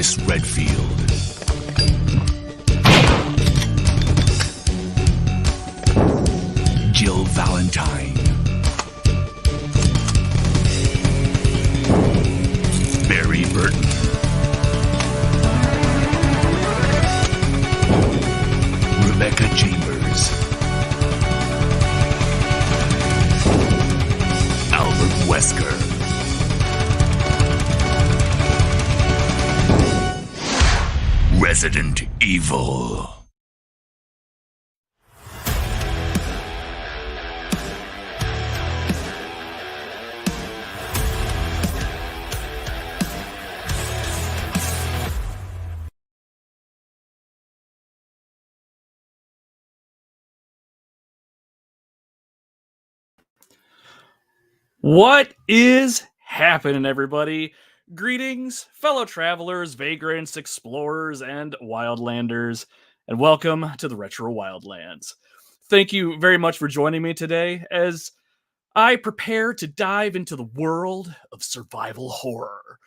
Chris Redfield. Jill Valentine. Barry Burton. Rebecca Chambers. Albert Wesker. Resident Evil. What is happening, everybody? Greetings, fellow travelers, vagrants, explorers, and wildlanders, and welcome to the Retro Wildlands. Thank you very much for joining me today as I prepare to dive into the world of survival horror.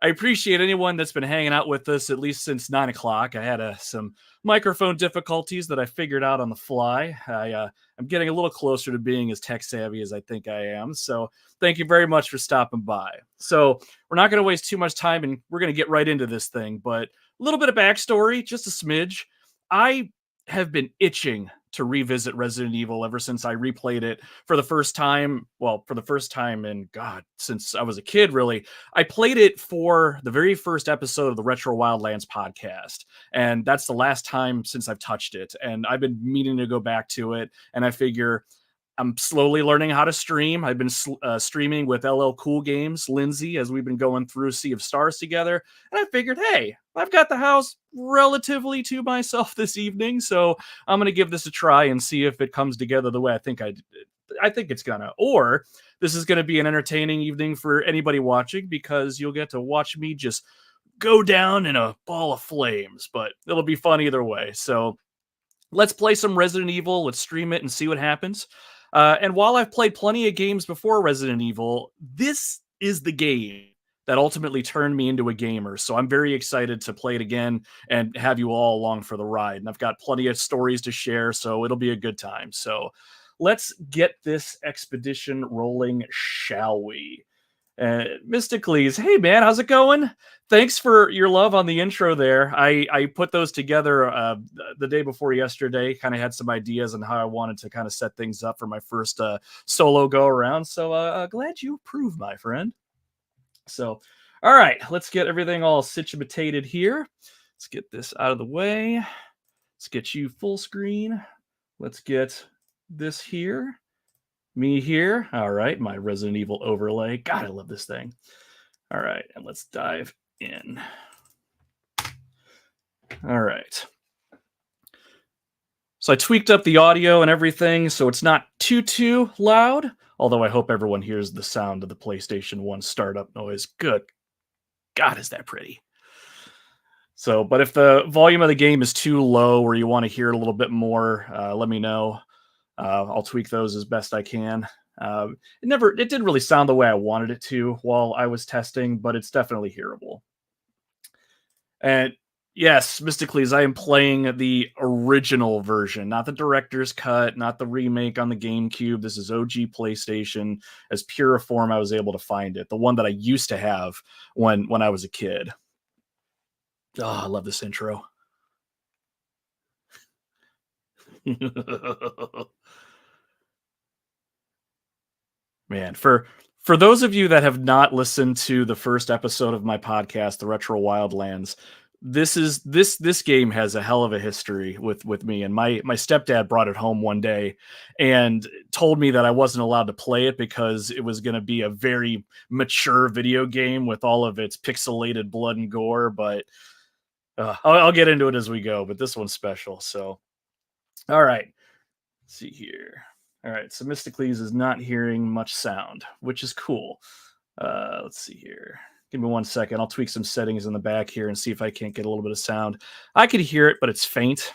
I appreciate anyone that's been hanging out with us at least since 9 o'clock. I had some microphone difficulties that I figured out on the fly. I'm getting a little closer to being as tech savvy as I think I am. So thank you very much for stopping by. So we're not going to waste too much time and we're going to get right into this thing. But a little bit of backstory, just a smidge. I have been itching to revisit Resident Evil ever since I replayed it for the first time. Well, for the first time in, God, since I was a kid, really. I played it for the very first episode of the Retro Wildlands podcast. And that's the last time since I've touched it. And I've been meaning to go back to it. And I figure I'm slowly learning how to stream. I've been streaming with LL Cool Games, Lindsay, as we've been going through Sea of Stars together. And I figured, hey, I've got the house relatively to myself this evening, so I'm going to give this a try and see if it comes together the way I think it's gonna. Or this is going to be an entertaining evening for anybody watching because you'll get to watch me just go down in a ball of flames. But it'll be fun either way. So let's play some Resident Evil. Let's stream it and see what happens. And while I've played plenty of games before Resident Evil, this is the game that ultimately turned me into a gamer. So I'm very excited to play it again and have you all along for the ride. And I've got plenty of stories to share, so it'll be a good time. So let's get this expedition rolling, shall we? Mysticles, hey man, how's it going? Thanks for your love on the intro there. I put those together the day before yesterday, kind of had some ideas on how I wanted to kind of set things up for my first solo go around. So glad you approve, my friend. So, all right, let's get everything all situated here. Let's get this out of the way. Let's get you full screen. Let's get this here. Me here. All right, my Resident Evil overlay. God, I love this thing. All right, and let's dive in. All right. So I tweaked up the audio and everything so it's not too loud, although I hope everyone hears the sound of the PlayStation 1 startup noise. Good God, is that pretty. So, but if the volume of the game is too low or you want to hear it a little bit more, let me know. I'll tweak those as best I can. It didn't really sound the way I wanted it to while I was testing, but it's definitely hearable. And yes, Mysticles, I am playing the original version, not the director's cut, not the remake on the GameCube. This is OG PlayStation, as pure a form I was able to find it. The one that I used to have when I was a kid. Oh, I love this intro. Man, for those of you that have not listened to the first episode of my podcast, The Retro Wildlands, this game has a hell of a history with me. And my stepdad brought it home one day and told me that I wasn't allowed to play it because it was going to be a very mature video game with all of its pixelated blood and gore. But I'll get into it as we go. But this one's special. So, all right, let's see here. All right, so Mysticles is not hearing much sound, which is cool. Let's see here. Give me 1 second. I'll tweak some settings in the back here and see if I can't get a little bit of sound. I could hear it, but it's faint.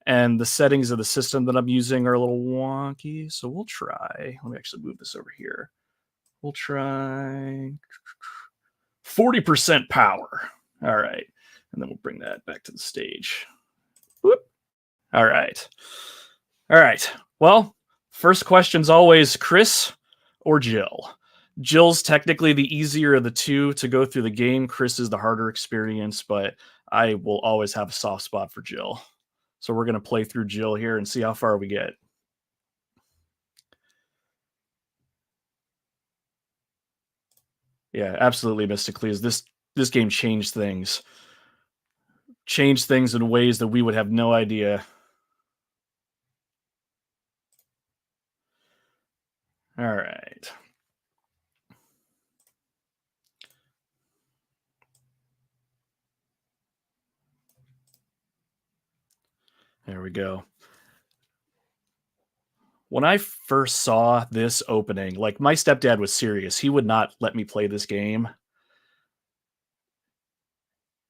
And the settings of the system that I'm using are a little wonky. So we'll try. Let me actually move this over here. We'll try 40% power. All right. And then we'll bring that back to the stage. Whoop. All right. All right. Well, first question's always Chris or Jill. Jill's technically the easier of the two to go through the game. Chris is the harder experience, but I will always have a soft spot for Jill. So we're going to play through Jill here and see how far we get. Yeah, absolutely, Mysticles. This game changed things in ways that we would have no idea. All right. There we go. When I first saw this opening, like my stepdad was serious. He would not let me play this game.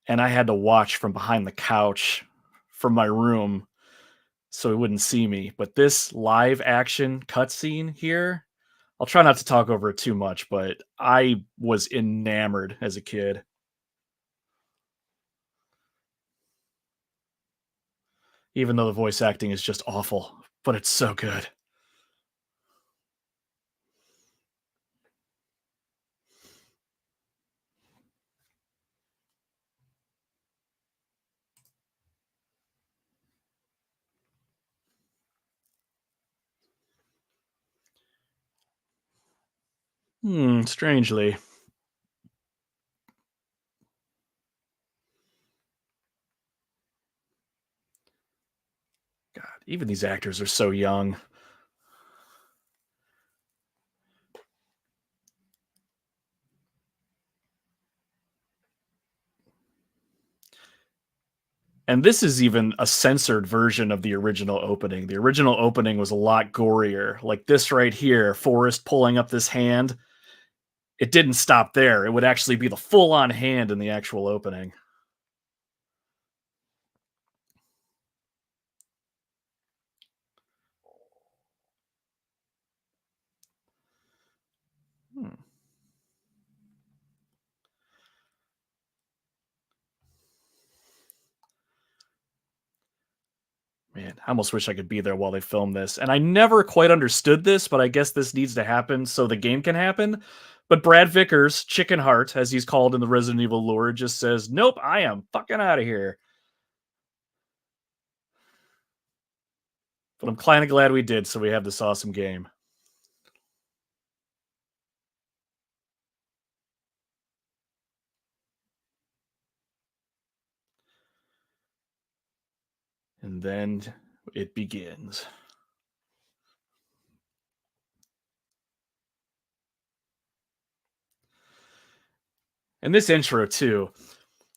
And I had to watch from behind the couch from my room so he wouldn't see me. But this live action cutscene here, I'll try not to talk over it too much, but I was enamored as a kid. Even though the voice acting is just awful, but it's so good. Strangely. God, even these actors are so young. And this is even a censored version of the original opening. The original opening was a lot gorier. Like this right here, Forrest pulling up this hand. It didn't stop there. It would actually be the full on hand in the actual opening. Hmm. Man, I almost wish I could be there while they film this. And I never quite understood this, but I guess this needs to happen so the game can happen. But Brad Vickers, Chicken Heart, as he's called in the Resident Evil lore, just says, "Nope, I am fucking out of here." But I'm kind of glad we did, so we have this awesome game. And then it begins. And this intro, too.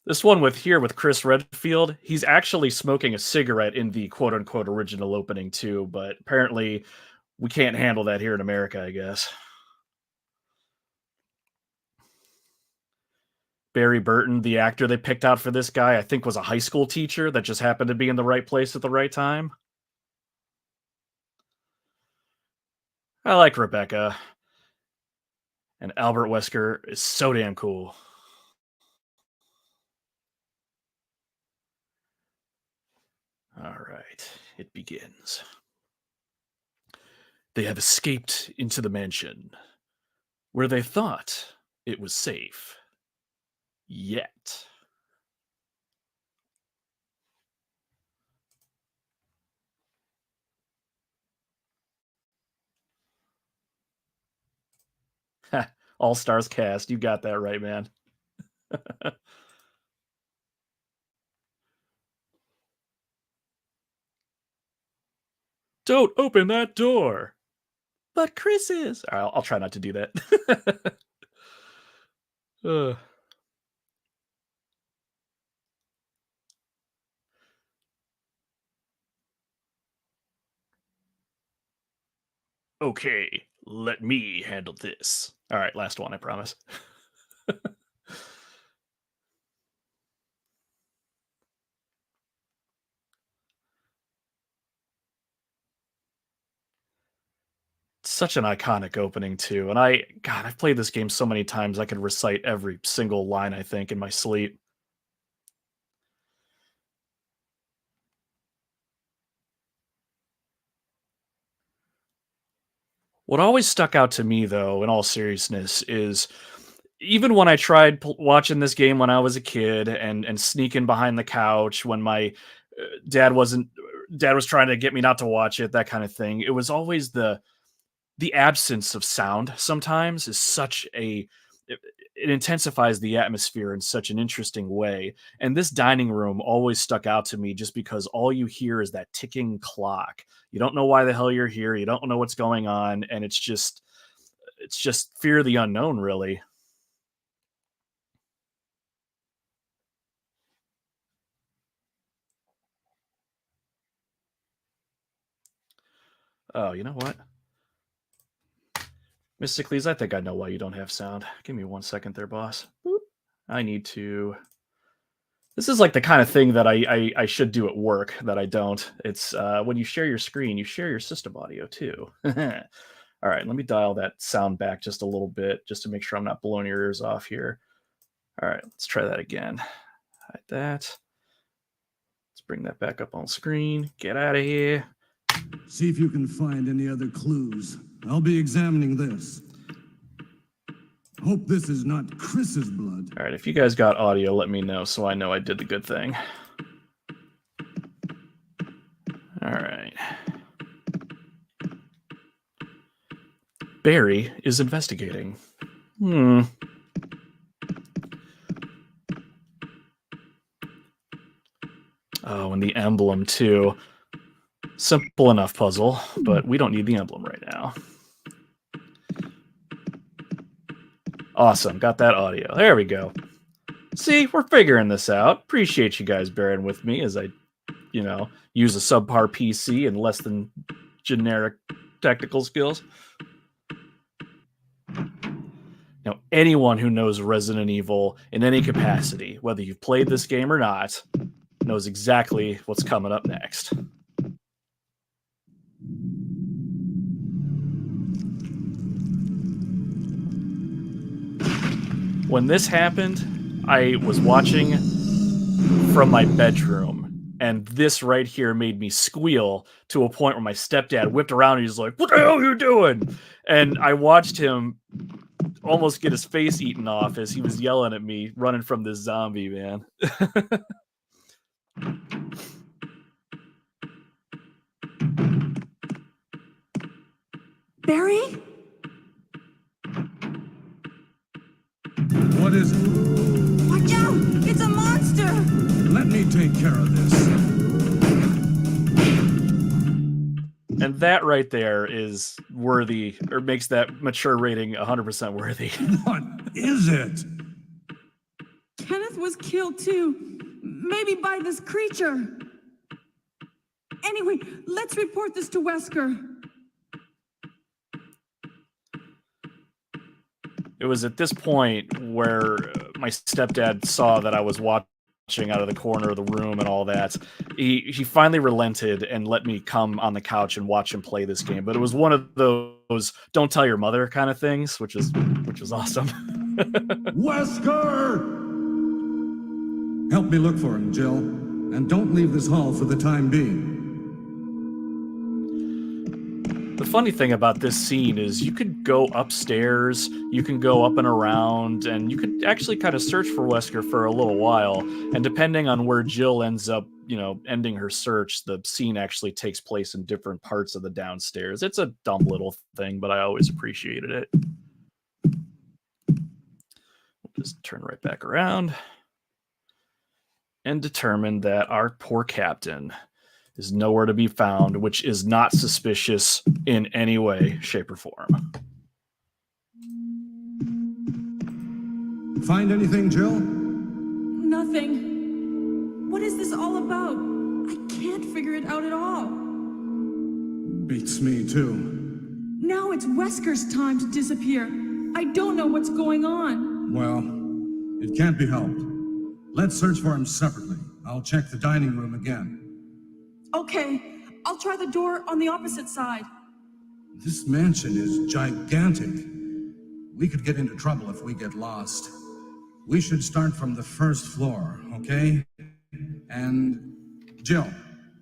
This one with Chris Redfield, he's actually smoking a cigarette in the quote unquote original opening, too. But apparently, we can't handle that here in America, I guess. Barry Burton, the actor they picked out for this guy, I think was a high school teacher that just happened to be in the right place at the right time. I like Rebecca. And Albert Wesker is so damn cool. All right, it begins. They have escaped into the mansion where they thought it was safe. Yet. All Stars cast. You got that right, man. Don't open that door. But Chris is. All right, I'll try not to do that. uh, okay, let me handle this. All right, last one, I promise. Such an iconic opening too. And God, I've played this game so many times I could recite every single line I think in my sleep. What always stuck out to me, though, in all seriousness, is even when I tried watching this game when I was a kid and sneaking behind the couch when my dad wasn't dad was trying to get me not to watch it, that kind of thing. It was always the absence of sound sometimes is such a it intensifies the atmosphere in such an interesting way. And this dining room always stuck out to me just because all you hear is that ticking clock. You don't know why the hell you're here. You don't know what's going on, and it's just fear of the unknown, really. Oh, you know what? Mysticles, I think I know why you don't have sound. Give me 1 second there, boss. Boop. I need to. This is like the kind of thing that I should do at work that I don't. It's when you share your screen, you share your system audio too. All right, let me dial that sound back just a little bit, just to make sure I'm not blowing your ears off here. All right, let's try that again. Hide that. Let's bring that back up on screen. Get out of here. See if you can find any other clues. I'll be examining this. Hope this is not Chris's blood. All right, if you guys got audio, let me know so I know I did the good thing. All right. Barry is investigating. Oh, and the emblem too. Simple enough puzzle, but we don't need the emblem right now. Awesome, got that audio. There we go. See, we're figuring this out. Appreciate you guys bearing with me as I, use a subpar PC and less than generic technical skills. Now, anyone who knows Resident Evil in any capacity, whether you've played this game or not, knows exactly what's coming up next. When this happened, I was watching from my bedroom, and this right here made me squeal to a point where my stepdad whipped around and he's like, "What the hell are you doing?" And I watched him almost get his face eaten off as he was yelling at me, running from this zombie, man. Barry? What is it? Watch out! It's a monster! Let me take care of this. And that right there is worthy, or makes that mature rating 100% worthy. What is it? Kenneth was killed too. Maybe by this creature. Anyway, let's report this to Wesker. It was at this point where my stepdad saw that I was watching out of the corner of the room and all that. He finally relented and let me come on the couch and watch him play this game. But it was one of those "don't tell your mother" kind of things, which was awesome. Wesker! Help me look for him, Jill. And don't leave this hall for the time being. The funny thing about this scene is you could go upstairs, you can go up and around, and you could actually kind of search for Wesker for a little while. And depending on where Jill ends up, ending her search, the scene actually takes place in different parts of the downstairs. It's a dumb little thing, but I always appreciated it. We'll just turn right back around and determine that our poor captain is nowhere to be found, which is not suspicious in any way, shape, or form. Find anything, Jill? Nothing. What is this all about? I can't figure it out at all. Beats me, too. Now it's Wesker's time to disappear. I don't know what's going on. Well, it can't be helped. Let's search for him separately. I'll check the dining room again. Okay, I'll try the door on the opposite side. This mansion is gigantic. We could get into trouble if we get lost. We should start from the first floor, okay? And Jill,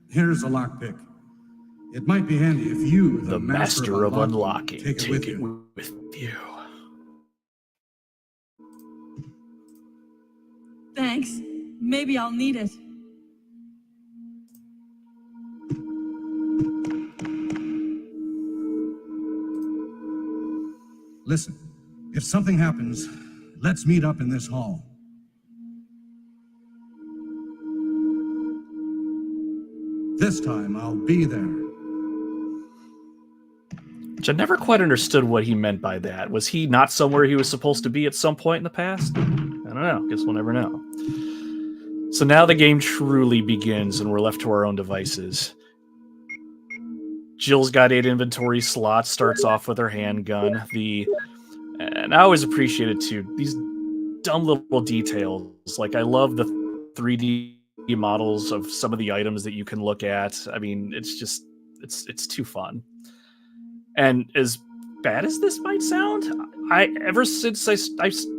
here's a lockpick. It might be handy if you, The master of unlocking, take it with it you. with you. Thanks. Maybe I'll need it. Listen, if something happens, let's meet up in this hall. This time I'll be there. Which I never quite understood what he meant by that. Was he not somewhere he was supposed to be at some point in the past? I don't know. Guess we'll never know. So now the game truly begins and we're left to our own devices. Jill's got 8 inventory slots, starts off with her handgun. And I always appreciate it too. These dumb little details. Like, I love the 3D models of some of the items that you can look at. I mean, it's too fun. And as bad as this might sound, ever since I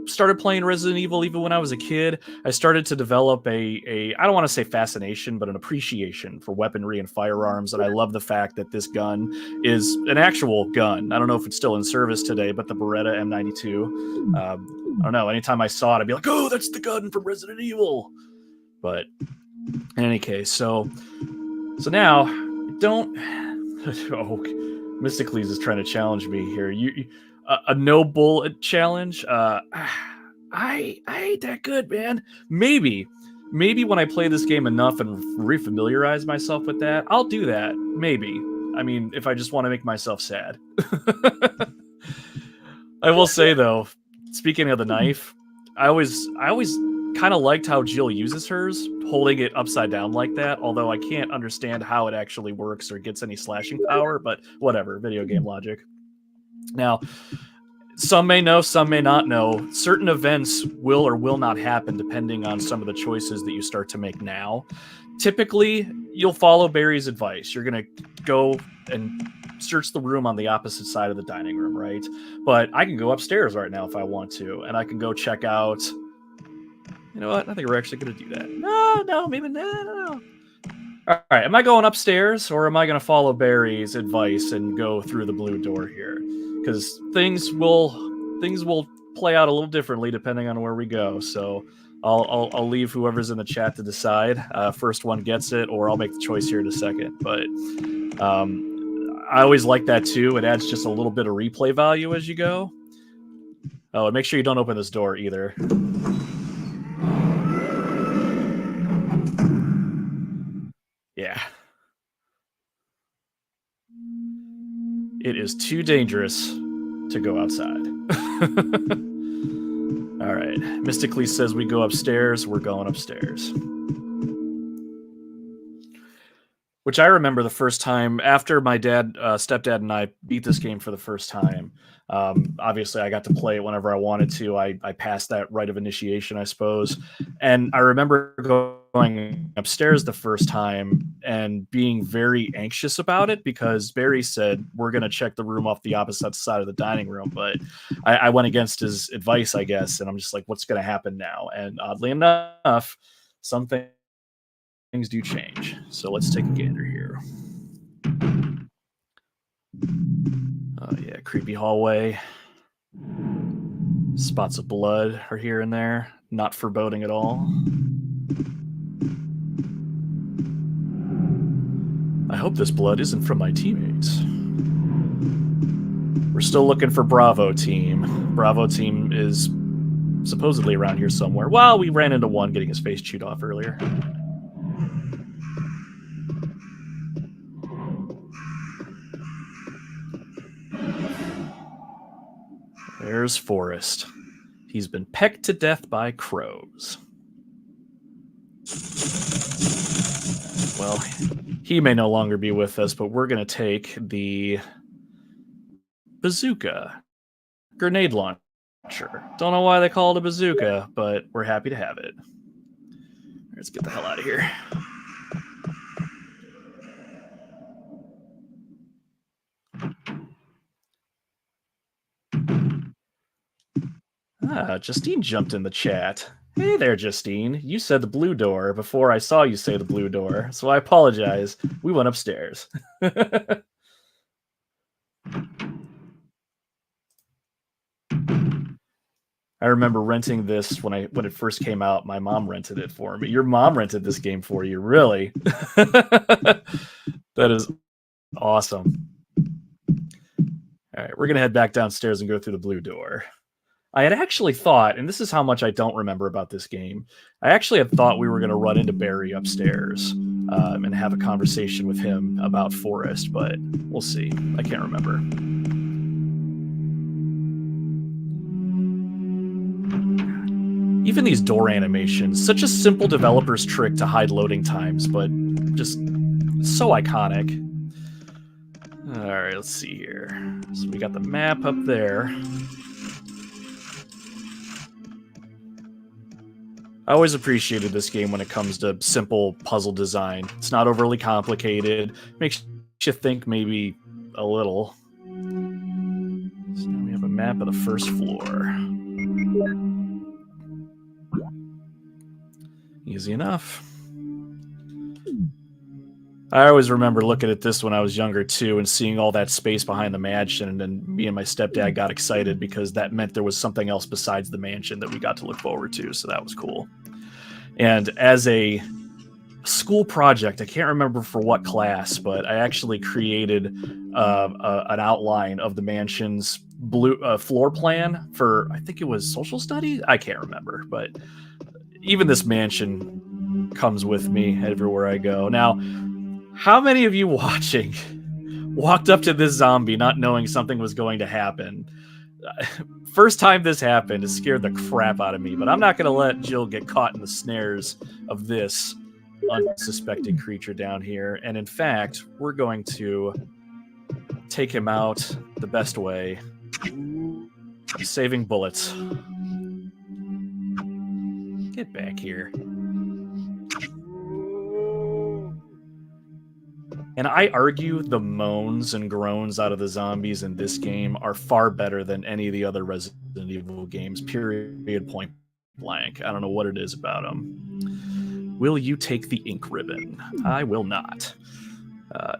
started playing Resident Evil, even when I was a kid, I started to develop a I don't want to say fascination, but an appreciation for weaponry and firearms. And I love the fact that this gun is an actual gun. I don't know if it's still in service today, but the Beretta M92. I don't know. Anytime I saw it, I'd be like, "Oh, that's the gun from Resident Evil." But in any case, so now don't. Oh, Mysticles is trying to challenge me here. A no bullet challenge? I ain't that good, man. Maybe when I play this game enough and refamiliarize myself with that, I'll do that. Maybe. I mean, if I just want to make myself sad. I will say though, speaking of the knife, I always kind of liked how Jill uses hers, holding it upside down like that, although I can't understand how it actually works or gets any slashing power, but whatever, video game logic. Now, some may know, some may not know, certain events will or will not happen depending on some of the choices that you start to make now. Typically, you'll follow Barry's advice. You're going to go and search the room on the opposite side of the dining room, right? But I can go upstairs right now if I want to, and I can go check out... You know what? I think we're actually going to do that. No, maybe no. All right, am I going upstairs, or am I going to follow Barry's advice and go through the blue door here? Because things will play out a little differently depending on where we go. So I'll leave whoever's in the chat to decide. First one gets it, or I'll make the choice here in a second. But I always like that too. It adds just a little bit of replay value as you go. Oh, and make sure you don't open this door either. Yeah. It is too dangerous to go outside. All right. Mystically says we go upstairs. We're going upstairs. Which I remember the first time after my stepdad and I beat this game for the first time. Obviously, I got to play it whenever I wanted to. I passed that rite of initiation, I suppose. And I remember going upstairs the first time and being very anxious about it because Barry said, we're going to check the room off the opposite side of the dining room. But I went against his advice, I guess. And I'm just like, what's going to happen now? And oddly enough, something things do change. So let's take a gander here. Oh yeah, creepy hallway. Spots of blood are here and there. Not foreboding at all. I hope this blood isn't from my teammates. We're still looking for Bravo team. Bravo team is supposedly around here somewhere. Well, we ran into one getting his face chewed off earlier. There's Forrest. He's been pecked to death by crows. Well, he may no longer be with us, but we're going to take the bazooka grenade launcher. Don't know why they call it a bazooka, but we're happy to have it. Let's get the hell out of here. Justine jumped in the chat. Hey there, Justine. You said the blue door before I saw you say the blue door, so I apologize. We went upstairs. I remember renting this when it first came out. My mom rented it for me. Your mom rented this game for you, really? That is awesome. All right, we're gonna head back downstairs and go through the blue door. I had actually thought, and this is how much I don't remember about this game, I actually had thought we were going to run into Barry upstairs and have a conversation with him about Forrest, but we'll see. I can't remember. Even these door animations, such a simple developer's trick to hide loading times, but just so iconic. All right, let's see here. So we got the map up there. I always appreciated this game when it comes to simple puzzle design. It's not overly complicated. Makes you think maybe a little. So now we have a map of the first floor. Easy enough. I always remember looking at this when I was younger too and seeing all that space behind the mansion, and then me and my stepdad got excited because that meant there was something else besides the mansion that we got to look forward to, so that was cool. And as a school project, I can't remember for what class, but I actually created an outline of the mansion's floor plan for, I think it was social studies? I can't remember, but even this mansion comes with me everywhere I go. Now, how many of you watching walked up to this zombie not knowing something was going to happen? First time this happened, it scared the crap out of me, but I'm not going to let Jill get caught in the snares of this unsuspecting creature down here. And in fact, we're going to take him out the best way, saving bullets. Get back here. And I argue the moans and groans out of the zombies in this game are far better than any of the other Resident Evil games, period, point blank. I don't know what it is about them. Will you take the ink ribbon? I will not.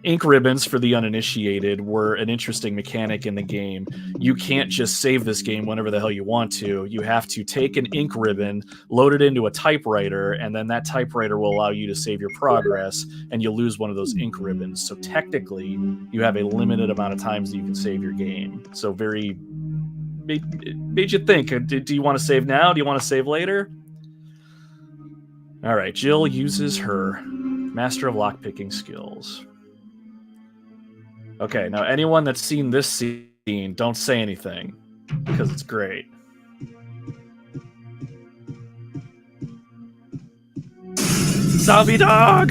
Ink ribbons, for the uninitiated, were an interesting mechanic in the game. You can't just save this game whenever the hell you want to. You have to take an ink ribbon, load it into a typewriter, and then that typewriter will allow you to save your progress, and you'll lose one of those ink ribbons. So technically, you have a limited amount of times that you can save your game. So it made you think, do you want to save now? Do you want to save later? All right, Jill uses her Master of Lockpicking skills. Okay, now anyone that's seen this scene, don't say anything, because it's great. Zombie dog!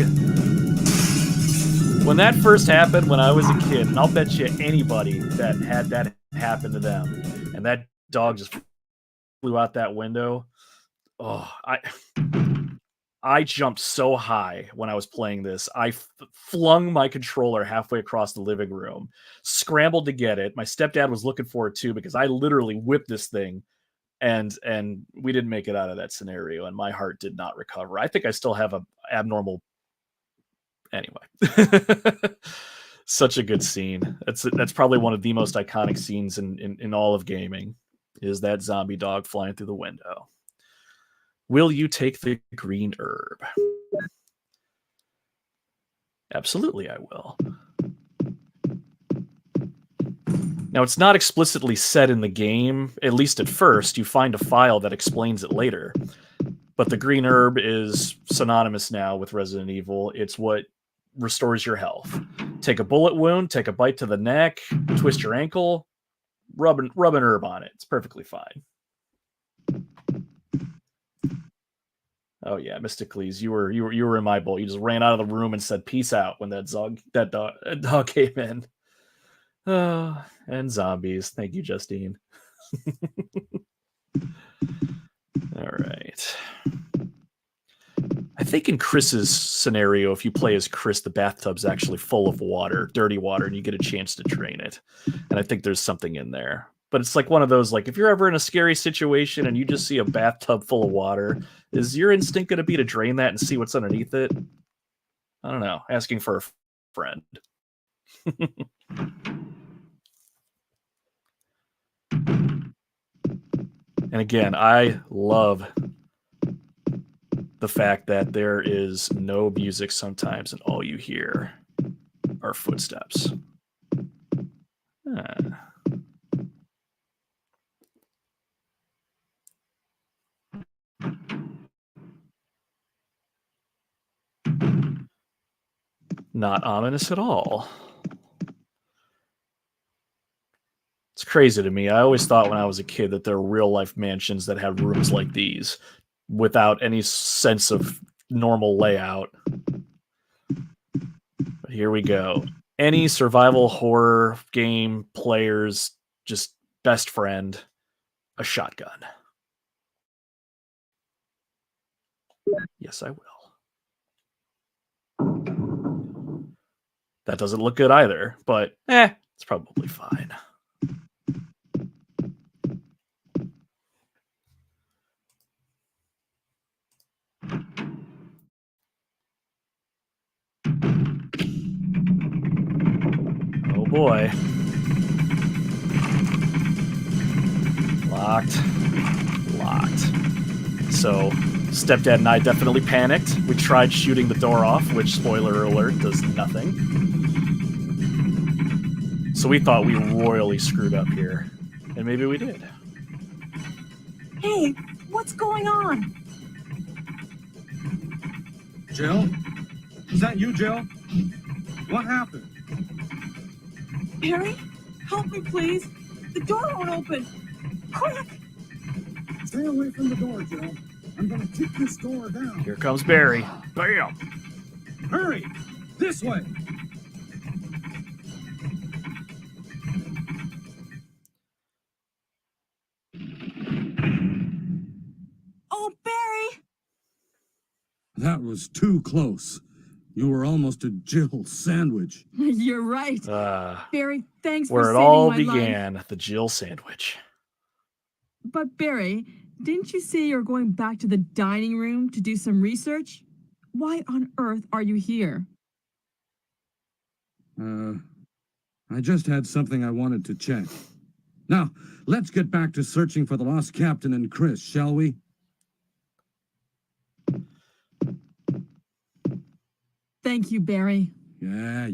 When that first happened when I was a kid, and I'll bet you anybody that had that happen to them, and that dog just flew out that window, I jumped so high when I was playing this. I flung my controller halfway across the living room, scrambled to get it. My stepdad was looking for it too, because I literally whipped this thing, and we didn't make it out of that scenario, and my heart did not recover. I think I still have a abnormal. Anyway, such a good scene. That's probably one of the most iconic scenes in all of gaming, is that zombie dog flying through the window. Will you take the green herb? Absolutely, I will. Now, it's not explicitly said in the game, at least at first. You find a file that explains it later. But the green herb is synonymous now with Resident Evil. It's what restores your health. Take a bullet wound, take a bite to the neck, twist your ankle, rub an herb on it. It's perfectly fine. Oh yeah, Mysticles, you were in my boat. You just ran out of the room and said peace out when that dog came in. Oh, and zombies. Thank you, Justine. All right. I think in Chris's scenario, if you play as Chris, the bathtub's actually full of water, dirty water, and you get a chance to drain it. And I think there's something in there. but it's like one of those, like, if you're ever in a scary situation and you just see a bathtub full of water, is your instinct going to be to drain that and see what's underneath it? I don't know. Asking for a friend. And again, I love the fact that there is no music sometimes and all you hear are footsteps. Not ominous at all. It's crazy to me. I always thought when I was a kid that there were real life mansions that had rooms like these without any sense of normal layout. But here we go. Any survival horror game player's just best friend, a shotgun. Yes, I will. That doesn't look good either, but it's probably fine. Oh boy. Locked. So, stepdad and I definitely panicked. We tried shooting the door off, which, spoiler alert, does nothing. So we thought we royally screwed up here. And maybe we did. Hey, what's going on? Jill? Is that you, Jill? What happened? Barry, help me, please. The door won't open. Quick! Stay away from the door, Jill. I'm gonna kick this door down. Here comes Barry. Bam! Hurry! This way! Oh, Barry! That was too close. You were almost a Jill sandwich. You're right. Barry, thanks for Where it saving all my began, life. the Jill sandwich. But Barry, didn't you say you're going back to the dining room to do some research? Why on earth are you here? I just had something I wanted to check. Now, let's get back to searching for the lost captain and Chris, shall we? Thank you, Barry. Yeah.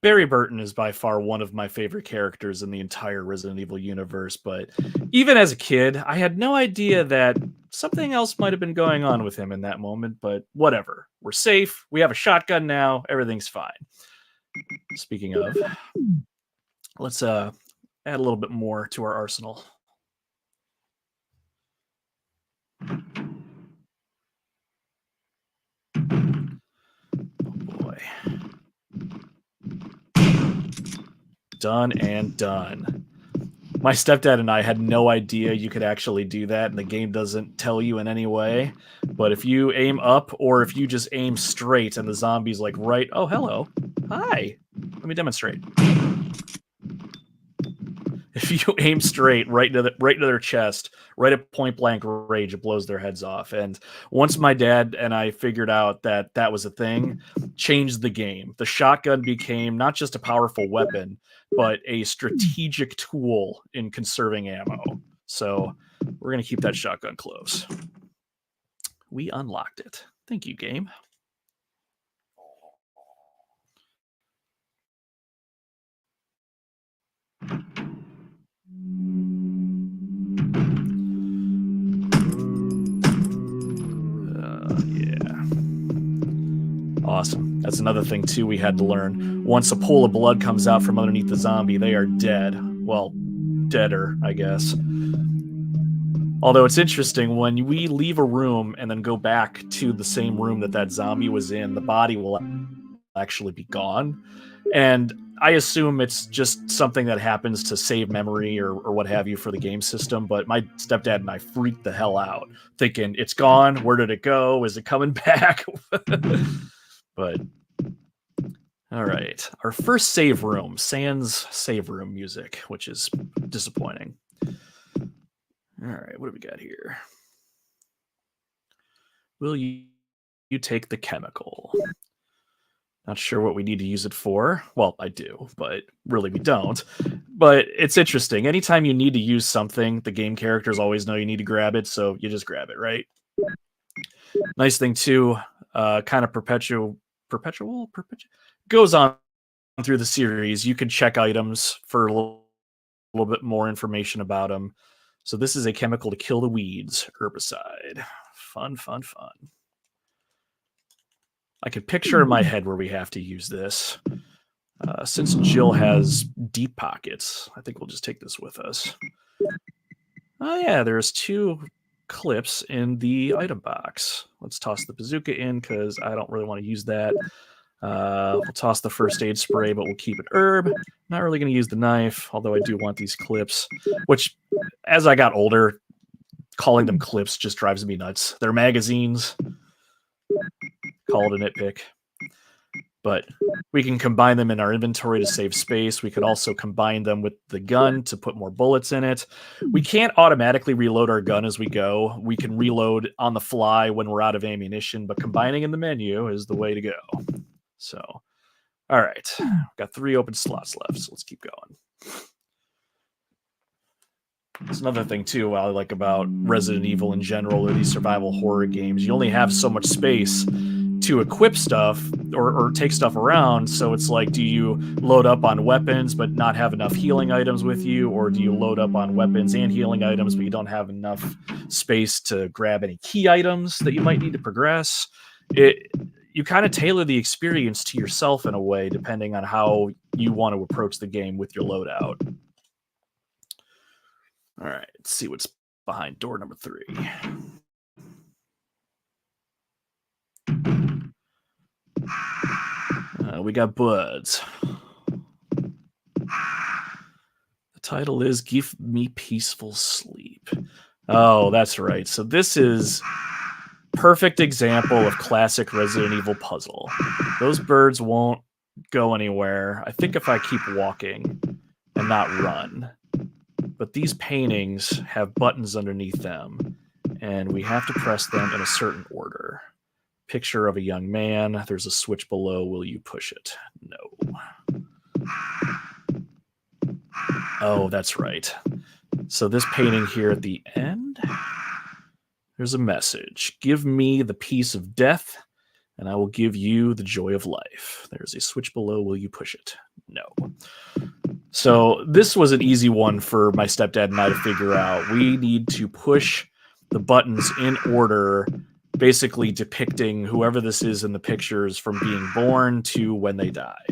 Barry Burton is by far one of my favorite characters in the entire Resident Evil universe, but even as a kid, I had no idea that something else might have been going on with him in that moment, but whatever. We're safe. We have a shotgun now. Everything's fine. Speaking of, let's add a little bit more to our arsenal. Done and done. My stepdad and I had no idea you could actually do that, and the game doesn't tell you in any way. But if you aim up, or if you just aim straight and the zombie's like right, oh, hello. Hi. Let me demonstrate. If you aim straight right into their chest, right at point blank range, it blows their heads off. And once my dad and I figured out that that was a thing, changed the game. The shotgun became not just a powerful weapon, but a strategic tool in conserving ammo. So we're going to keep that shotgun close. We unlocked it. Thank you, game. Awesome. That's another thing, too, we had to learn. Once a pool of blood comes out from underneath the zombie, they are dead. Well, deader, I guess. Although it's interesting, when we leave a room and then go back to the same room that zombie was in, the body will actually be gone. And I assume it's just something that happens to save memory or what have you for the game system, but my stepdad and I freaked the hell out, thinking, it's gone, where did it go, is it coming back? But All right. Our first save room, Sans save room music, which is disappointing. All right. What do we got here? Will you take the chemical? Not sure what we need to use it for. Well, I do, but really we don't. But it's interesting. Anytime you need to use something, the game characters always know you need to grab it, so you just grab it, right? Nice thing too, kind of perpetual goes on through the series. You can check items for a little bit more information about them. So this is a chemical to kill the weeds, herbicide. Fun, fun, fun. I could picture in my head where we have to use this. Since Jill has deep pockets, I think we'll just take this with us. Oh yeah, there's 2 clips in the item box. Let's toss the bazooka in because I don't really want to use that. We'll toss the first aid spray, but we'll keep it herb. Not really going to use the knife, although I do want these clips, which as I got older, calling them clips just drives me nuts. They're magazines. Call it a nitpick. But we can combine them in our inventory to save space. We could also combine them with the gun to put more bullets in it. We can't automatically reload our gun as we go. We can reload on the fly when we're out of ammunition, but combining in the menu is the way to go. So, all right. Got 3 open slots left, so let's keep going. That's another thing, too, I like about Resident Evil in general or these survival horror games. You only have so much space to equip stuff or take stuff around. So it's like, do you load up on weapons but not have enough healing items with you? Or do you load up on weapons and healing items but you don't have enough space to grab any key items that you might need to progress? You kind of tailor the experience to yourself in a way, depending on how you want to approach the game with your loadout. All right, let's see what's behind door number 3. We got buds. The title is Give Me Peaceful Sleep. Oh, that's right. So this is perfect example of classic Resident Evil puzzle. Those birds won't go anywhere. I think if I keep walking and not run. But these paintings have buttons underneath them, and we have to press them in a certain order. Picture of a young man. There's a switch below. Will you push it? No. Oh, that's right. So this painting here at the end, there's a message. Give me the peace of death, and I will give you the joy of life. There's a switch below. Will you push it? No. So this was an easy one for my stepdad and I to figure out. We need to push the buttons in order, basically depicting whoever this is in the pictures from being born to when they die.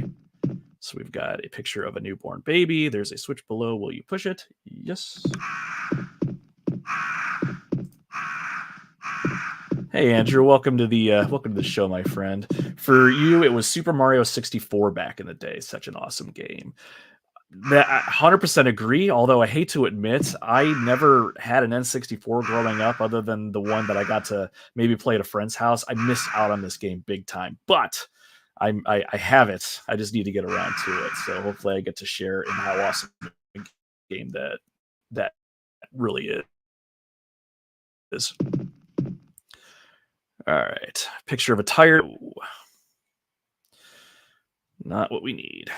So we've got a picture of a newborn baby. There's a switch below. Will you push it? Yes. Hey Andrew, welcome to the show, my friend. For you, it was Super Mario 64 back in the day. Such an awesome game. I 100% agree, although I hate to admit, I never had an N64 growing up other than the one that I got to maybe play at a friend's house. I missed out on this game big time, but I have it. I just need to get around to it. So hopefully I get to share in how awesome a game that really is. All right. Picture of a tire. Ooh. Not what we need.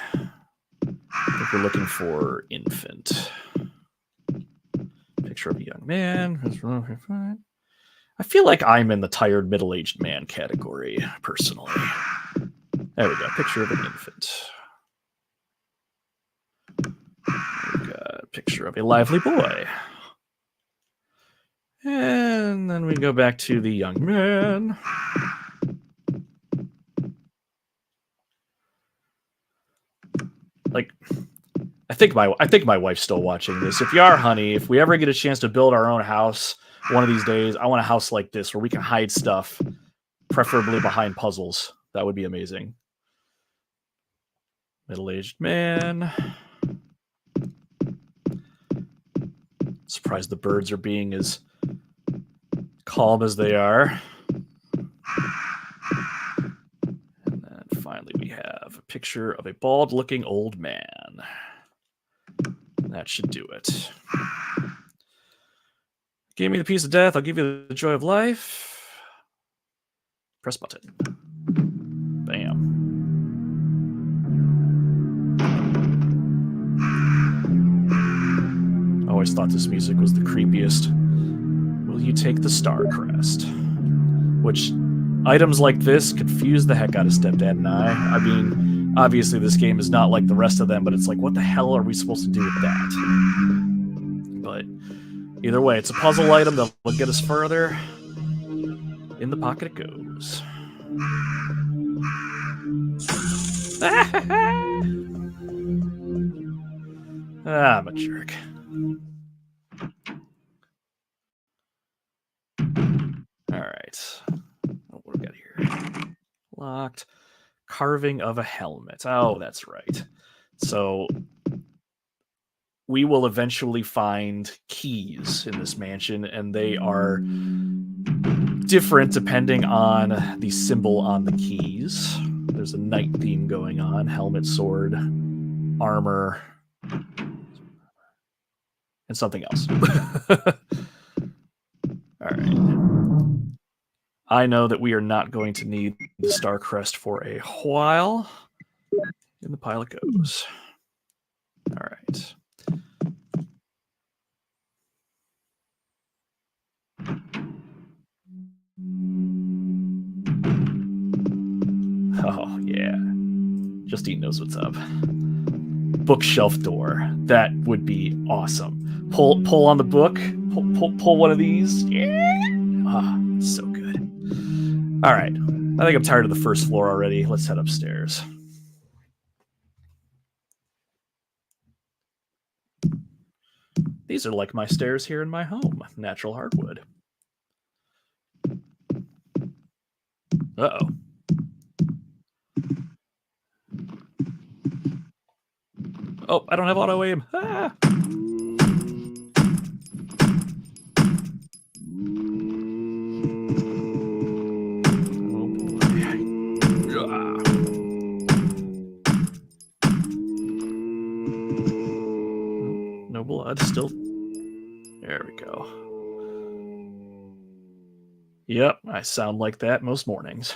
I think we're looking for infant. Picture of a young man. I feel like I'm in the tired middle-aged man category, personally. There we go. Picture of an infant. We've got a picture of a lively boy. And then we go back to the young man. Like, I think my wife's still watching this. If you are, honey, if we ever get a chance to build our own house one of these days, I want a house like this where we can hide stuff, preferably behind puzzles. That would be amazing. Middle-aged man. Surprised the birds are being as calm as they are. And then finally do we have? A picture of a bald-looking old man. That should do it. Give me the piece of death, I'll give you the joy of life. Press button. Bam. I always thought this music was the creepiest. Will you take the star crest? Which, items like this confuse the heck out of Stepdad and I. I mean, obviously this game is not like the rest of them, but it's like, what the hell are we supposed to do with that? But either way, it's a puzzle item that will get us further. In the pocket it goes. I'm a jerk. Alright. What do we got here? Locked. Carving of a helmet. Oh, that's right. So we will eventually find keys in this mansion, and they are different depending on the symbol on the keys. There's a knight theme going on. Helmet, sword, armor, and something else. All right. I know that we are not going to need the Star Crest for a while. In the pile it goes. All right. Oh, yeah. Justine knows what's up. Bookshelf door. That would be awesome. Pull on the book. Pull one of these. Yeah. Ah, so good. All right. I think I'm tired of the first floor already. Let's head upstairs. These are like my stairs here in my home. Natural hardwood. Uh-oh. Oh, I don't have auto aim. Ah! No blood. Still. There we go. Yep, I sound like that most mornings.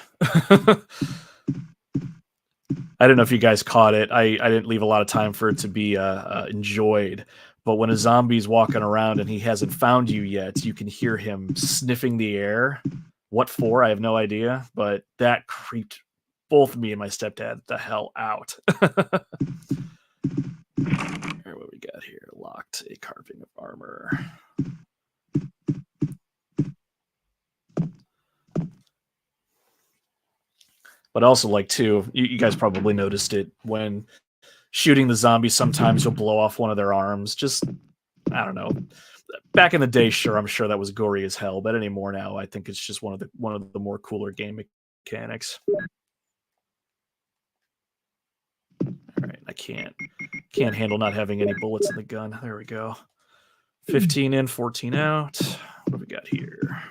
I don't know if you guys caught it. I didn't leave a lot of time for it to be enjoyed. But when a zombie's walking around and he hasn't found you yet, you can hear him sniffing the air. What for? I have no idea. But that creeped both me and my stepdad the hell out. What we got here? Locked. A carving of armor. But also, like, too, you guys probably noticed it when shooting the zombies, sometimes you'll blow off one of their arms. Just, I don't know. Back in the day, sure, I'm sure that was gory as hell, but anymore now, I think it's just one of the more cooler game mechanics. All right, I can't handle not having any bullets in the gun. There we go. 15 in, 14 out. What do we got here?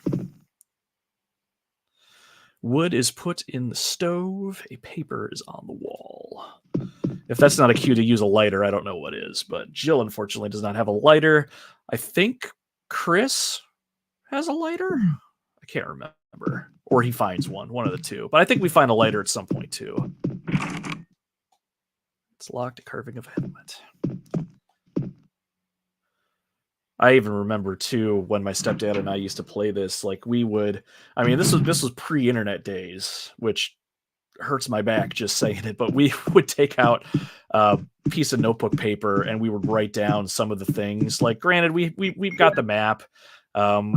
Wood is put in the stove. A paper is on the wall. If that's not a cue to use a lighter, I don't know what is. But Jill, unfortunately, does not have a lighter. I think Chris has a lighter. I can't remember. Or he finds one of the two. But I think we find a lighter at some point, too. It's locked. A carving of a helmet. I even remember too when my stepdad and I used to play this. Like we would, I mean, this was pre-internet days, which hurts my back just saying it. But we would take out a piece of notebook paper and we would write down some of the things. Like, granted, we've got the map.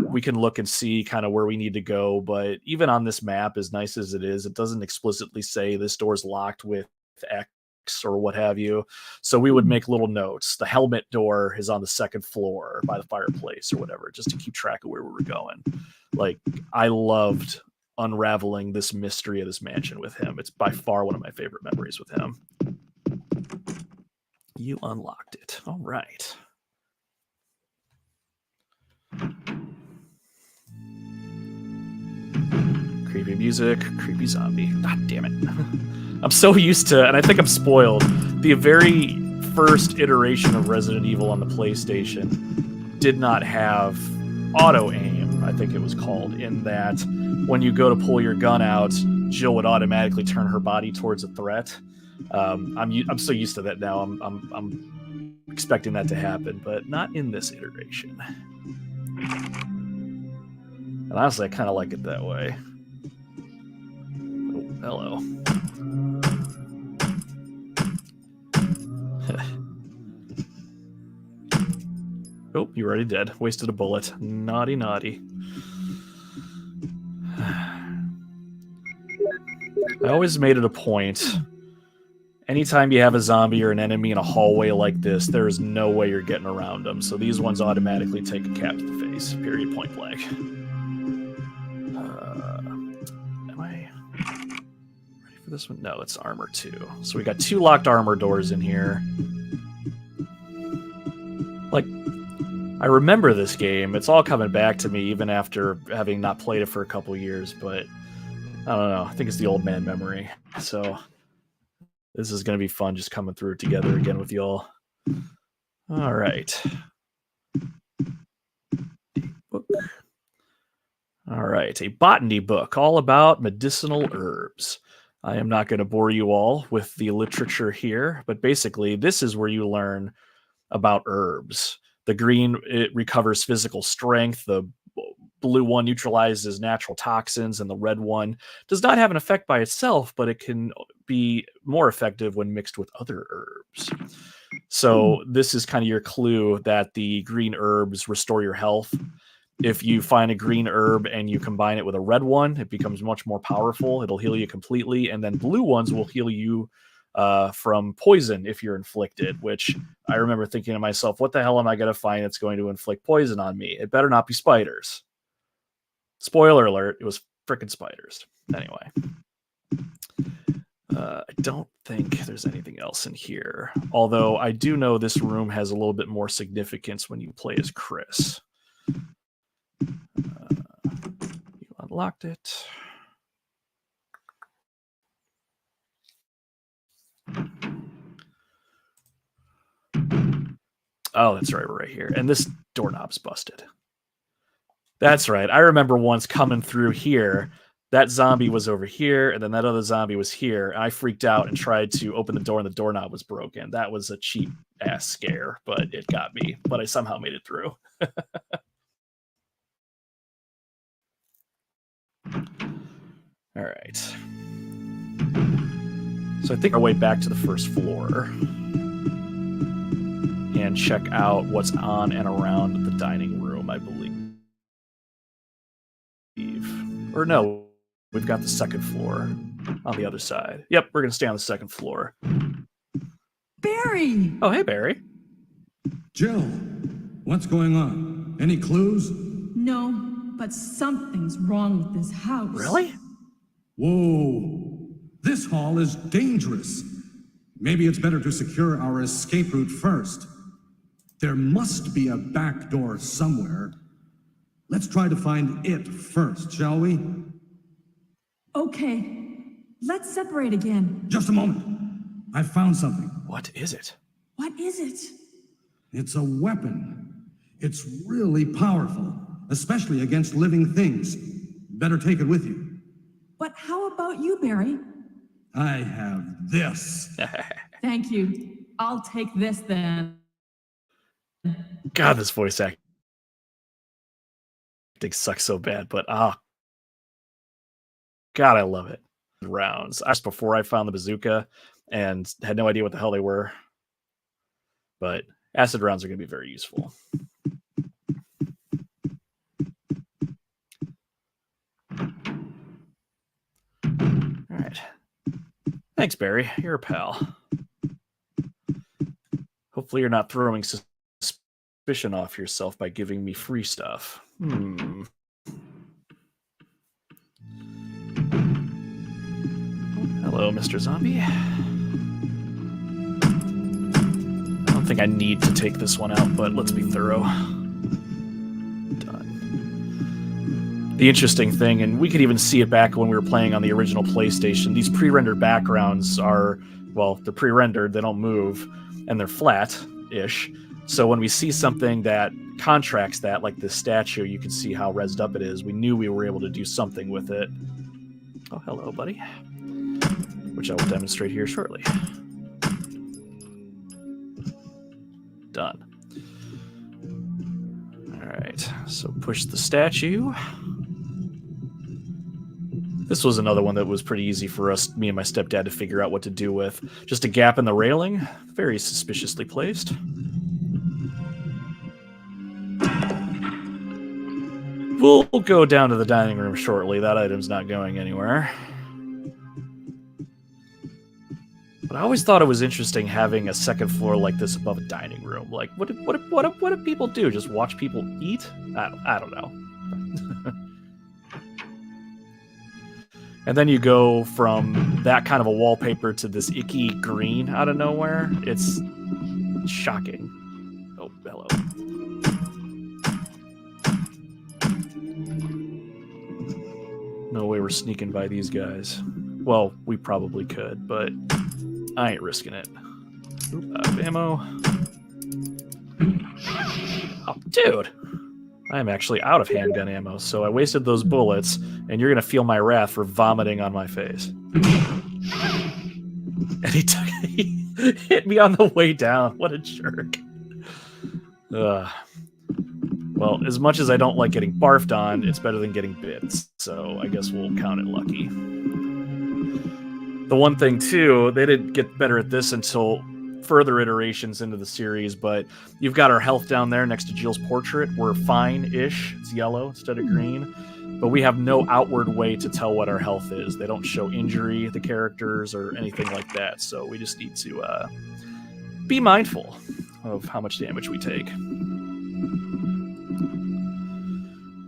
We can look and see kind of where we need to go. But even on this map, as nice as it is, it doesn't explicitly say this door's locked with X or what have you. So we would make little notes. The helmet door is on the second floor by the fireplace or whatever, just to keep track of where we were going. Like, I loved unraveling this mystery of this mansion with him. It's by far one of my favorite memories with him. You unlocked it. All right. Creepy music, creepy zombie. God damn it. I'm so used to, and I think I'm spoiled, the very first iteration of Resident Evil on the PlayStation did not have auto aim, I think it was called, in that when you go to pull your gun out, Jill would automatically turn her body towards a threat. I'm so used to that now. I'm expecting that to happen, but not in this iteration. And honestly, I kind of like it that way. Oh, hello. Oh, you're already dead. Wasted a bullet. Naughty, naughty. I always made it a point. Anytime you have a zombie or an enemy in a hallway like this, there is no way you're getting around them. So these ones automatically take a cap to the face. Period, point blank. Am I ready for this one? No, it's armor 2. So we got 2 locked armor doors in here. Like, I remember this game. It's all coming back to me, even after having not played it for a couple years. But I don't know. I think it's the old man memory. So this is going to be fun just coming through it together again with y'all. All right. Book. All right. A botany book all about medicinal herbs. I am not going to bore you all with the literature here, but basically this is where you learn about herbs. The green, it recovers physical strength. The blue one neutralizes natural toxins, and the red one does not have an effect by itself, but it can be more effective when mixed with other herbs. So this is kind of your clue that the green herbs restore your health. If you find a green herb and you combine it with a red one, it becomes much more powerful. It'll heal you completely, and then blue ones will heal you from poison if you're inflicted, which I remember thinking to myself, what the hell am I going to find that's going to inflict poison on me? It better not be spiders. Spoiler alert, it was frickin' spiders. Anyway. I don't think there's anything else in here. Although I do know this room has a little bit more significance when you play as Chris. You unlocked it. Oh, that's right, we're right here. And this doorknob's busted. That's right. I remember once coming through here, that zombie was over here, and then that other zombie was here, and I freaked out and tried to open the door, and the doorknob was broken. That was a cheap-ass scare, but it got me. But I somehow made it through. All right. So I think our way back to the first floor and check out what's on and around the dining room, I believe. Or no, we've got the second floor on the other side. Yep, we're going to stay on the second floor. Barry! Oh, hey, Barry. Jill, what's going on? Any clues? No, but something's wrong with this house. Really? Whoa, this hall is dangerous. Maybe it's better to secure our escape route first. There must be a back door somewhere. Let's try to find it first, shall we? Okay, let's separate again. Just a moment. I found something. What is it? What is it? It's a weapon. It's really powerful, especially against living things. Better take it with you. But how about you, Barry? I have this. Thank you. I'll take this then. God, this voice acting sucks so bad, but God, I love it. Rounds. Just before I found the bazooka and had no idea what the hell they were. But acid rounds are going to be very useful. All right. Thanks, Barry. You're a pal. Hopefully you're not throwing suspicion off yourself by giving me free stuff. Hello, Mr. Zombie. I don't think I need to take this one out, but let's be thorough. Done. the interesting thing, and we could even see it back when we were playing on the original PlayStation, these pre-rendered backgrounds are, well, they're pre-rendered, they don't move, and they're flat-ish. So when we see something that contracts that, like this statue, you can see how rezzed up it is. We knew we were able to do something with it. Oh, hello, buddy. Which I will demonstrate here shortly. Done. All right, so push the statue. This was another one that was pretty easy for us, me and my stepdad, to figure out what to do with. Just a gap in the railing, very suspiciously placed. We'll go down to the dining room shortly. That item's not going anywhere. But I always thought it was interesting having a second floor like this above a dining room. Like, what do people do? Just watch people eat? I don't know. And then you go from that kind of a wallpaper to this icky green out of nowhere. It's shocking. Oh, hello. No way we're sneaking by these guys. Well, we probably could, but I ain't risking it. Oop, out of ammo. Oh, dude! I am actually out of handgun ammo, so I wasted those bullets, and you're gonna feel my wrath for vomiting on my face. And he hit me on the way down. What a jerk. Well, as much as I don't like getting barfed on, it's better than getting bits, so I guess we'll count it lucky. The one thing, too, they didn't get better at this until further iterations into the series, but you've got our health down there next to Jill's portrait. We're fine-ish. It's yellow instead of green. But we have no outward way to tell what our health is. They don't show injury, the characters, or anything like that, so we just need to be mindful of how much damage we take.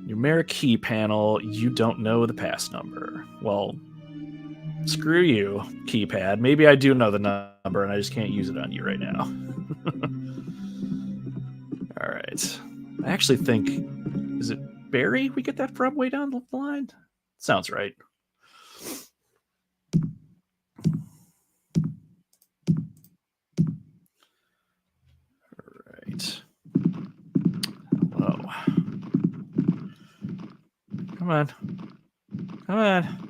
Numeric key panel, you don't know the pass number. Well, screw you, keypad. Maybe I do know the number and I just can't use it on you right now. All right. I actually think, is it Barry we get that from way down the line? Sounds right. All right. Hello. Come on. Come on.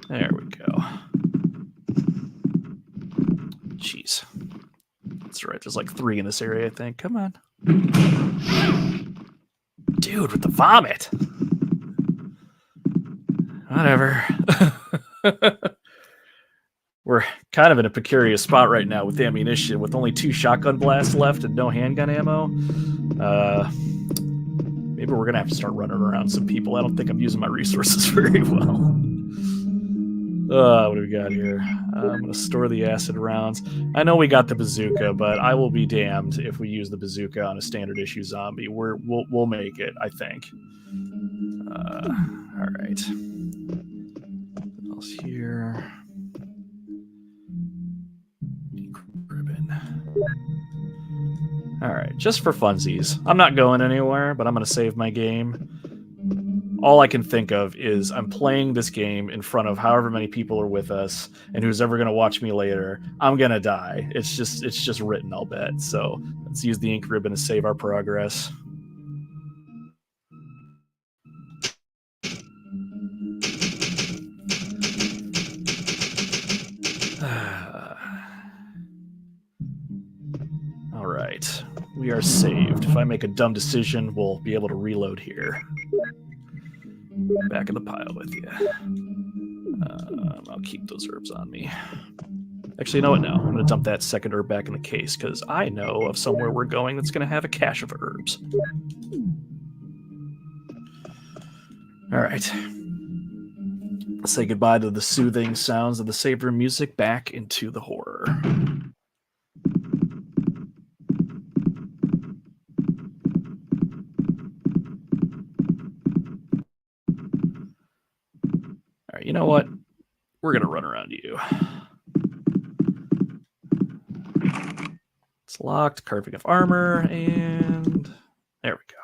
There we go. Jeez. That's right. There's like 3 in this area, I think. Come on. Dude, with the vomit. Whatever. We're kind of in a precarious spot right now with ammunition, with only 2 shotgun blasts left and no handgun ammo. Maybe we're going to have to start running around some people. I don't think I'm using my resources very well. What do we got here? I'm going to store the acid rounds. I know we got the bazooka, but I will be damned if we use the bazooka on a standard issue zombie. We'll make it, I think. All right. What else here? Ribbon. All right, just for funsies. I'm not going anywhere, but I'm going to save my game. All I can think of is I'm playing this game in front of however many people are with us, and who's ever going to watch me later, I'm going to die. It's just written, I'll bet. So let's use the ink ribbon to save our progress. All right, we are saved. If I make a dumb decision, we'll be able to reload here. Back in the pile with you. I'll keep those herbs on me. Actually, you know what? No, I'm going to dump that second herb back in the case because I know of somewhere we're going that's going to have a cache of herbs. All right. Let's say goodbye to the soothing sounds of the save room music, back into the horror. All right, you know what? We're going to run around you. It's locked, carving of armor, and there we go.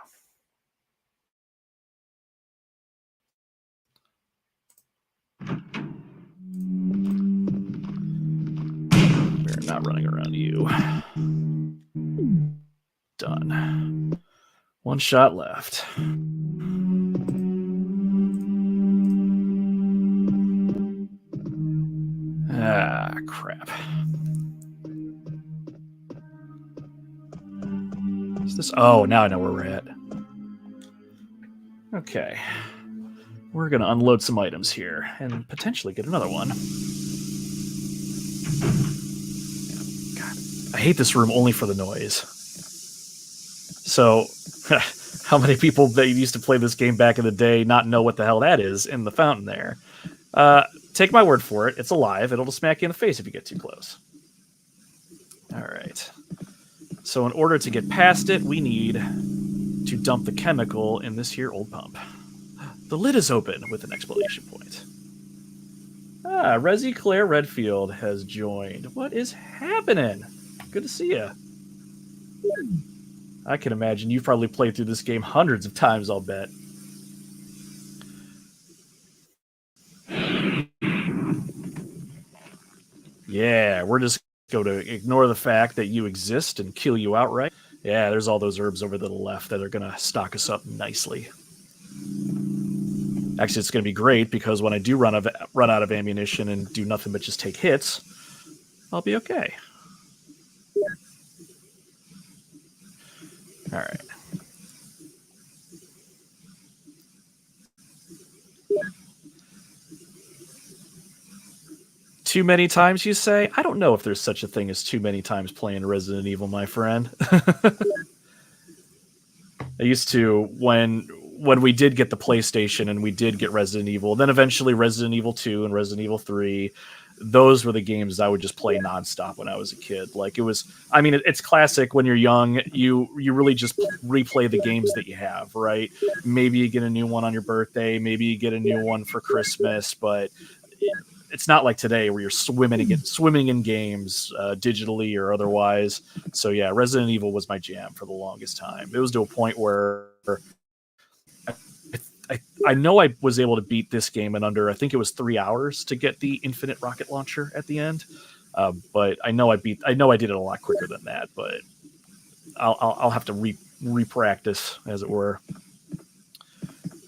We're not running around you. Done. One shot left. Ah, crap. Is this? Oh, now I know where we're at. Okay. We're going to unload some items here and potentially get another one. God, I hate this room only for the noise. So, how many people that used to play this game back in the day not know what the hell that is in the fountain there? Take my word for it. It's alive. It'll just smack you in the face if you get too close. All right. So in order to get past it, we need to dump the chemical in this here old pump. The lid is open with an exclamation point. Ah, Resi Claire Redfield has joined. What is happening? Good to see you. I can imagine you've probably played through this game hundreds of times, I'll bet. Yeah, we're just going to ignore the fact that you exist and kill you outright. Yeah, there's all those herbs over to the left that are going to stock us up nicely. Actually, it's going to be great because when I do run out of ammunition and do nothing but just take hits, I'll be okay. All right. Too many times, you say? I don't know if there's such a thing as too many times playing Resident Evil, my friend. I used to, when we did get the PlayStation and we did get Resident Evil, then eventually Resident Evil 2 and Resident Evil 3, those were the games I would just play nonstop when I was a kid. Like, it was, I mean, it's classic when you're young, you really just replay the games that you have, right? Maybe you get a new one on your birthday, maybe you get a new one for Christmas, but it's not like today where you're swimming in games digitally or otherwise. So yeah, Resident Evil was my jam for the longest time. It was to a point where I know I was able to beat this game in under, I think it was 3 hours to get the infinite rocket launcher at the end. But I know I did it a lot quicker than that, but I'll have to re-practice, as it were.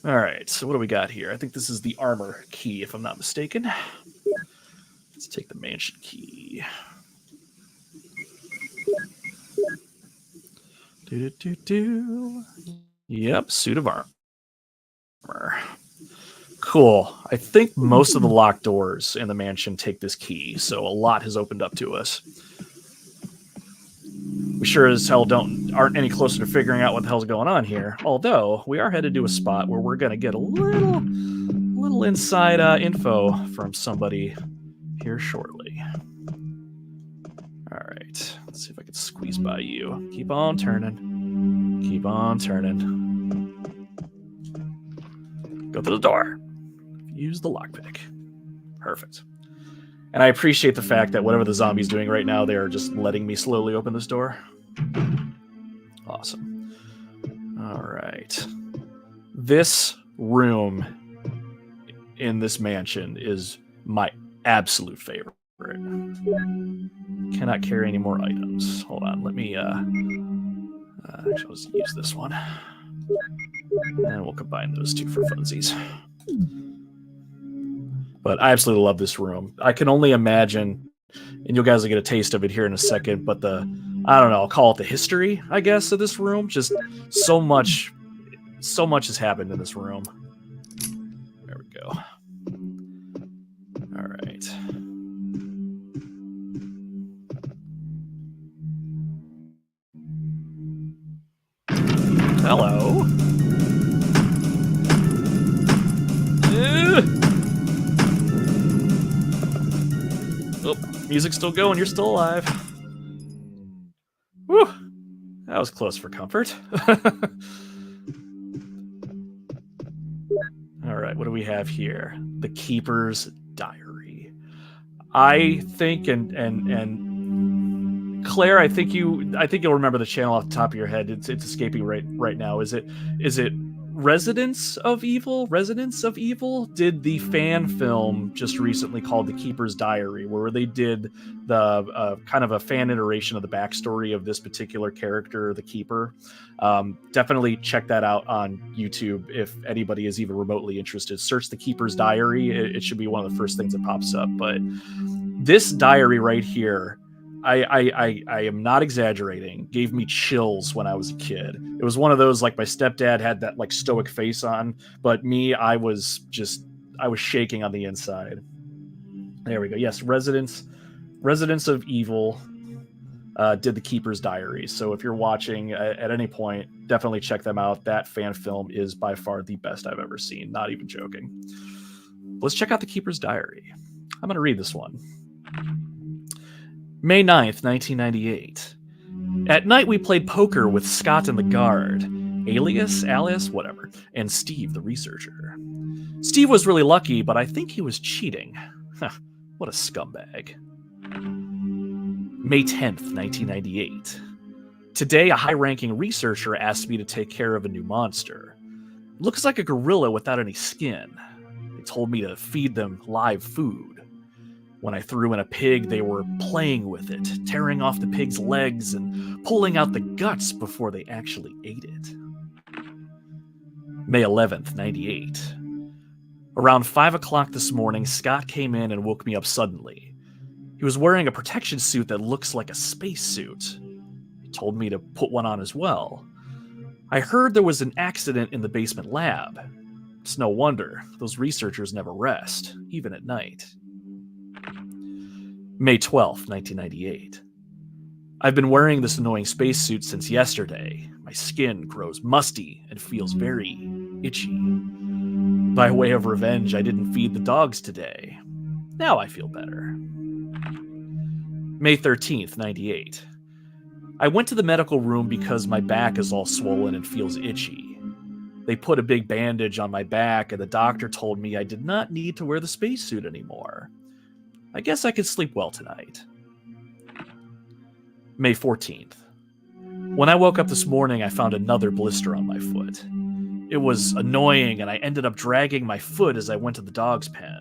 All right, so what do we got here? I think this is the armor key, if I'm not mistaken. Let's take the mansion key. Yep, suit of armor. Cool. I think most of the locked doors in the mansion take this key, so a lot has opened up to us. We sure as hell aren't any closer to figuring out what the hell's going on here. Although we are headed to a spot where we're going to get a little inside info from somebody here shortly. All right, let's see if I can squeeze by you. Keep on turning. Keep on turning. Go through the door. Use the lockpick. Perfect. And I appreciate the fact that whatever the zombie's doing right now, they're just letting me slowly open this door. Awesome. All right. This room in this mansion is my absolute favorite. Cannot carry any more items. Hold on. Let me actually, let's use this one. And we'll combine those two for funsies. But I absolutely love this room. I can only imagine, and you guys will get a taste of it here in a second, but I don't know, I'll call it the history, I guess, of this room. Just so much has happened in this room. There we go. All right. Hello. Oh, music's still going. You're still alive. Whew. That was close for comfort. All right, what do we have here? The Keeper's Diary. I think, and Claire, I think you'll remember the channel off the top of your head. It's escaping right now. Is it Residents of Evil did the fan film just recently called The Keeper's Diary, where they did the kind of a fan iteration of the backstory of this particular character, the Keeper. Definitely check that out on YouTube if anybody is even remotely interested. Search The Keeper's Diary. It should be one of the first things that pops up. But this diary right here, I am not exaggerating, gave me chills when I was a kid. It was one of those, like, my stepdad had that like stoic face on, but me, I was shaking on the inside. There we go. Yes, Residents of Evil did The Keeper's Diary. So if you're watching at any point, definitely check them out. That fan film is by far the best I've ever seen. Not even joking. Let's check out The Keeper's Diary. I'm going to read this one. May 9th, 1998. At night, we played poker with Scott and the guard, Alice, whatever, and Steve, the researcher. Steve was really lucky, but I think he was cheating. What a scumbag. May 10th, 1998. Today, a high-ranking researcher asked me to take care of a new monster. It looks like a gorilla without any skin. They told me to feed them live food. When I threw in a pig, they were playing with it, tearing off the pig's legs and pulling out the guts before they actually ate it. May 11th, 98. Around 5 o'clock this morning, Scott came in and woke me up suddenly. He was wearing a protection suit that looks like a spacesuit. He told me to put one on as well. I heard there was an accident in the basement lab. It's no wonder. Those researchers never rest, even at night. May 12th, 1998. I've been wearing this annoying spacesuit since yesterday. My skin grows musty and feels very itchy. By way of revenge, I didn't feed the dogs today. Now I feel better. May 13th, 98. I went to the medical room because my back is all swollen and feels itchy. They put a big bandage on my back, and the doctor told me I did not need to wear the spacesuit anymore. I guess I could sleep well tonight. May 14th. When I woke up this morning, I found another blister on my foot. It was annoying, and I ended up dragging my foot as I went to the dog's pen.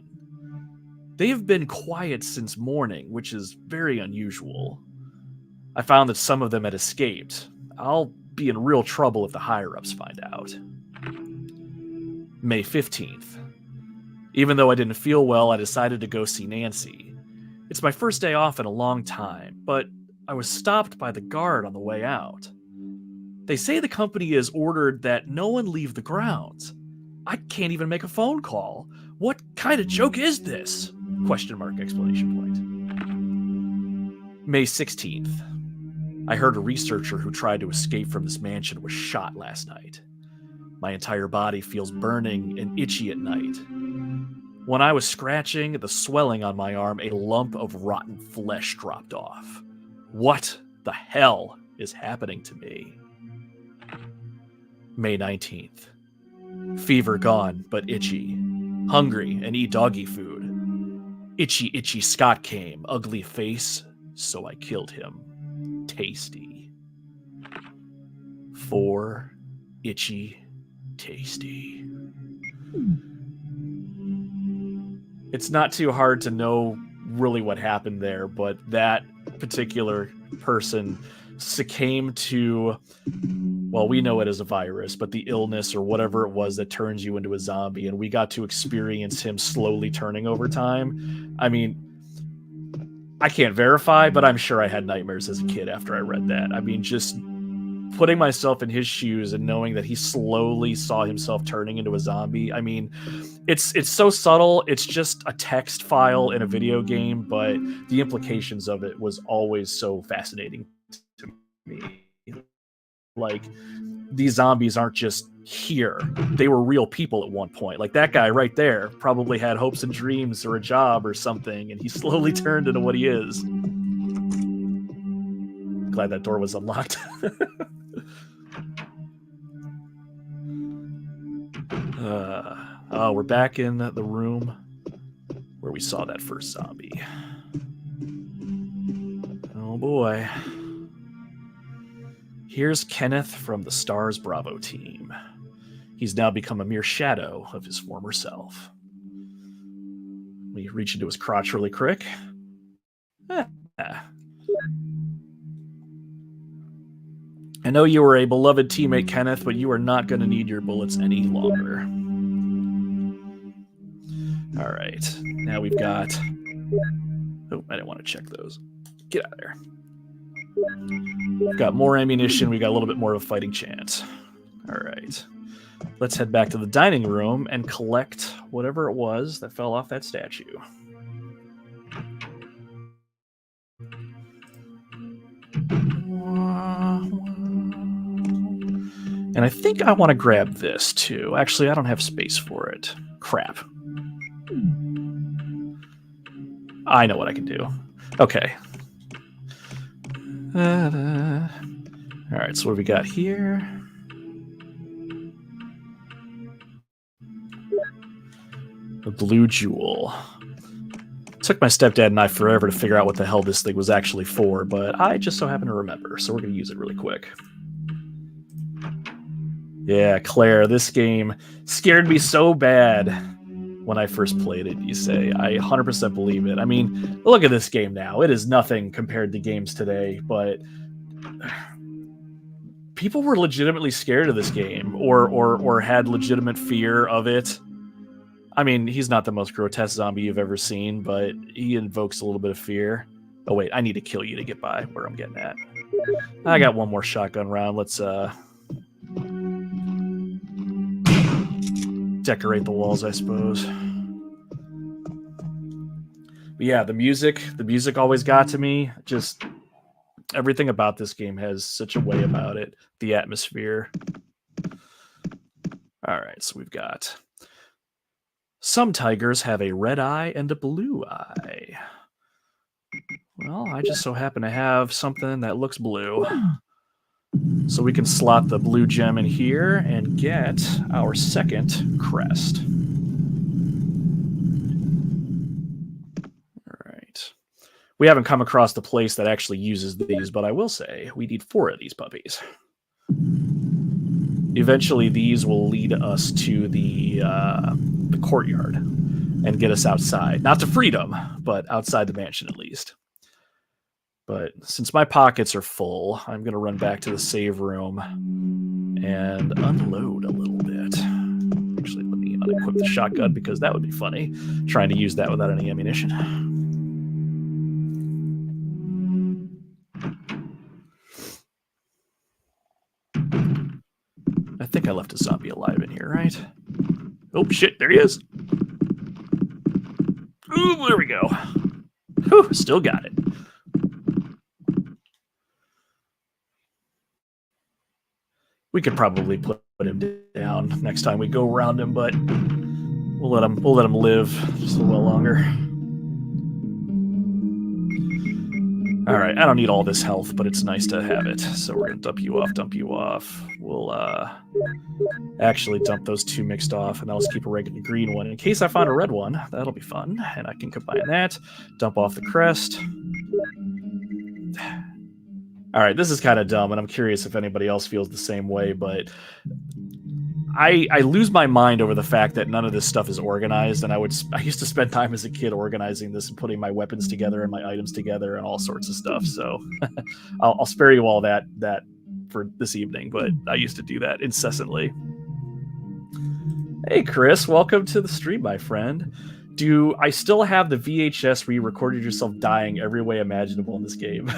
They have been quiet since morning, which is very unusual. I found that some of them had escaped. I'll be in real trouble if the higher-ups find out. May 15th. Even though I didn't feel well, I decided to go see Nancy. It's my first day off in a long time, but I was stopped by the guard on the way out. They say the company has ordered that no one leave the grounds. I can't even make a phone call. What kind of joke is this? Question mark, exclamation point. May 16th. I heard a researcher who tried to escape from this mansion was shot last night. My entire body feels burning and itchy at night. When I was scratching the swelling on my arm, a lump of rotten flesh dropped off. What the hell is happening to me? May 19th. Fever gone, but itchy. Hungry and eat doggy food. Itchy Scott came, ugly face, so I killed him. Tasty. 4 itchy tasty. It's not too hard to know really what happened there, but that particular person succumbed to, well, we know it as a virus, but the illness or whatever it was that turns you into a zombie, and we got to experience him slowly turning over time. I mean, I can't verify, but I'm sure I had nightmares as a kid after I read that. I mean, just putting myself in his shoes and knowing that he slowly saw himself turning into a zombie. I mean, it's so subtle. It's just a text file in a video game, but the implications of it was always so fascinating to me. Like, these zombies aren't just here. They were real people at one point. Like, that guy right there probably had hopes and dreams or a job or something, and he slowly turned into what he is. Glad that door was unlocked. We're back in the room where we saw that first zombie. Oh boy. Here's Kenneth from the Stars Bravo team. He's now become a mere shadow of his former self. We reach into his crotch really quick. I know you were a beloved teammate, Kenneth, but you are not going to need your bullets any longer. All right. Now we've got... Oh, I didn't want to check those. Get out of there. We've got more ammunition. We got a little bit more of a fighting chance. All right. Let's head back to the dining room and collect whatever it was that fell off that statue. And I think I want to grab this too. Actually, I don't have space for it. Crap. I know what I can do. Okay. All right, so what do we got here? The blue jewel. Took my stepdad and I forever to figure out what the hell this thing was actually for, but I just so happen to remember, so we're going to use it really quick. Yeah, Claire, this game scared me so bad when I first played it, you say. I 100% believe it. I mean, look at this game now. It is nothing compared to games today, but people were legitimately scared of this game or had legitimate fear of it. I mean, he's not the most grotesque zombie you've ever seen, but he invokes a little bit of fear. Oh, wait, I need to kill you to get by where I'm getting at. I got one more shotgun round. Let's decorate the walls, I suppose. But yeah, the music always got to me. Just everything about this game has such a way about it. The atmosphere. All right, so we've got... Some tigers have a red eye and a blue eye. Well, I just so happen to have something that looks blue. So we can slot the blue gem in here and get our second crest. All right. We haven't come across the place that actually uses these, but I will say we need 4 of these puppies. Eventually, these will lead us to the courtyard and get us outside. Not to freedom, but outside the mansion at least. But since my pockets are full, I'm going to run back to the save room and unload a little bit. Actually, let me unequip the shotgun because that would be funny, trying to use that without any ammunition. I think I left a zombie alive in here, right? Oh, shit, there he is. Ooh, there we go. Whew, still got it. We could probably put him down next time we go around him, but we'll let him live just a little longer. All right, I don't need all this health, but it's nice to have it. So we're gonna dump you off. We'll actually dump those 2 mixed off, and I'll just keep a regular green one in case I find a red one. That'll be fun, and I can combine that. Dump off the crest. All right, this is kind of dumb, and I'm curious if anybody else feels the same way, but I lose my mind over the fact that none of this stuff is organized, and I used to spend time as a kid organizing this and putting my weapons together and my items together and all sorts of stuff. So I'll spare you all that for this evening, but I used to do that incessantly. Hey, Chris, welcome to the stream, my friend. Do I still have the VHS where you recorded yourself dying every way imaginable in this game?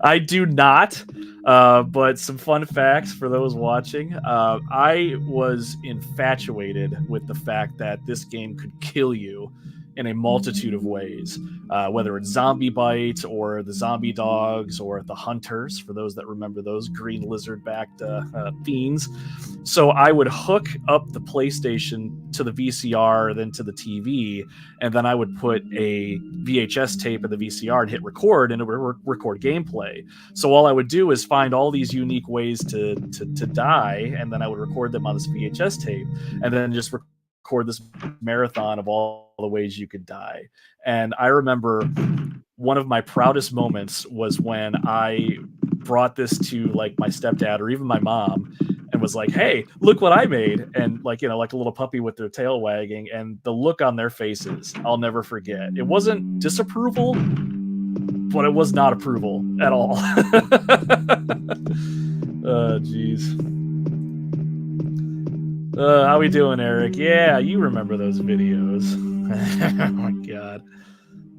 I do not, but some fun facts for those watching. I was infatuated with the fact that this game could kill you in a multitude of ways, whether it's zombie bite or the zombie dogs or the hunters, for those that remember those green lizard-backed fiends. So I would hook up the PlayStation to the VCR, then to the TV, and then I would put a VHS tape in the VCR and hit record, and it would record gameplay. So all I would do is find all these unique ways to die, and then I would record them on this VHS tape, and then just record this marathon of all the ways you could die. And I remember one of my proudest moments was when I brought this to like my stepdad or even my mom, and was like, "Hey, look what I made!" And like, like a little puppy with their tail wagging, and the look on their faces, I'll never forget. It wasn't disapproval, but it was not approval at all. Oh, jeez. How we doing, Eric? Yeah, you remember those videos. Oh my god.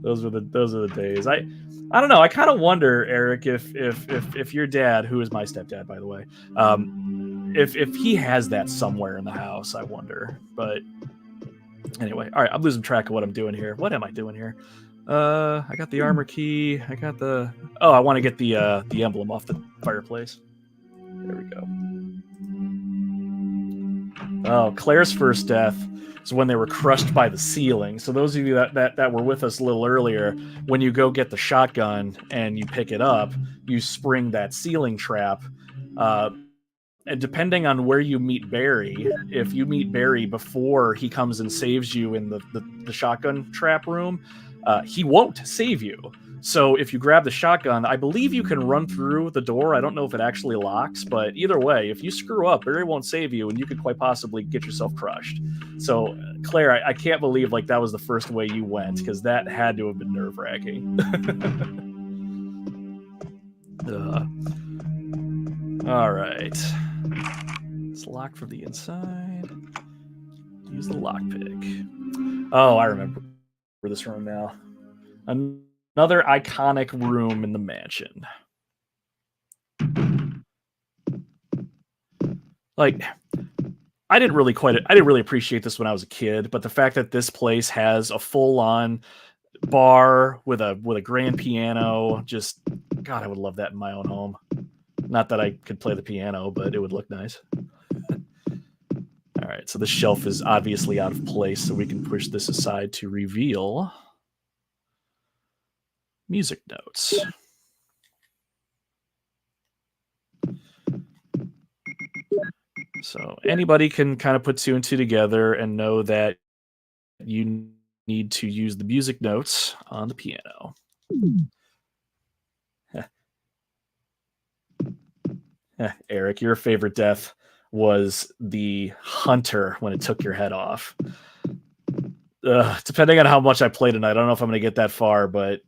Those are the days. I don't know. I kind of wonder, Eric, if your dad, who is my stepdad, by the way, if he has that somewhere in the house. I wonder. But anyway, all right. I'm losing track of what I'm doing here. What am I doing here? I got the armor key. I got the. Oh, I want to get the emblem off the fireplace. There we go. Oh, Claire's first death is when they were crushed by the ceiling. So those of you that were with us a little earlier, when you go get the shotgun and you pick it up, you spring that ceiling trap. And depending on where you meet Barry, if you meet Barry before he comes and saves you in the shotgun trap room, he won't save you. So if you grab the shotgun, I believe you can run through the door. I don't know if it actually locks, but either way, if you screw up, Barry won't save you, and you could quite possibly get yourself crushed. So, Claire, I can't believe like that was the first way you went, because that had to have been nerve-wracking. All right. It's locked from the inside. Use the lockpick. Oh, I remember this room now. Another iconic room in the mansion. Like, I didn't really appreciate this when I was a kid, but the fact that this place has a full-on bar with a grand piano, just, God, I would love that in my own home. Not that I could play the piano, but it would look nice. All right, so the shelf is obviously out of place, so we can push this aside to reveal music notes. So anybody can kind of put two and two together and know that you need to use the music notes on the piano. Eric, your favorite death was the hunter when it took your head off. Depending on how much I play tonight, I don't know if I'm going to get that far, but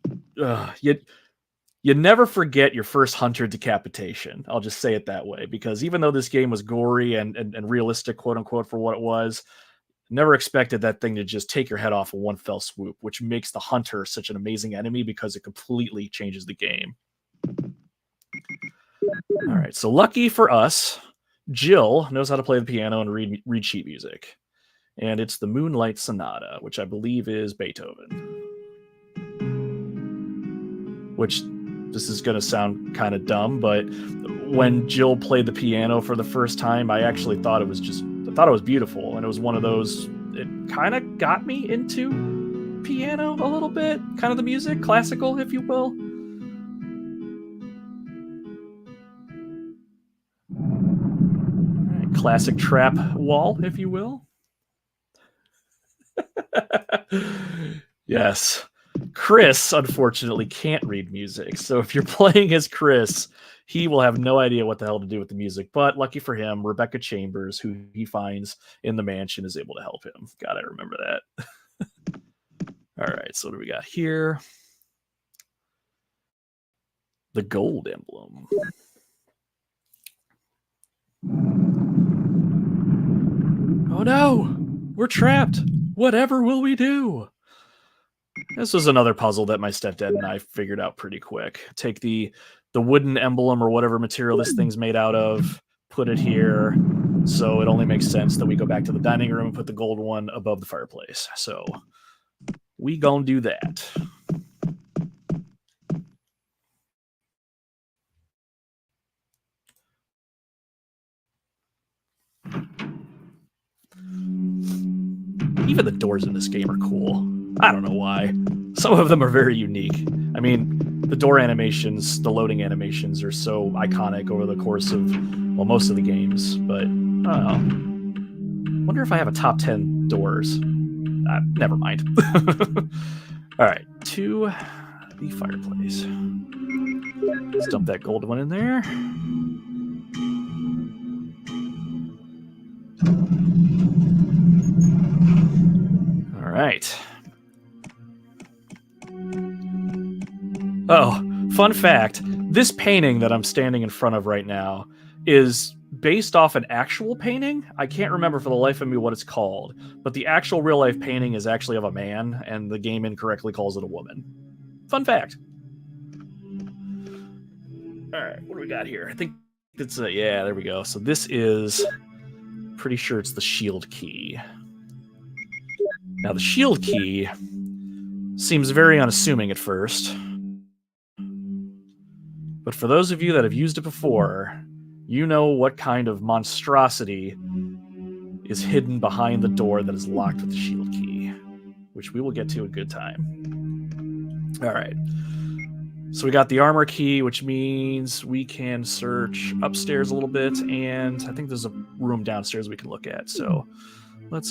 you never forget your first hunter decapitation. I'll just say it that way, because even though this game was gory and realistic, quote unquote, for what it was, never expected that thing to just take your head off in one fell swoop, which makes the hunter such an amazing enemy because it completely changes the game. All right, so lucky for us, Jill knows how to play the piano and read sheet music. And it's the Moonlight Sonata, which I believe is Beethoven. Which, this is going to sound kind of dumb, but when Jill played the piano for the first time, I actually thought it was beautiful. And it was one of those, it kind of got me into piano a little bit, kind of the music, classical, if you will. All right, classic trap wall, if you will. Yes. Chris, unfortunately, can't read music. So if you're playing as Chris, he will have no idea what the hell to do with the music. But lucky for him, Rebecca Chambers, who he finds in the mansion, is able to help him. God, I remember that. All right, so what do we got here? The gold emblem. Oh no! We're trapped! Whatever will we do? This was another puzzle that my stepdad and I figured out pretty quick. Take the wooden emblem or whatever material this thing's made out of, put it here, so it only makes sense that we go back to the dining room and put the gold one above the fireplace. So we gonna do that. Even the doors in this game are cool. I don't know why. Some of them are very unique. I mean, the door animations, the loading animations are so iconic over the course of, well, most of the games, but I don't know. Wonder if I have a top 10 doors. Never mind. All right, to the fireplace. Let's dump that gold one in there. All right. Oh, fun fact. This painting that I'm standing in front of right now is based off an actual painting. I can't remember for the life of me what it's called, but the actual real life painting is actually of a man, and the game incorrectly calls it a woman. Fun fact. All right, what do we got here? I think it's yeah, there we go. So this is, pretty sure it's the shield key. Now the shield key seems very unassuming at first, but for those of you that have used it before, you know what kind of monstrosity is hidden behind the door that is locked with the shield key, which we will get to in good time. All right. So we got the armor key, which means we can search upstairs a little bit, and I think there's a room downstairs we can look at. So let's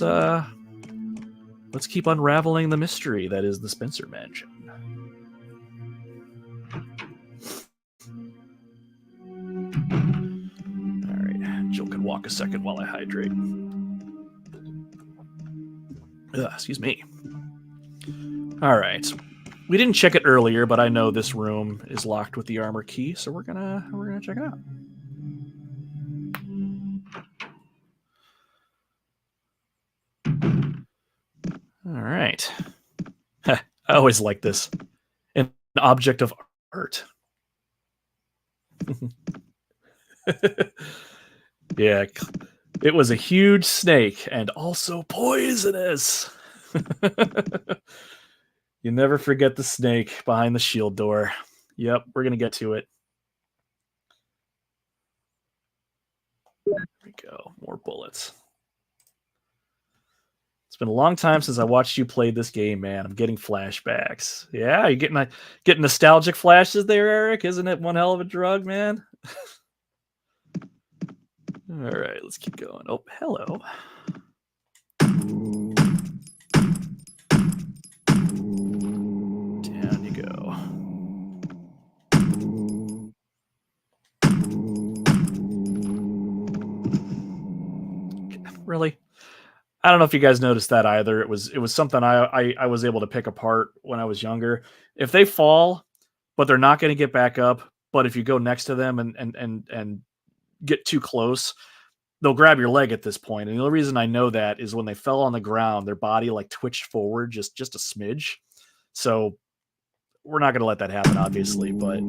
keep unraveling the mystery that is the Spencer Mansion. All right, Jill can walk a second while I hydrate. Excuse me. All right. We didn't check it earlier, but I know this room is locked with the armor key, so we're gonna check it out. All right. I always like this. An object of art. Yeah, it was a huge snake and also poisonous. You never forget the snake behind the shield door. Yep, we're going to get to it. There we go. More bullets. It's been a long time since I watched you play this game, man. I'm getting flashbacks. Yeah, you getting nostalgic flashes there, Eric? Isn't it one hell of a drug, man? All right, let's keep going. Oh, hello. Down you go. Really? I don't know if you guys noticed that either. It was something I was able to pick apart when I was younger. If they fall, but they're not going to get back up, but if you go next to them and get too close, they'll grab your leg at this point. And the only reason I know that is when they fell on the ground, their body like twitched forward just a smidge. So we're not going to let that happen, obviously. But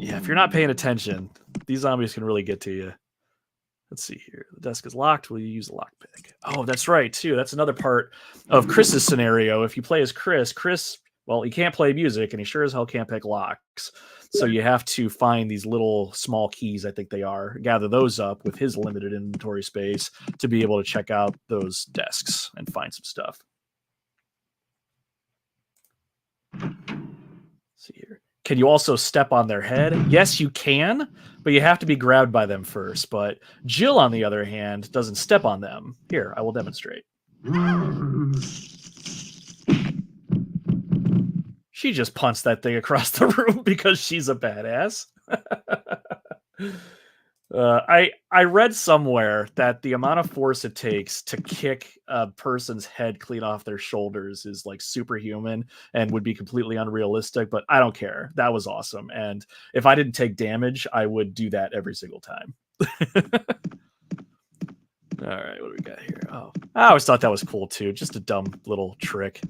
yeah, if you're not paying attention, these zombies can really get to you. Let's see here. The desk is locked. Will you use a lockpick? Oh, that's right, too. That's another part of Chris's scenario. If you play as Chris, well, he can't play music, and he sure as hell can't pick locks. So you have to find these little small keys, I think they are, gather those up with his limited inventory space to be able to check out those desks and find some stuff. Let's see here. Can you also step on their head? Yes, you can, but you have to be grabbed by them first. But Jill, on the other hand, doesn't step on them. Here, I will demonstrate. She just punts that thing across the room because she's a badass. I read somewhere that the amount of force it takes to kick a person's head clean off their shoulders is like superhuman and would be completely unrealistic, but I don't care. That was awesome. And if I didn't take damage, I would do that every single time. All right, what do we got here? Oh, I always thought that was cool too. Just a dumb little trick.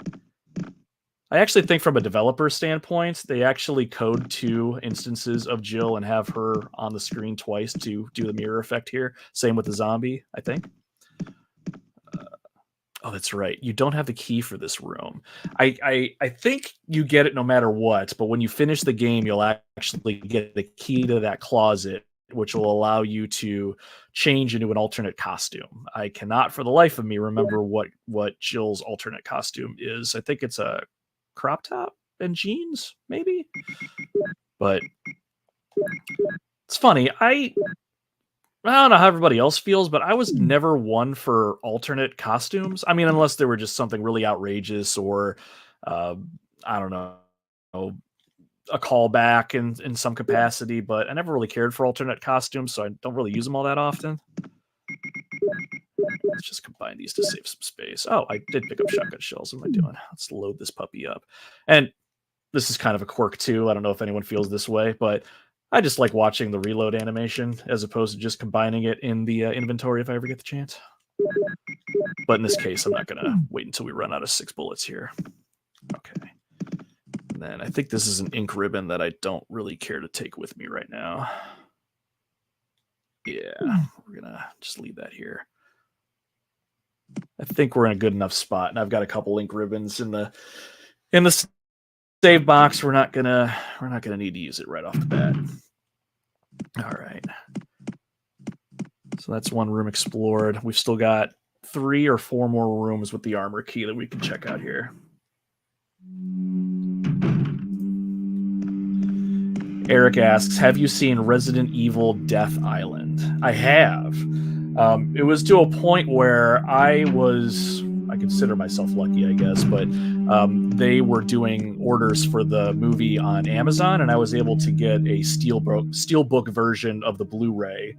I actually think from a developer standpoint, they actually code 2 instances of Jill and have her on the screen twice to do the mirror effect here. Same with the zombie, I think. Oh, that's right. You don't have the key for this room. I think you get it no matter what, but when you finish the game, you'll actually get the key to that closet, which will allow you to change into an alternate costume. I cannot for the life of me remember what Jill's alternate costume is. I think it's a crop top and jeans, maybe. But it's funny. I don't know how everybody else feels, but I was never one for alternate costumes. I mean, unless they were just something really outrageous or I don't know, a callback in some capacity. But I never really cared for alternate costumes, so I don't really use them all that often. Let's just combine these to save some space. Oh, I did pick up shotgun shells. What am I doing? Let's load this puppy up. And this is kind of a quirk too. I don't know if anyone feels this way, but I just like watching the reload animation as opposed to just combining it in the inventory if I ever get the chance. But in this case, I'm not going to wait until we run out of 6 bullets here. Okay. And then I think this is an ink ribbon that I don't really care to take with me right now. Yeah, we're going to just leave that here. I think we're in a good enough spot, and I've got a couple ink ribbons in the save box. We're not gonna need to use it right off the bat. All right. So that's one room explored. We've still got 3 or 4 more rooms with the armor key that we can check out here. Eric asks, have you seen Resident Evil Death Island? I have. It was to a point where I consider myself lucky, I guess, but they were doing orders for the movie on Amazon, and I was able to get a steelbook version of the Blu-ray,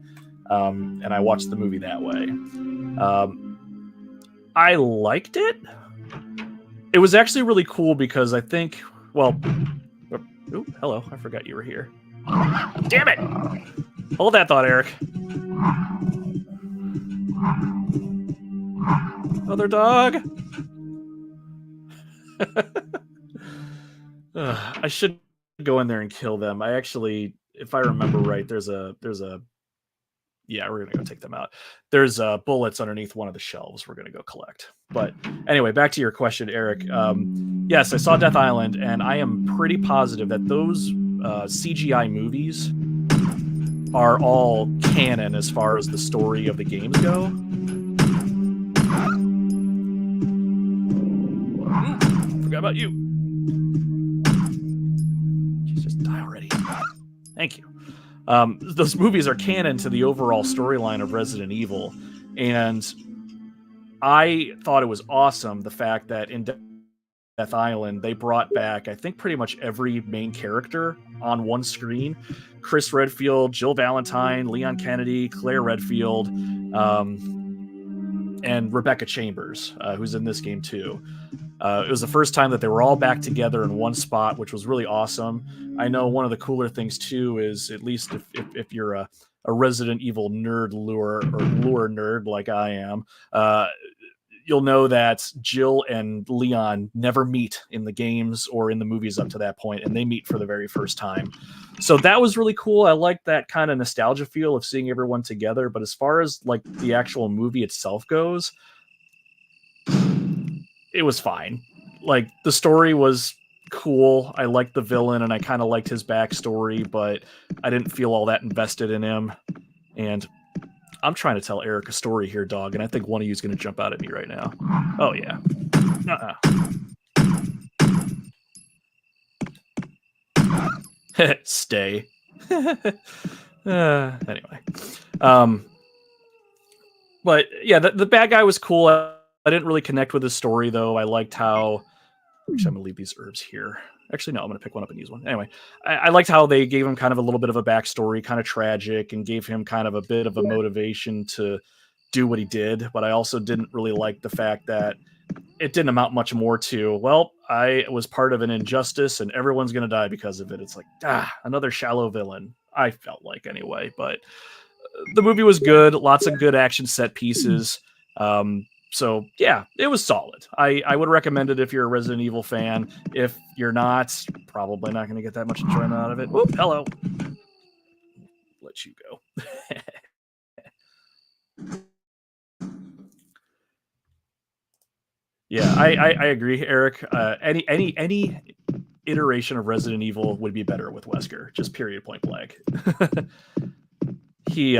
and I watched the movie that way. I liked it. It was actually really cool because I think, well... Oh, hello. I forgot you were here. Damn it! Hold that thought, Eric. Other dog. I should go in there and kill them. I actually, if I remember right, there's a yeah, we're gonna go take them out. There's bullets underneath one of the shelves we're gonna go collect. But anyway, back to your question, Eric. Yes, I saw Death Island, and I am pretty positive that those CGI movies are all canon as far as the story of the games go. Forgot about you. Just die already. Thank you. Those movies are canon to the overall storyline of Resident Evil, and I thought it was awesome the fact that in Death Island they brought back, I think, pretty much every main character on one screen. Chris Redfield, Jill Valentine, Leon Kennedy, Claire Redfield, and Rebecca Chambers, who's in this game too. It was the first time that they were all back together in one spot, which was really awesome. I know one of the cooler things too is, at least if you're a Resident Evil nerd lure nerd like I am, you'll know that Jill and Leon never meet in the games or in the movies up to that point, and they meet for the very first time. So that was really cool. I like that kind of nostalgia feel of seeing everyone together. But as far as like the actual movie itself goes, it was fine. Like, the story was cool. I liked the villain, and I kind of liked his backstory, but I didn't feel all that invested in him. And I'm trying to tell Eric a story here, dog, and I think one of you is going to jump out at me right now. Oh, yeah. Stay. Anyway. But, yeah, the bad guy was cool. I didn't really connect with his story, though. I liked how... Actually, I'm going to leave these herbs here. Actually, no, I'm going to pick one up and use one. Anyway, I liked how they gave him kind of a little bit of a backstory, kind of tragic, and gave him kind of a bit of a motivation to do what he did. But I also didn't really like the fact that it didn't amount much more to, well, I was part of an injustice and everyone's going to die because of it. It's like, another shallow villain. I felt like, anyway. But the movie was good. Lots of good action set pieces. So, yeah, it was solid. I would recommend it if you're a Resident Evil fan. If you're not, probably not going to get that much enjoyment out of it. Whoop, hello. Let you go. Yeah, I agree, Eric. Any iteration of Resident Evil would be better with Wesker. Just period, point blank. He...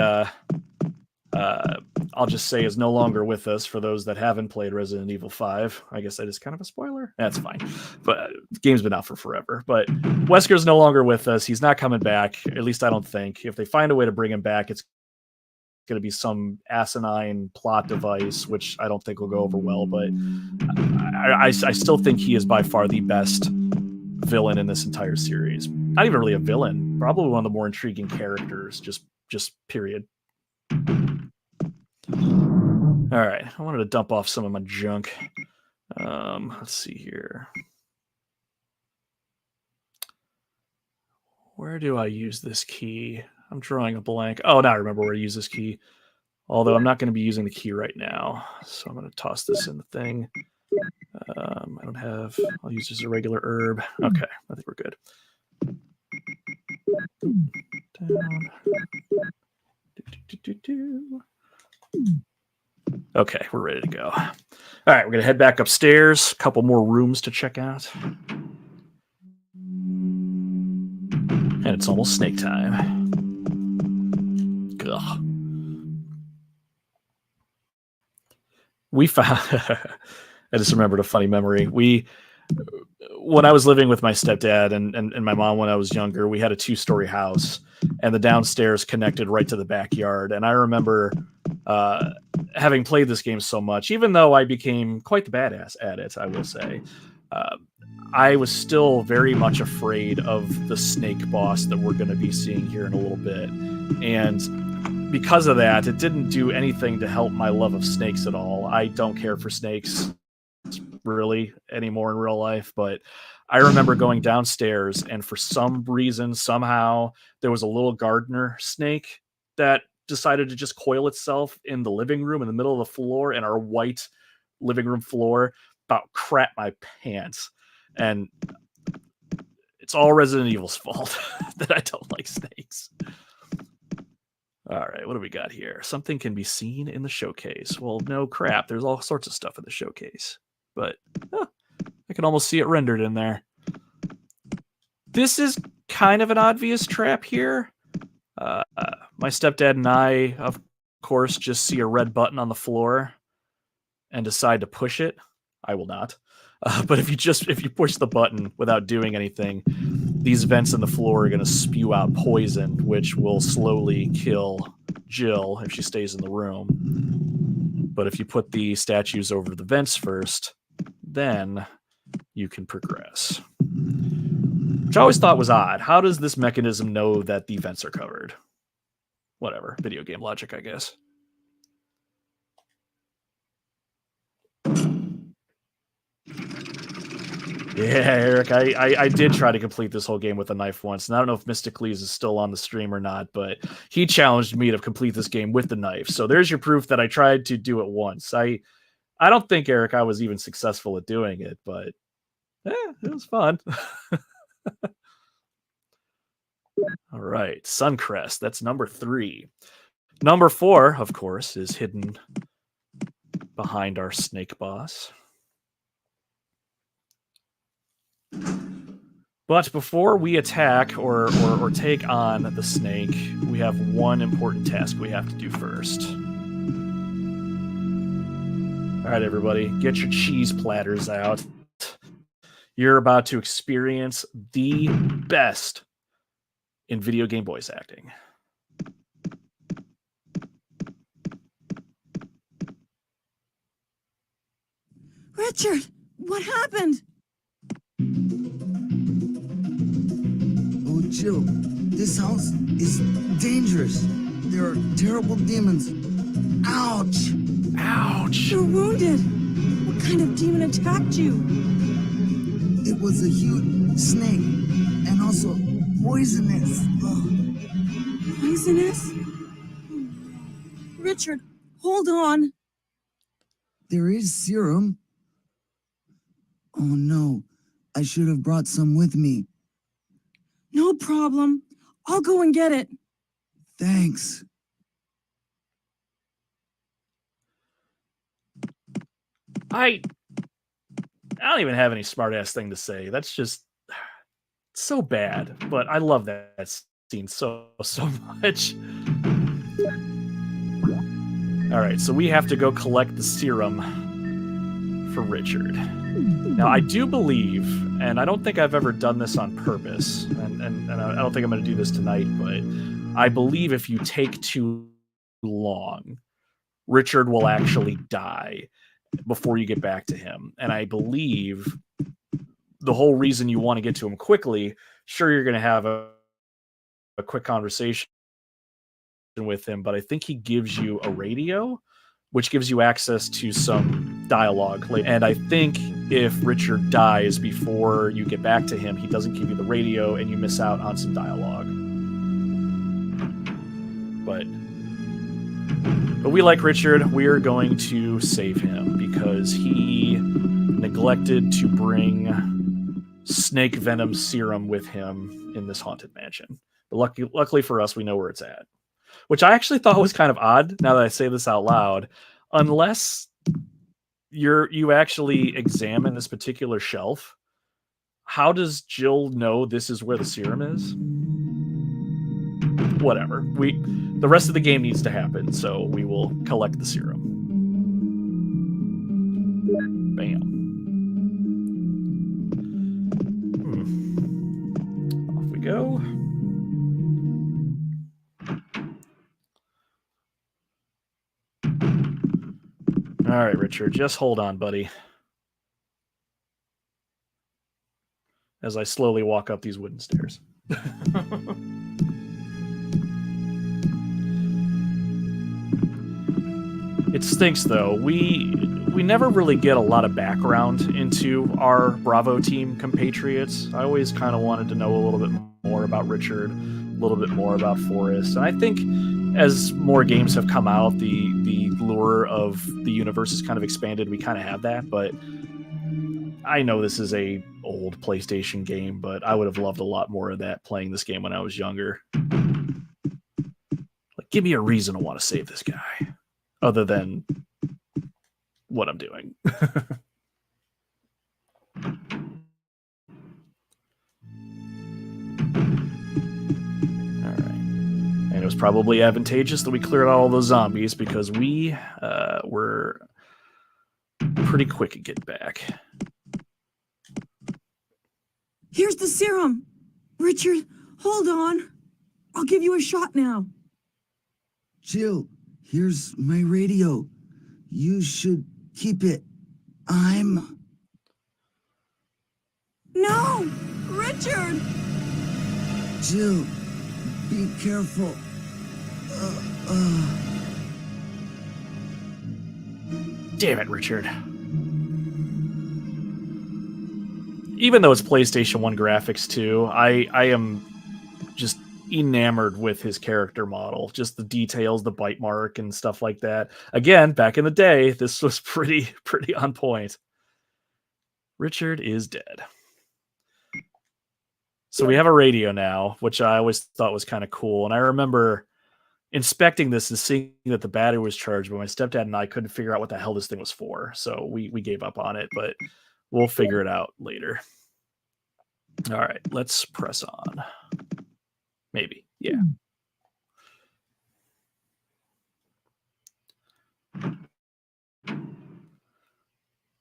I'll just say is no longer with us for those that haven't played Resident Evil 5. I guess that is kind of a spoiler. That's fine. But the game's been out for forever. But Wesker's no longer with us. He's not coming back. At least I don't think. If they find a way to bring him back, it's going to be some asinine plot device, which I don't think will go over well. But I still think he is by far the best villain in this entire series. Not even really a villain. Probably one of the more intriguing characters. Just period. All right, I wanted to dump off some of my junk. Let's see here. Where do I use this key? I'm drawing a blank. Oh, now I remember where to use this key. Although I'm not going to be using the key right now. So I'm going to toss this in the thing. I don't have... I'll use just a regular herb. Okay, I think we're good. Down. Okay, we're ready to go. All right, we're going to head back upstairs. A couple more rooms to check out. And it's almost snake time. Ugh. We found... I just remembered a funny memory. When I was living with my stepdad and my mom when I was younger, we had a 2-story house, and the downstairs connected right to the backyard. And I remember having played this game so much, even though I became quite the badass at it, I will say, I was still very much afraid of the snake boss that we're going to be seeing here in a little bit. And because of that, it didn't do anything to help my love of snakes at all. I don't care for snakes really anymore in real life, but I remember going downstairs, and for some reason, somehow, there was a little gardener snake that decided to just coil itself in the living room in the middle of the floor, and our white living room floor about crap my pants. And it's all Resident Evil's fault that I don't like snakes. All right, what do we got here? Something can be seen in the showcase. Well, no crap. There's all sorts of stuff in the showcase. But I can almost see it rendered in there. This is kind of an obvious trap here. My stepdad and I, of course, just see a red button on the floor and decide to push it. I will not. But if you push the button without doing anything, these vents in the floor are going to spew out poison, which will slowly kill Jill if she stays in the room. But if you put the statues over the vents first, then you can progress. Which I always thought was odd. How does this mechanism know that the vents are covered? Whatever. Video game logic, I guess. Yeah, Eric, I did try to complete this whole game with a knife once, and I don't know if Mysticles is still on the stream or not, but he challenged me to complete this game with the knife. So there's your proof that I tried to do it once. I don't think, Eric, I was even successful at doing it, but it was fun. All right, Suncrest, that's number 3. Number 4, of course, is hidden behind our snake boss. But before we attack or take on the snake, we have one important task we have to do first. All right, everybody, get your cheese platters out. You're about to experience the best in video game voice acting. Richard, what happened? Oh, Jill, this house is dangerous. There are terrible demons. Ouch! Ouch! You're wounded. What kind of demon attacked you? It was a huge snake and also poisonous. Ugh. Poisonous? Richard, hold on. There is serum. Oh no, I should have brought some with me. No problem. I'll go and get it. Thanks. I don't even have any smart-ass thing to say. That's just so bad, but I love that scene so much. All right, so we have to go collect the serum for Richard. Now, I do believe, and I don't think I've ever done this on purpose, and I don't think I'm going to do this tonight, but I believe if you take too long, Richard will actually die before you get back to him. And I believe the whole reason you want to get to him quickly, sure, you're going to have a quick conversation with him, but I think he gives you a radio which gives you access to some dialogue. And I think if Richard dies before you get back to him, he doesn't give you the radio and you miss out on some dialogue. But we like Richard. We're going to save him because he neglected to bring snake venom serum with him in this haunted mansion. But luckily for us, we know where it's at. Which I actually thought was kind of odd, now that I say this out loud. Unless you actually examine this particular shelf, how does Jill know this is where the serum is? Whatever. The rest of the game needs to happen, so we will collect the serum. Bam. Off we go. All right, Richard, just hold on, buddy. As I slowly walk up these wooden stairs. It stinks, though. We never really get a lot of background into our Bravo team compatriots. I always kind of wanted to know a little bit more about Richard, a little bit more about Forrest. And I think as more games have come out, the lure of the universe has kind of expanded. We kind of have that, but I know this is a old PlayStation game, but I would have loved a lot more of that playing this game when I was younger. Like, give me a reason to want to save this guy, other than what I'm doing. And it was probably advantageous that we cleared out all those zombies because we were pretty quick at getting back. Here's the serum. Richard, hold on. I'll give you a shot now. Jill, here's my radio. You should keep it. No! Richard! Jill, be careful. Damn it, Richard. Even though it's PlayStation 1 graphics too, I am just enamored with his character model. Just the details, the bite mark and stuff like that. Again, back in the day, this was pretty on point. Richard is dead. So we have a radio now, which I always thought was kind of cool. And I remember inspecting this and seeing that the battery was charged, but my stepdad and I couldn't figure out what the hell this thing was for. So we gave up on it, but we'll figure it out later. All right, let's press on. Maybe, yeah.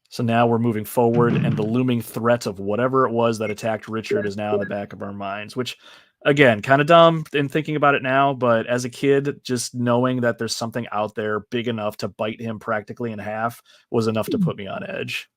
So now we're moving forward, and the looming threat of whatever it was that attacked Richard is now in the back of our minds, which, again, kind of dumb in thinking about it now, but as a kid, just knowing that there's something out there big enough to bite him practically in half was enough to put me on edge.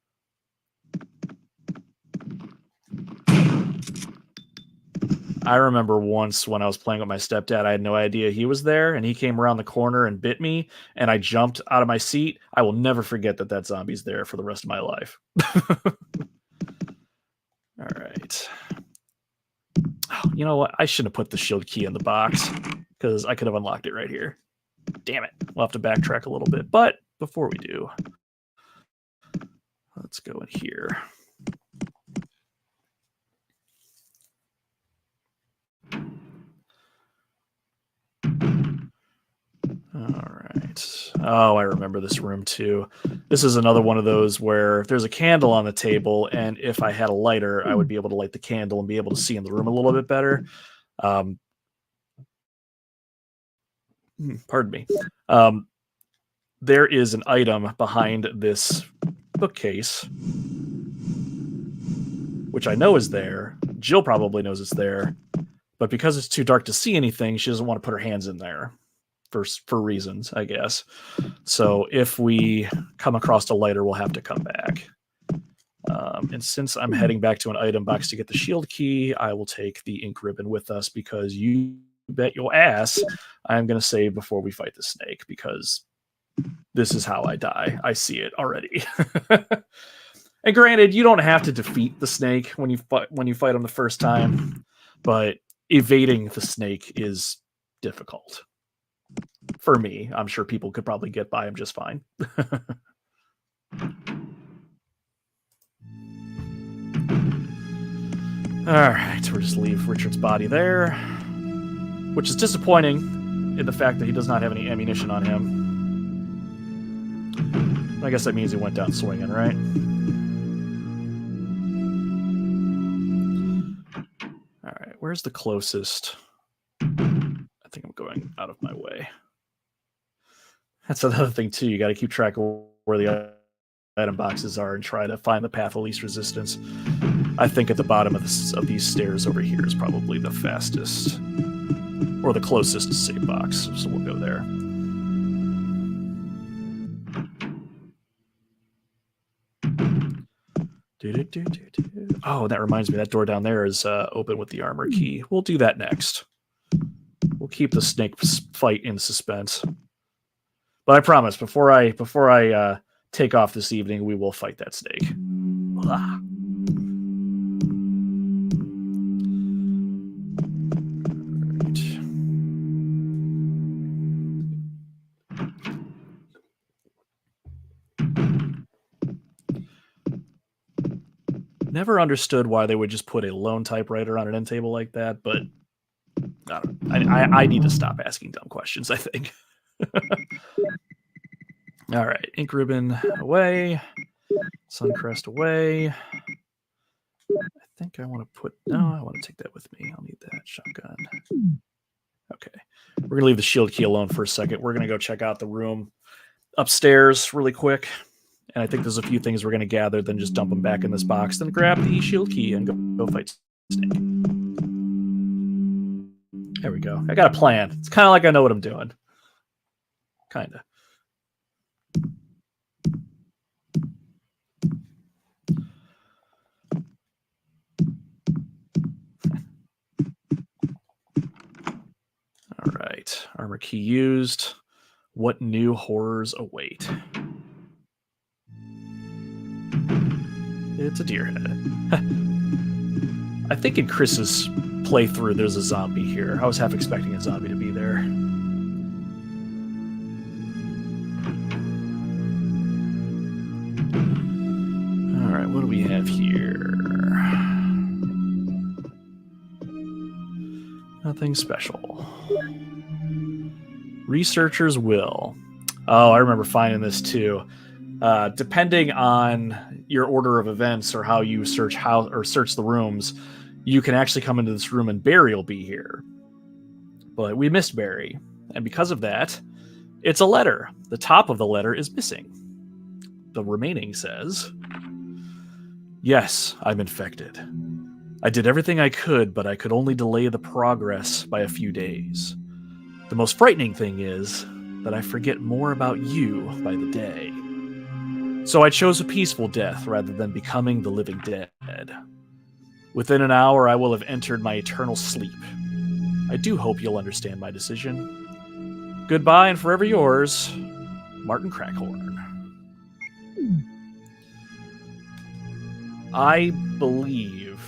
I remember once when I was playing with my stepdad, I had no idea he was there, and he came around the corner and bit me, and I jumped out of my seat. I will never forget that zombie's there for the rest of my life. All right. Oh, you know what? I shouldn't have put the shield key in the box, because I could have unlocked it right here. Damn it. We'll have to backtrack a little bit, but before we do, let's go in here. All right. Oh, I remember this room too. This is another one of those where there's a candle on the table, and if I had a lighter, I would be able to light the candle and be able to see in the room a little bit better. Pardon me. There is an item behind this bookcase, which I know is there. Jill probably knows it's there, but because it's too dark to see anything, she doesn't want to put her hands in there. For reasons, I guess. So if we come across a lighter, we'll have to come back. And since I'm heading back to an item box to get the shield key, I will take the ink ribbon with us because you bet your ass I'm going to save before we fight the snake because this is how I die. I see it already. And granted, you don't have to defeat the snake when you fight him the first time, but evading the snake is difficult. For me, I'm sure people could probably get by him just fine. All right, we'll just leave Richard's body there, which is disappointing in the fact that he does not have any ammunition on him. I guess that means he went down swinging, right? All right, where's the closest? I think I'm going out of my way. That's another thing, too. You got to keep track of where the item boxes are and try to find the path of least resistance. I think at the bottom of these stairs over here is probably the fastest, or the closest save box, so we'll go there. Oh, that reminds me, that door down there is open with the armor key. We'll do that next. We'll keep the snake fight in suspense. But I promise, before I take off this evening, we will fight that snake. Blah. Never understood why they would just put a lone typewriter on an end table like that, but I need to stop asking dumb questions, I think. All right, ink ribbon away, Suncrest away. I think I want to I want to take that with me. I'll need that shotgun. Okay, we're going to leave the shield key alone for a second. We're going to go check out the room upstairs really quick. And I think there's a few things we're going to gather, then just dump them back in this box, then grab the shield key and go fight Snake. There we go. I got a plan. It's kind of like I know what I'm doing. Kind of. All right. Armor key used. What new horrors await? It's a deer head. I think in Chris's playthrough there's a zombie here. I was half expecting a zombie to be there. Alright, what do we have here? Nothing special. Researcher's will. Oh, I remember finding this too. Depending on your order of events or how you search the rooms, you can actually come into this room and Barry will be here. But we missed Barry, and because of that, it's a letter. The top of the letter is missing. The remaining says, "Yes, I'm infected. I did everything I could, but I could only delay the progress by a few days. The most frightening thing is that I forget more about you by the day. So I chose a peaceful death rather than becoming the living dead. Within an hour, I will have entered my eternal sleep. I do hope you'll understand my decision. Goodbye and forever yours, Martin Crackhorn." I believe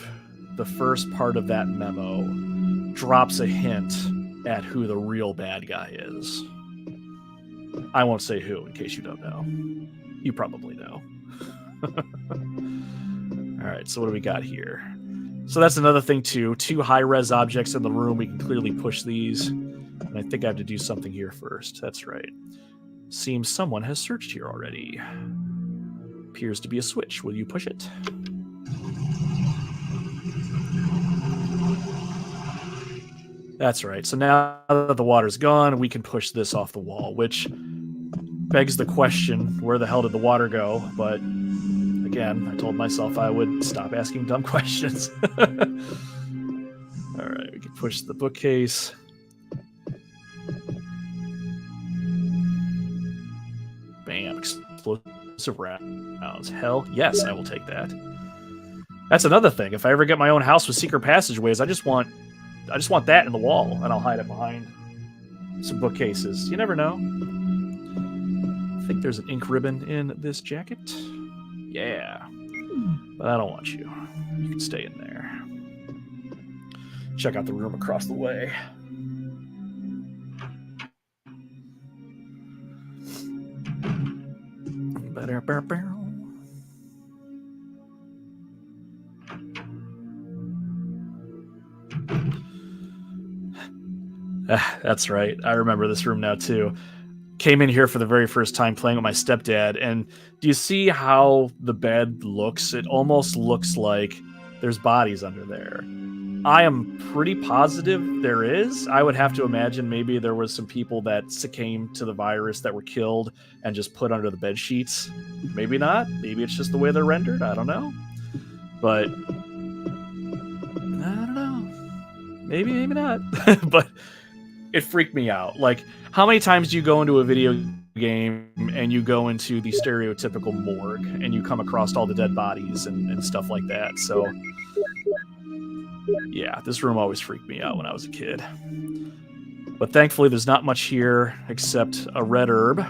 the first part of that memo drops a hint at who the real bad guy is. I won't say who in case you don't know. You probably know. All right, so what do we got here? So that's another thing too. 2 high-res objects in the room. We can clearly push these. And I think I have to do something here first. That's right. Seems someone has searched here already. Appears to be a switch. Will you push it? That's right. So now that the water's gone, we can push this off the wall, which begs the question, where the hell did the water go? But again, I told myself I would stop asking dumb questions. All right, we can push the bookcase. Bam, explosive rounds. Hell yes, I will take that. That's another thing. If I ever get my own house with secret passageways, I just want that in the wall, and I'll hide it behind some bookcases. You never know. think there's an ink ribbon in this jacket. Yeah. But I don't want you. You can stay in there. Check out the room across the way. That's right. I remember this room now too. Came in here for the very first time playing with my stepdad, and do you see how the bed looks? It almost looks like there's bodies under there. I am pretty positive there is. I would have to imagine maybe there was some people that succumbed to the virus that were killed and just put under the bed sheets. Maybe not. Maybe it's just the way they're rendered. I don't know. But I don't know. Maybe not. But it freaked me out. Like, how many times do you go into a video game and you go into the stereotypical morgue and you come across all the dead bodies and stuff like that? So yeah, this room always freaked me out when I was a kid. But thankfully, there's not much here except a red herb.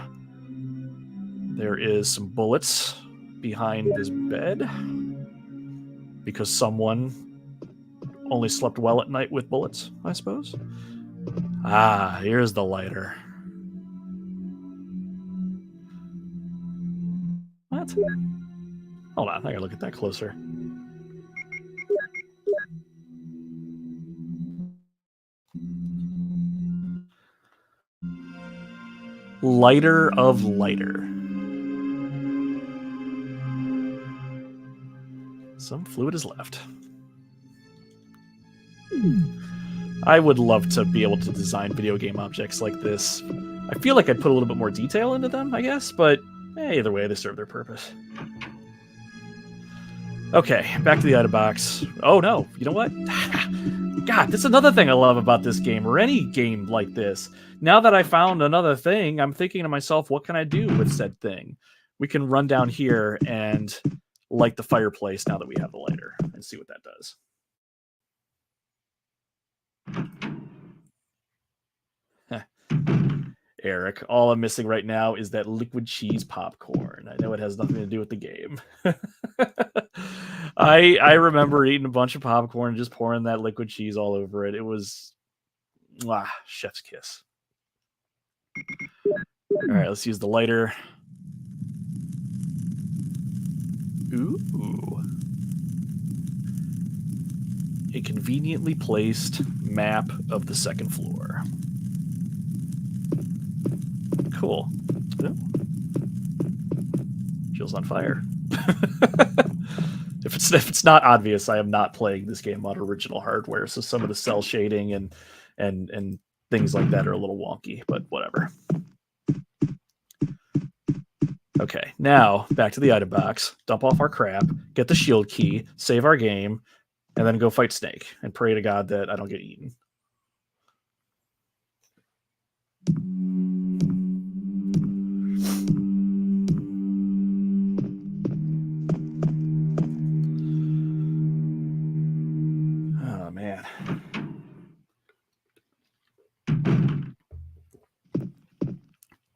There is some bullets behind this bed because someone only slept well at night with bullets, I suppose. Ah, here's the lighter. What? Hold on, I gotta look at that closer. Lighter of lighter. Some fluid is left. I would love to be able to design video game objects like this. I feel like I'd put a little bit more detail into them, I guess, but either way, they serve their purpose. Okay, back to the item box. Oh no, you know what? God, that's another thing I love about this game, or any game like this. Now that I found another thing, I'm thinking to myself, what can I do with said thing? We can run down here and light the fireplace now that we have the lighter and see what that does. Eric, all I'm missing right now is that liquid cheese popcorn. I know it has nothing to do with the game. I remember eating a bunch of popcorn and just pouring that liquid cheese all over it. It was chef's kiss. All right, let's use the lighter. Ooh. A conveniently placed map of the second floor. Cool. Ooh. Feels on fire. If it's not obvious, I am not playing this game on original hardware, so some of the cell shading and things like that are a little wonky, but whatever. Okay, now back to the item box. Dump off our crap, get the shield key, save our game, and then go fight Snake and pray to God that I don't get eaten. Oh, man.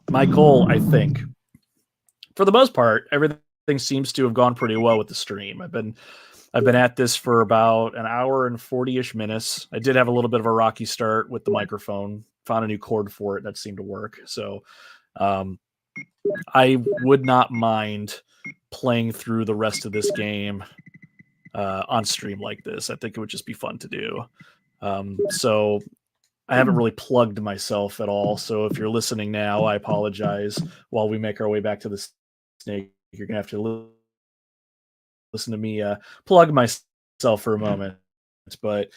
My goal, I think, for the most part, everything seems to have gone pretty well with the stream. I've been at this for about an hour and 40-ish minutes. I did have a little bit of a rocky start with the microphone. Found a new cord for it that seemed to work. So I would not mind playing through the rest of this game on stream like this. I think it would just be fun to do. So I haven't really plugged myself at all. So if you're listening now, I apologize. While we make our way back to the Snake, you're going to have to listen to me plug myself for a moment. But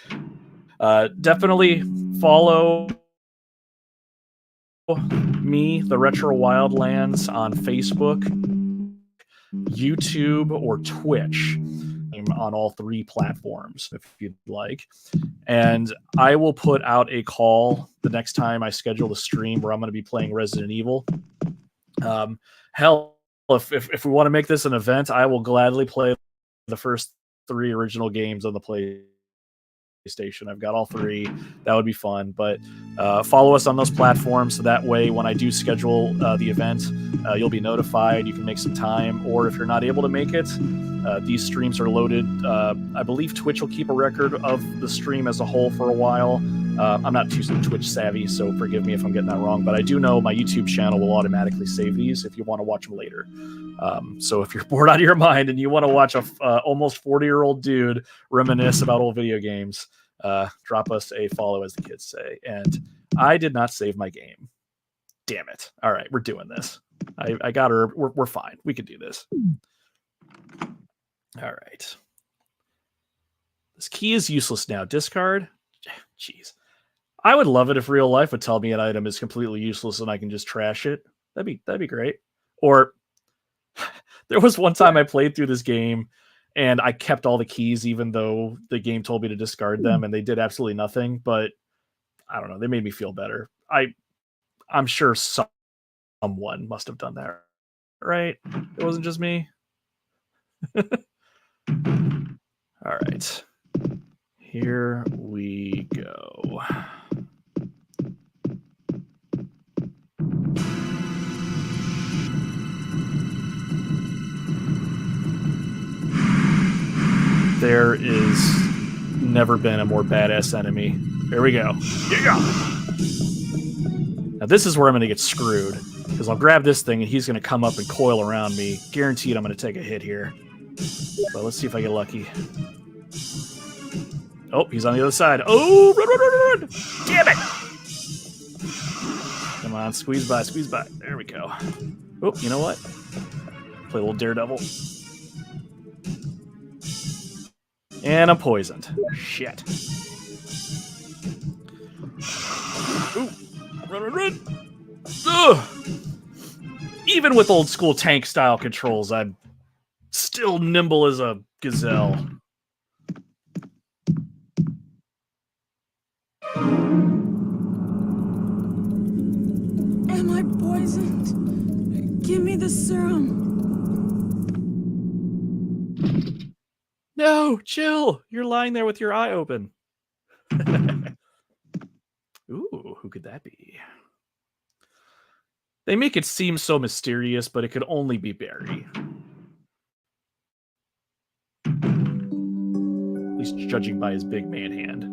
definitely follow me, the Retro Wildlands, on Facebook, YouTube, or Twitch. I'm on all three platforms if you'd like. And I will put out a call the next time I schedule the stream where I'm going to be playing Resident Evil. Hell, if we want to make this an event, I will gladly play the first 3 original games on the PlayStation. I've got all 3. That would be fun. But follow us on those platforms, so that way when I do schedule the event, you'll be notified. You can make some time, or if you're not able to make it, these streams are loaded. I believe Twitch will keep a record of the stream as a whole for a while. I'm not too Twitch savvy, so forgive me if I'm getting that wrong, but I do know my YouTube channel will automatically save these if you want to watch them later. So if you're bored out of your mind and you want to watch a almost 40-year-old dude reminisce about old video games, drop us a follow, as the kids say. And I did not save my game. Damn it. All right, we're doing this. I got her. We're fine. We can do this. All right. This key is useless now. Discard. Jeez. I would love it if real life would tell me an item is completely useless and I can just trash it. That'd be great. Or there was one time I played through this game and I kept all the keys even though the game told me to discard them, and they did absolutely nothing. But I don't know. They made me feel better. I'm sure someone must have done that, right? It wasn't just me. All right. Here we go. There is never been a more badass enemy. Here we go. Yeah. Now this is where I'm going to get screwed, because I'll grab this thing and he's going to come up and coil around me. Guaranteed I'm going to take a hit here. But let's see if I get lucky. Oh, he's on the other side. Oh, run. Damn it. Come on, squeeze by. There we go. Oh, you know what? Play a little Daredevil. And I'm poisoned. Shit. Ooh. Run. Ugh. Even with old school tank style controls, I'm still nimble as a gazelle. Am I poisoned? Give me the serum. No, chill. You're lying there with your eye open. Ooh, who could that be? They make it seem so mysterious, but it could only be Barry. At least judging by his big man hand.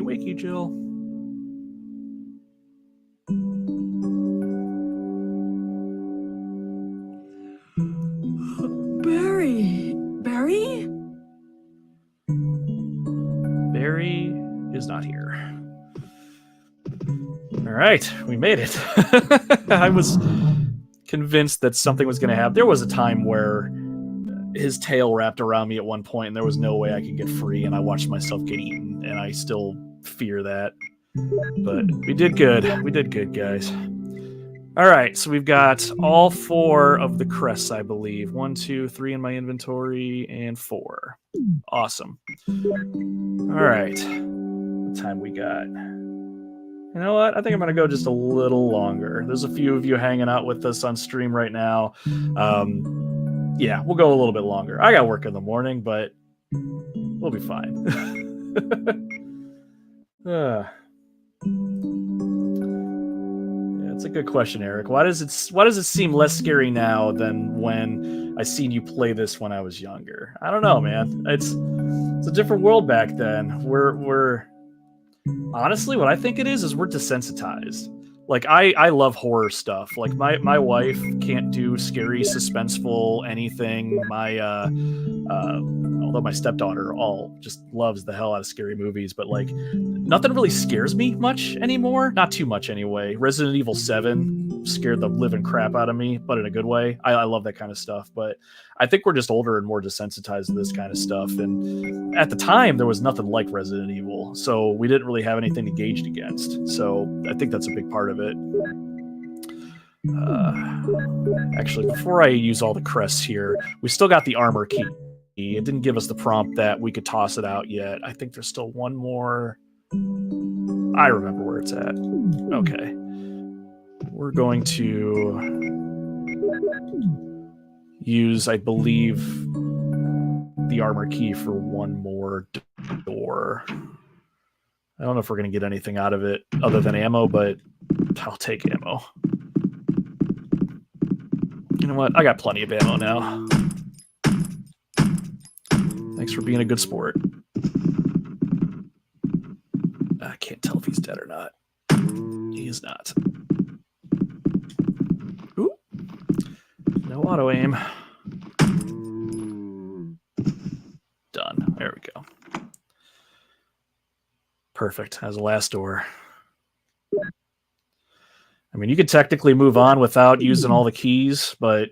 Wakey, Jill. Barry? Barry is not here. All right, we made it. I was convinced that something was going to happen. There was a time where his tail wrapped around me at one point, and there was no way I could get free, and I watched myself get eaten, and I still fear that. But we did good. We did good, guys. All right, so we've got all 4 of the crests, I believe. 1, 2, 3 in my inventory, and 4. Awesome. All right. What time we got? You know what? I think I'm going to go just a little longer. There's a few of you hanging out with us on stream right now. Yeah, we'll go a little bit longer. I got work in the morning, but we'll be fine. Yeah, it's a good question, Eric. Why does it seem less scary now than when I seen you play this when I was younger? I don't know, man. It's a different world back then. We're honestly, what I think it is we're desensitized. Like I love horror stuff. Like my wife can't do scary, suspenseful anything. Although my stepdaughter just loves the hell out of scary movies, but like nothing really scares me much anymore. Not too much anyway. Resident Evil 7 scared the living crap out of me, but in a good way. I love that kind of stuff. But I think we're just older and more desensitized to this kind of stuff. And at the time, there was nothing like Resident Evil, so we didn't really have anything to gauge it against. So I think that's a big part of it. Actually, before I use all the crests here, we still got the armor key. It didn't give us the prompt that we could toss it out yet. I think there's still one more. I remember where it's at. Okay. We're going to use, I believe, the armor key for one more door. I don't know if we're going to get anything out of it other than ammo, but I'll take ammo. You know what? I got plenty of ammo now. Thanks for being a good sport. I can't tell if he's dead or not. He is not. Ooh. No auto aim. Done. There we go. Perfect. As a last door. I mean, you could technically move on without using all the keys, but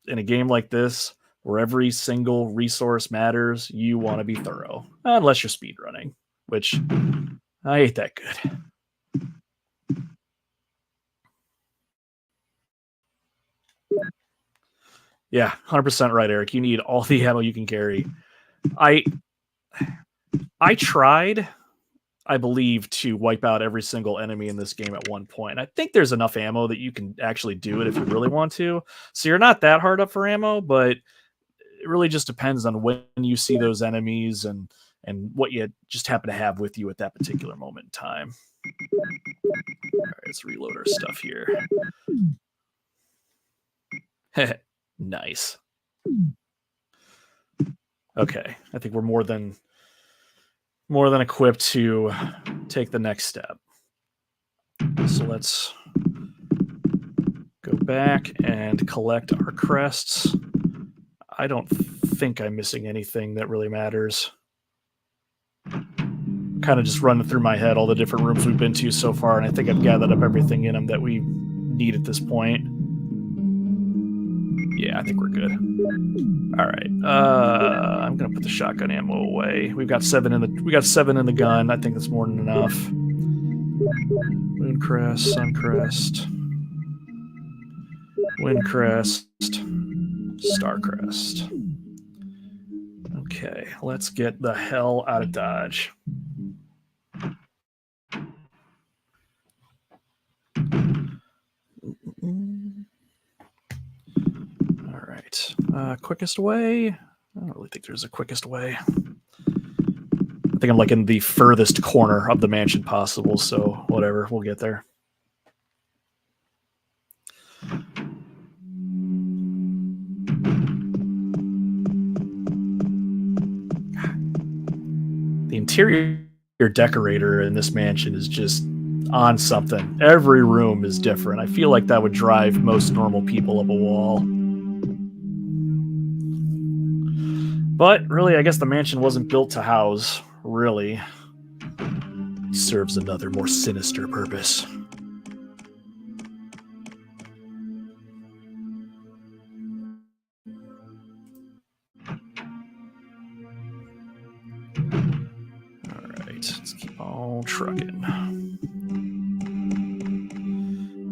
in a game like this, where every single resource matters, you want to be thorough. Unless you're speedrunning, which I ain't that good. Yeah, 100% right, Eric. You need all the ammo you can carry. I tried, I believe, to wipe out every single enemy in this game at one point. I think there's enough ammo that you can actually do it if you really want to. So you're not that hard up for ammo, but it really just depends on when you see those enemies and what you just happen to have with you at that particular moment in time. All right, let's reload our stuff here. Nice. Okay, I think we're more than equipped to take the next step. So let's go back and collect our crests. I don't think I'm missing anything that really matters. Kind of just running through my head all the different rooms we've been to so far, and I think I've gathered up everything in them that we need at this point. Yeah, I think we're good. All right, I'm gonna put the shotgun ammo away. We got 7 in the gun. I think that's more than enough. Mooncrest, Suncrest, Windcrest, Starcrest. Okay, let's get the hell out of Dodge. All right, quickest way. I don't really think there's a quickest way. I think I'm like in the furthest corner of the mansion possible, so whatever, we'll get there. The interior decorator in this mansion is just on something. Every room is different. I feel like that would drive most normal people up a wall. But really, I guess the mansion wasn't built to house, really. It serves another, more sinister purpose. Let's keep on trucking.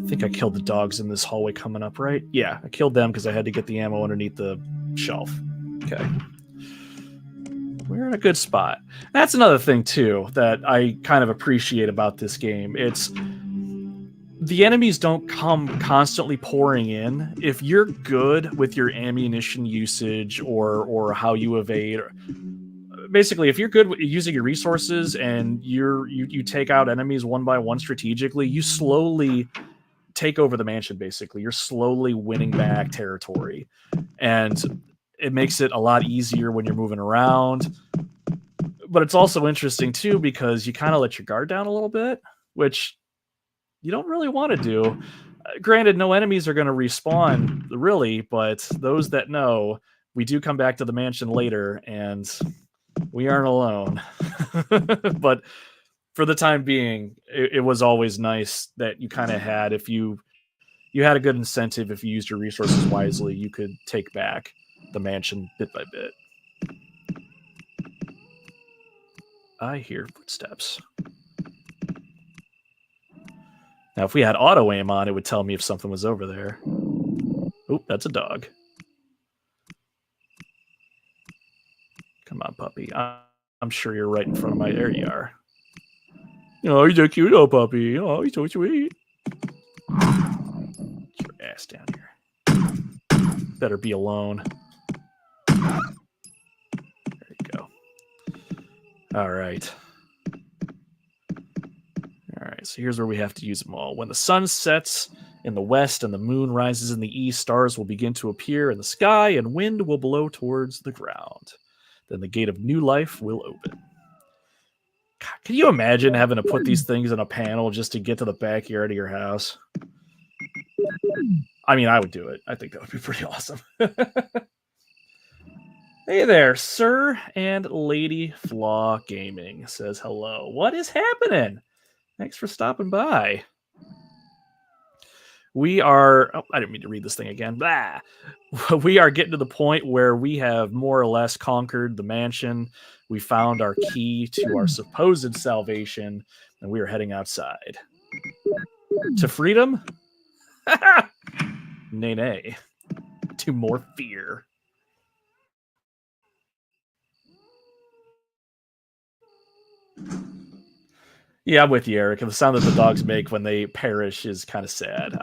I think I killed the dogs in this hallway coming up, right? Yeah, I killed them because I had to get the ammo underneath the shelf. Okay. We're in a good spot. That's another thing, too, that I kind of appreciate about this game. It's the enemies don't come constantly pouring in. If you're good with your ammunition usage or how you evade, basically, if you're good with using your resources and you take out enemies one by one strategically, you slowly take over the mansion. Basically, you're slowly winning back territory, and it makes it a lot easier when you're moving around. But it's also interesting too because you kind of let your guard down a little bit, which you don't really want to do. Granted, no enemies are going to respawn really, but those that know, we do come back to the mansion later, and we aren't alone. But for the time being, it was always nice that you kind of had, if you had a good incentive, if you used your resources wisely, you could take back the mansion bit by bit. I hear footsteps. Now, if we had auto aim on, it would tell me if something was over there. Oop, that's a dog. Come on, puppy. I'm sure you're right in front of my... There you are. Oh, he's a cute little puppy. Oh, he's so sweet. Get your ass down here. Better be alone. There you go. All right. All right, so here's where we have to use them all. When the sun sets in the west and the moon rises in the east, stars will begin to appear in the sky and wind will blow towards the ground. Then the gate of new life will open. God, can you imagine having to put these things in a panel just to get to the backyard of your house? I mean, I would do it. I think that would be pretty awesome. Hey there, Sir and Lady Flaw Gaming says hello. What is happening? Thanks for stopping by. We are... Oh, I didn't mean to read this thing again. Blah. We are getting to the point where we have more or less conquered the mansion. We found our key to our supposed salvation, and we are heading outside. To freedom? Nay, nay. To more fear. Yeah, I'm with you, Eric. The sound that the dogs make when they perish is kind of sad.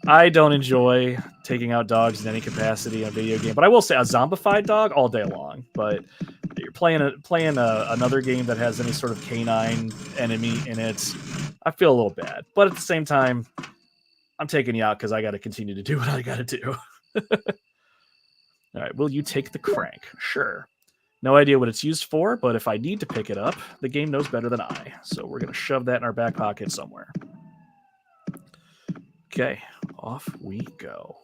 I don't enjoy taking out dogs in any capacity in a video game, but I will say a zombified dog all day long. But you're playing another game that has any sort of canine enemy in it, I feel a little bad. But at the same time, I'm taking you out because I got to continue to do what I got to do. All right, will you take the crank? Sure. No idea what it's used for, but if I need to pick it up, the game knows better than I. So we're going to shove that in our back pocket somewhere. Okay, off we go.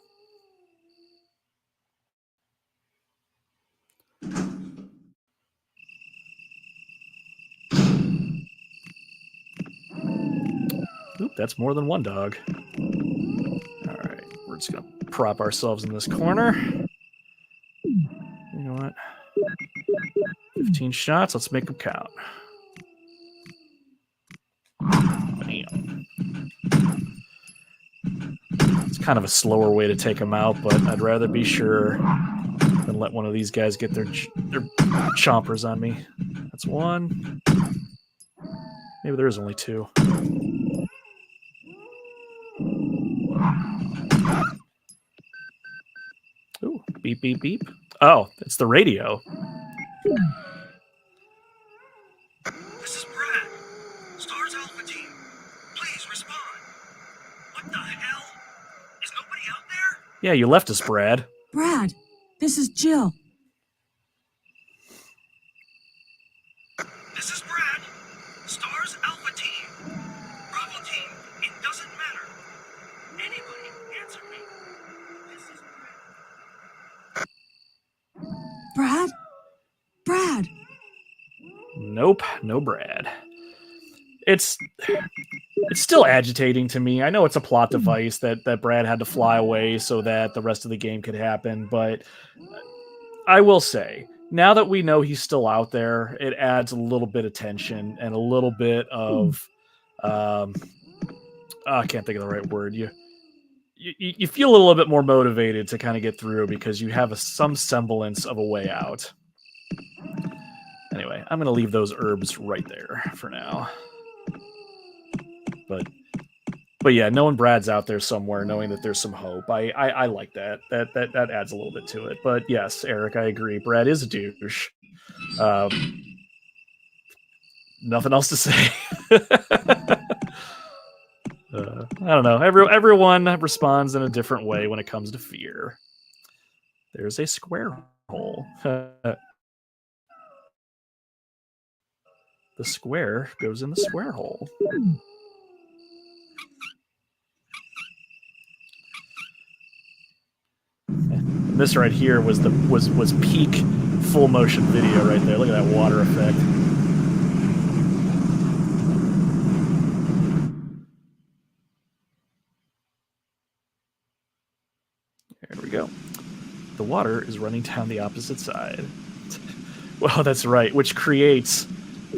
Oop, that's more than one dog. All right, we're just going to prop ourselves in this corner. You know what? 15 shots, let's make them count. Bam. It's kind of a slower way to take them out, but I'd rather be sure than let one of these guys get their chompers on me. That's one. Maybe there is only two. Ooh, beep, beep, beep. Oh, it's the radio. This is Brad. Stars Alpha Team. Please respond. What the hell? Is nobody out there? Yeah, you left us, Brad. Brad, this is Jill. This is Brad. Stars Alpha Team. Bravo Team. It doesn't matter. Anybody answer me. This is Brad? Brad. Brad! Nope, no Brad. It's still agitating to me. I know it's a plot device that Brad had to fly away so that the rest of the game could happen, but I will say, now that we know he's still out there, it adds a little bit of tension and a little bit of I can't think of the right word. You feel a little bit more motivated to kind of get through because you have some semblance of a way out. Anyway, I'm going to leave those herbs right there for now. But yeah, knowing Brad's out there somewhere, knowing that there's some hope, I like that. That adds a little bit to it. But yes, Eric, I agree. Brad is a douche. Nothing else to say. I don't know. Everyone responds in a different way when it comes to fear. There's a square hole. The square goes in the square hole. And this right here was peak full motion video right there. Look at that water effect. There we go. The water is running down the opposite side. Well, that's right, which creates,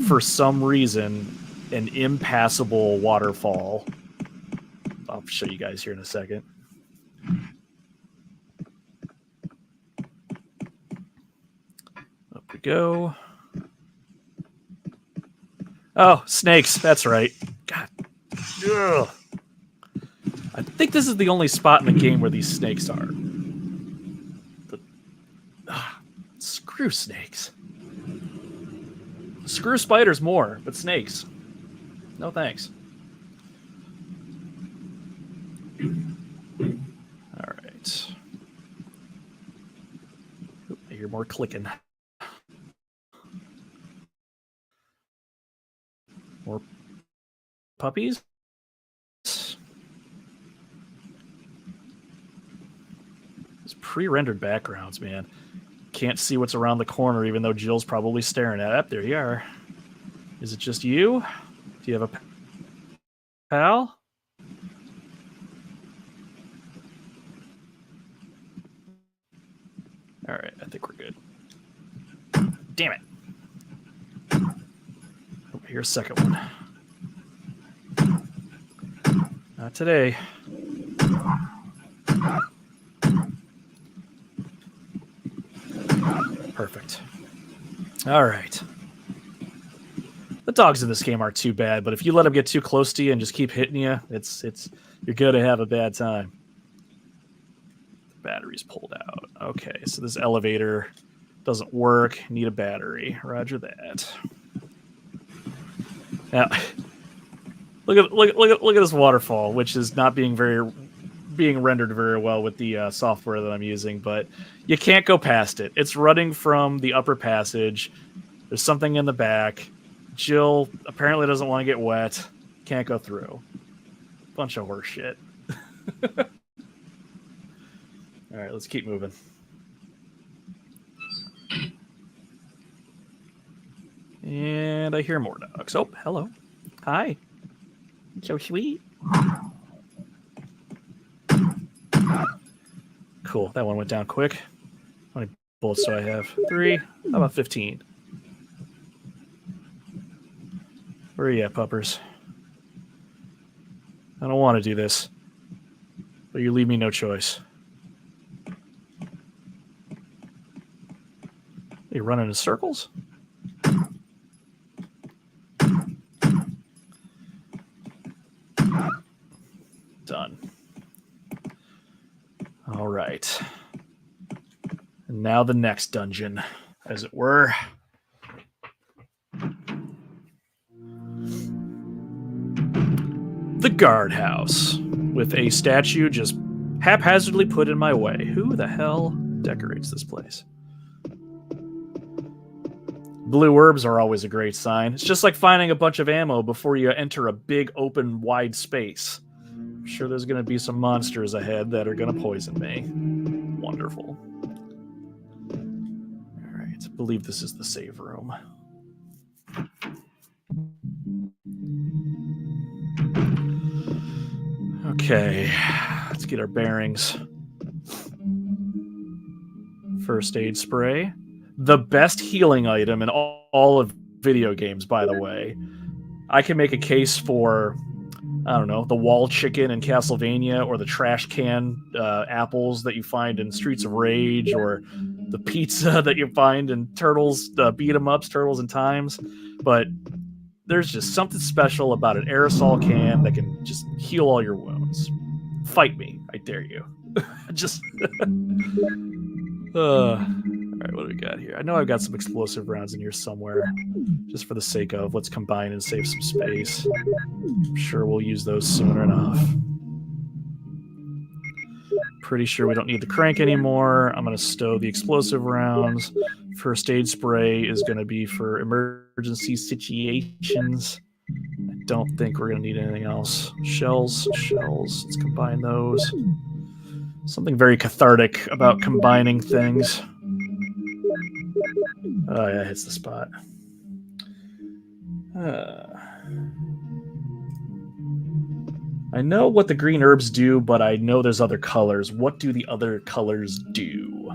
for some reason, an impassable waterfall. I'll show you guys here in a second. Up we go. Oh, snakes. That's right. God. Ugh. I think this is the only spot in the game where these snakes are. Screw snakes. Screw spiders more, but snakes. No thanks. All right. Oop, I hear more clicking. More puppies? These pre-rendered backgrounds, man. Can't see what's around the corner, even though Jill's probably staring at it. There you are. Is it just you? Do you have a pal? All right, I think we're good. Damn it. Oh, here's a second one. Not today. Perfect. All right. The dogs in this game aren't too bad, but if you let them get too close to you and just keep hitting you, you're gonna have a bad time. The battery's pulled out. Okay, so this elevator doesn't work. Need a battery. Roger that. Now, look at this waterfall, which is not being rendered very well with the software that I'm using, but you can't go past it. It's running from the upper passage. There's something in the back. Jill apparently doesn't want to get wet. Can't go through. Bunch of horse shit. All right, let's keep moving. And I hear more dogs. Oh, hello. Hi. So sweet. Cool. That one went down quick. How many bullets do I have? 3. How about 15? Where are you at, puppers? I don't want to do this, but you leave me no choice. You running in circles? Done. All right. And now the next dungeon, as it were. The guardhouse, with a statue just haphazardly put in my way. Who the hell decorates this place? Blue herbs are always a great sign. It's just like finding a bunch of ammo before you enter a big, open, wide space. I'm sure there's going to be some monsters ahead that are going to poison me. Wonderful. All right, I believe this is the save room. Okay, let's get our bearings. First aid spray. The best healing item in all of video games, by the way. I can make a case for, I don't know, the wall chicken in Castlevania, or the trash can apples that you find in Streets of Rage, or the pizza that you find in Turtles, beat-em-ups, Turtles in Times. But there's just something special about an aerosol can that can just heal all your wounds. Fight me, I dare you. Just... all right, what do we got here? I know I've got some explosive rounds in here somewhere. Just for the sake of, let's combine and save some space. I'm sure we'll use those soon enough. Pretty sure we don't need the crank anymore. I'm going to stow the explosive rounds. First aid spray is going to be for emergency situations. I don't think we're going to need anything else. Shells. Let's combine those. Something very cathartic about combining things. Oh, yeah, it hits the spot. I know what the green herbs do, but I know there's other colors. What do the other colors do?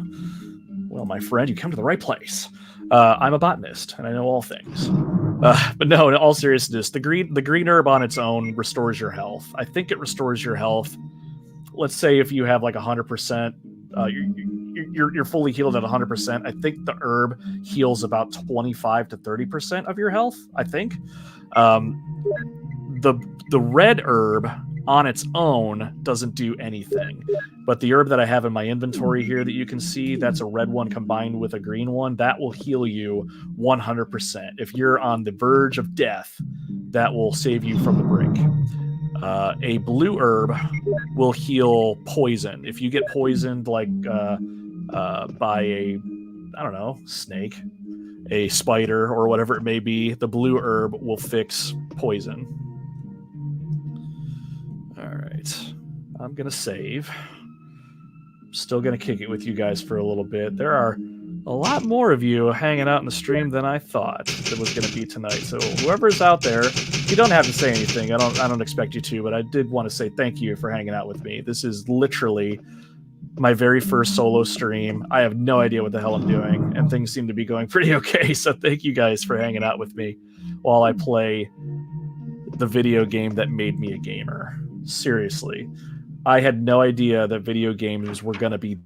Well, my friend, you come to the right place. I'm a botanist, and I know all things. But no, in all seriousness, the green herb on its own restores your health. I think it restores your health. Let's say if you have like 100%, you're fully healed at 100%. I think the herb heals about 25 to 30% of your health. I think. The red herb on its own doesn't do anything, but the herb that I have in my inventory here that you can see, that's a red one combined with a green one, that will heal you 100%. If you're on the verge of death, that will save you from the brink. A blue herb will heal poison. If you get poisoned, like by a, I don't know, snake, a spider, or whatever it may be, the blue herb will fix poison. All right, I'm gonna save. Still gonna kick it with you guys for a little bit. There are a lot more of you hanging out in the stream than I thought it was gonna be tonight. So whoever's out there, you don't have to say anything. I don't expect you to, but I did want to say thank you for hanging out with me. This is literally my very first solo stream. I have no idea what the hell I'm doing, and things seem to be going pretty okay. So thank you guys for hanging out with me while I play the video game that made me a gamer. Seriously, I had no idea that video games were going to be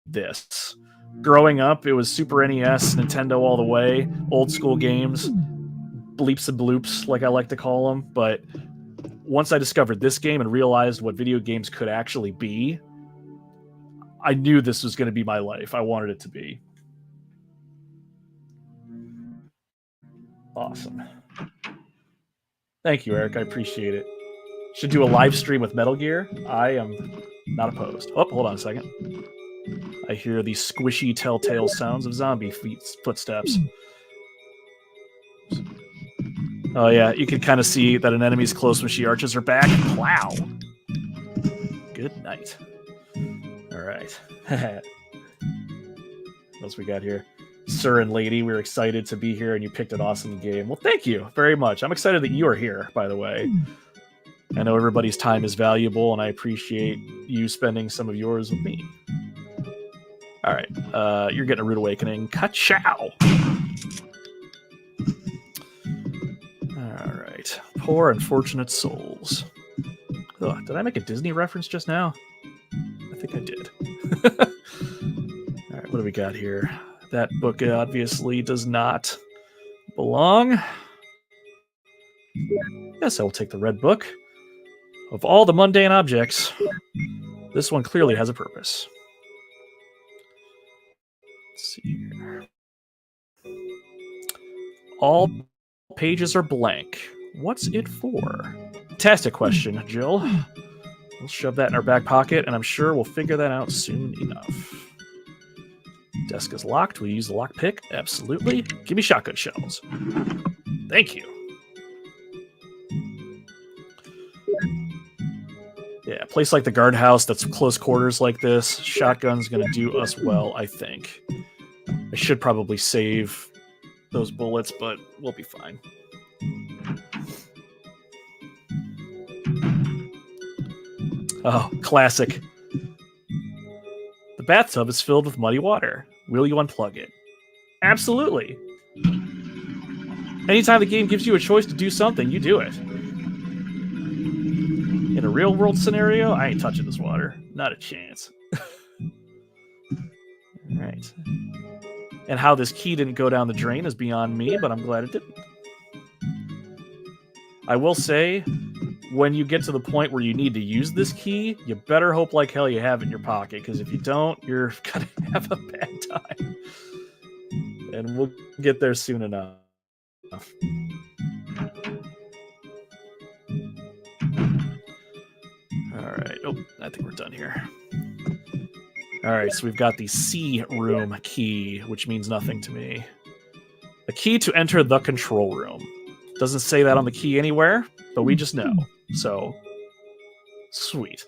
this. Growing up, it was Super NES, Nintendo all the way, old school games, bleeps and bloops, like I like to call them. But once I discovered this game and realized what video games could actually be, I knew this was going to be my life. I wanted it to be. Awesome. Thank you, Eric. I appreciate it. Should do a live stream with Metal Gear. I am not opposed. Oh, hold on a second. I hear the squishy telltale sounds of zombie footsteps. Oh yeah, you can kind of see that an enemy's close when she arches her back. Wow. Good night. All right. What else we got here? Sir and lady, we're excited to be here, and you picked an awesome game. Well, thank you very much. I'm excited that you are here, by the way. I know everybody's time is valuable, and I appreciate you spending some of yours with me. All right. You're getting a rude awakening. Ka-chow! All right. Poor unfortunate souls. Ugh, did I make a Disney reference just now? I think I did. All right, what do we got here? That book obviously does not belong. Yes, I will take the red book. Of all the mundane objects, this one clearly has a purpose. Let's see here. All pages are blank. What's it for? Fantastic question, Jill. We'll shove that in our back pocket, and I'm sure we'll figure that out soon enough. Desk is locked. We use the lockpick. Absolutely. Give me shotgun shells. Thank you. Yeah, a place like the guardhouse that's close quarters like this, shotgun's going to do us well, I think. I should probably save those bullets, but we'll be fine. Oh, classic. The bathtub is filled with muddy water. Will you unplug it? Absolutely. Anytime the game gives you a choice to do something, you do it. In a real world scenario, I ain't touching this water. Not a chance. Alright. And how this key didn't go down the drain is beyond me, but I'm glad it didn't. I will say, when you get to the point where you need to use this key, you better hope like hell you have it in your pocket, because if you don't, you're going to have a bad time. And we'll get there soon enough. Alright, oh, I think we're done here. Alright, so we've got the C room key, which means nothing to me. A key to enter the control room. Doesn't say that on the key anywhere, but we just know. So, sweet.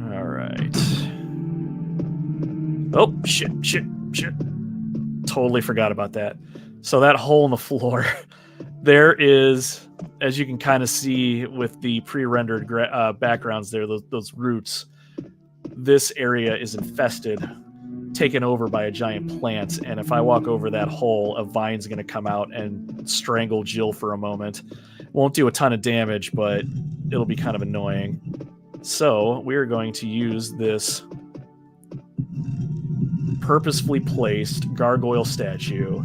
Alright. Oh, shit. Totally forgot about that. So that hole in the floor, there is, as you can kind of see with the pre-rendered backgrounds there, those roots, this area is infested, taken over by a giant plant, and if I walk over that hole, a vine's going to come out and strangle Jill for a moment. Won't do a ton of damage, but it'll be kind of annoying. So we're going to use this purposefully placed gargoyle statue,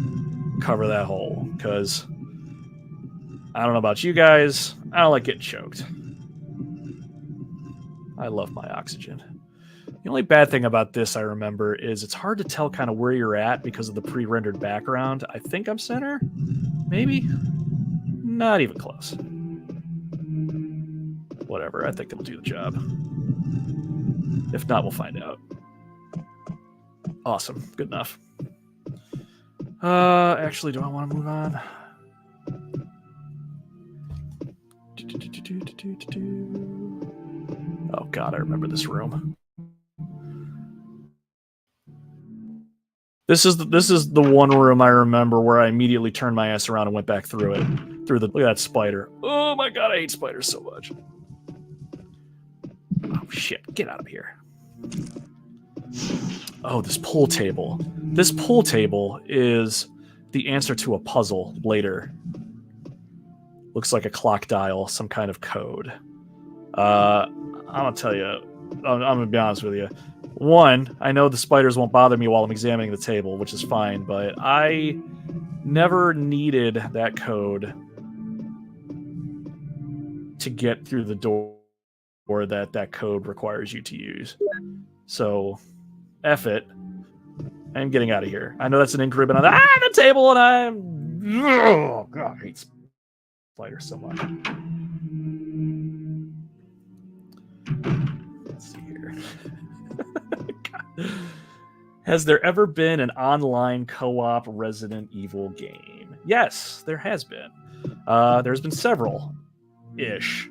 cover that hole, because I don't know about you guys, I don't like getting choked. I love my oxygen. The only bad thing about this, I remember, is it's hard to tell kind of where you're at because of the pre-rendered background. I think I'm center, maybe? Not even close. Whatever, I think it'll do the job. If not, we'll find out. Awesome, good enough. Actually, do I want to move on? Oh god, I remember this room. This is the one room I remember where I immediately turned my ass around and went back through it. Look at that spider. Oh my god, I hate spiders so much. Oh shit, get out of here. Oh, this pool table. This pool table is the answer to a puzzle later. Looks like a clock dial, some kind of code. I'm gonna tell you, I'm gonna be honest with you. One, I know the spiders won't bother me while I'm examining the table, which is fine, but I never needed that code to get through the door that code requires you to use. So, F it. I'm getting out of here. I know that's an ink ribbon on the table, and I'm... Oh, God, I hate spiders so much. Let's see here. Has there ever been an online co-op Resident Evil game? Yes, there has been. There's been several-ish.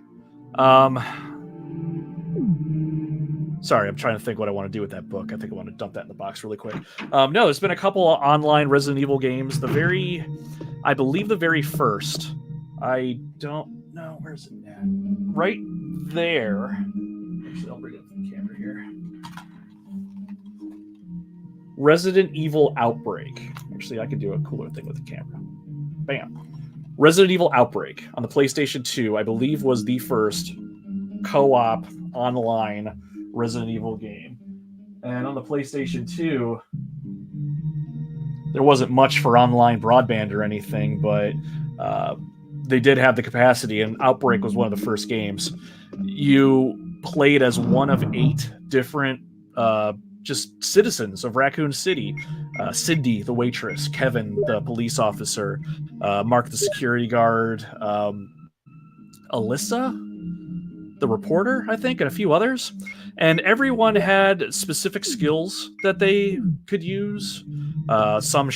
Sorry, I'm trying to think what I want to do with that book. I think I want to dump that in the box really quick. No, there's been a couple of online Resident Evil games. I believe the very first. I don't know. Where's it at? Right there. Actually, I'll bring up the camera here. Resident Evil Outbreak. Actually, I could do a cooler thing with the camera. Bam. Resident Evil Outbreak on the PlayStation 2, I believe, was the first co-op online Resident Evil game. And on the PlayStation 2, there wasn't much for online broadband or anything, but they did have the capacity, and Outbreak was one of the first games. You played as one of 8 different just citizens of Raccoon City. Cindy, the waitress, Kevin, the police officer, Mark, the security guard, Alyssa, the reporter, I think, and a few others. And everyone had specific skills that they could use. Some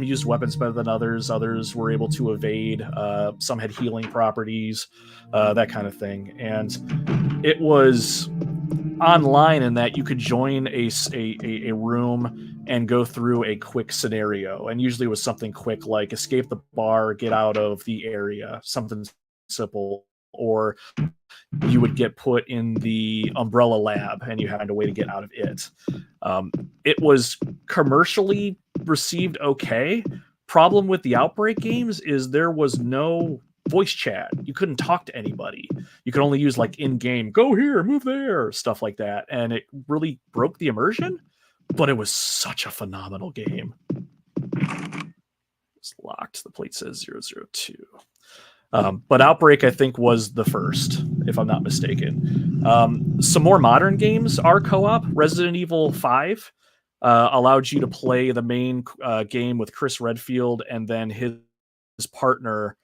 used weapons better than others. Others were able to evade. Some had healing properties, that kind of thing. And it was online in that you could join a room and go through a quick scenario. And usually it was something quick like escape the bar, get out of the area, something simple. Or you would get put in the umbrella lab and you had a way to get out of it. It was commercially received okay. Problem with the Outbreak games is there was no voice chat. You couldn't talk to anybody. You could only use like in-game, go here, move there, stuff like that. And it really broke the immersion, but it was such a phenomenal game. It's locked. The plate says 002. But Outbreak, I think, was the first, if I'm not mistaken. Some more modern games are co-op. Resident Evil 5 allowed you to play the main game with Chris Redfield, and then his partner,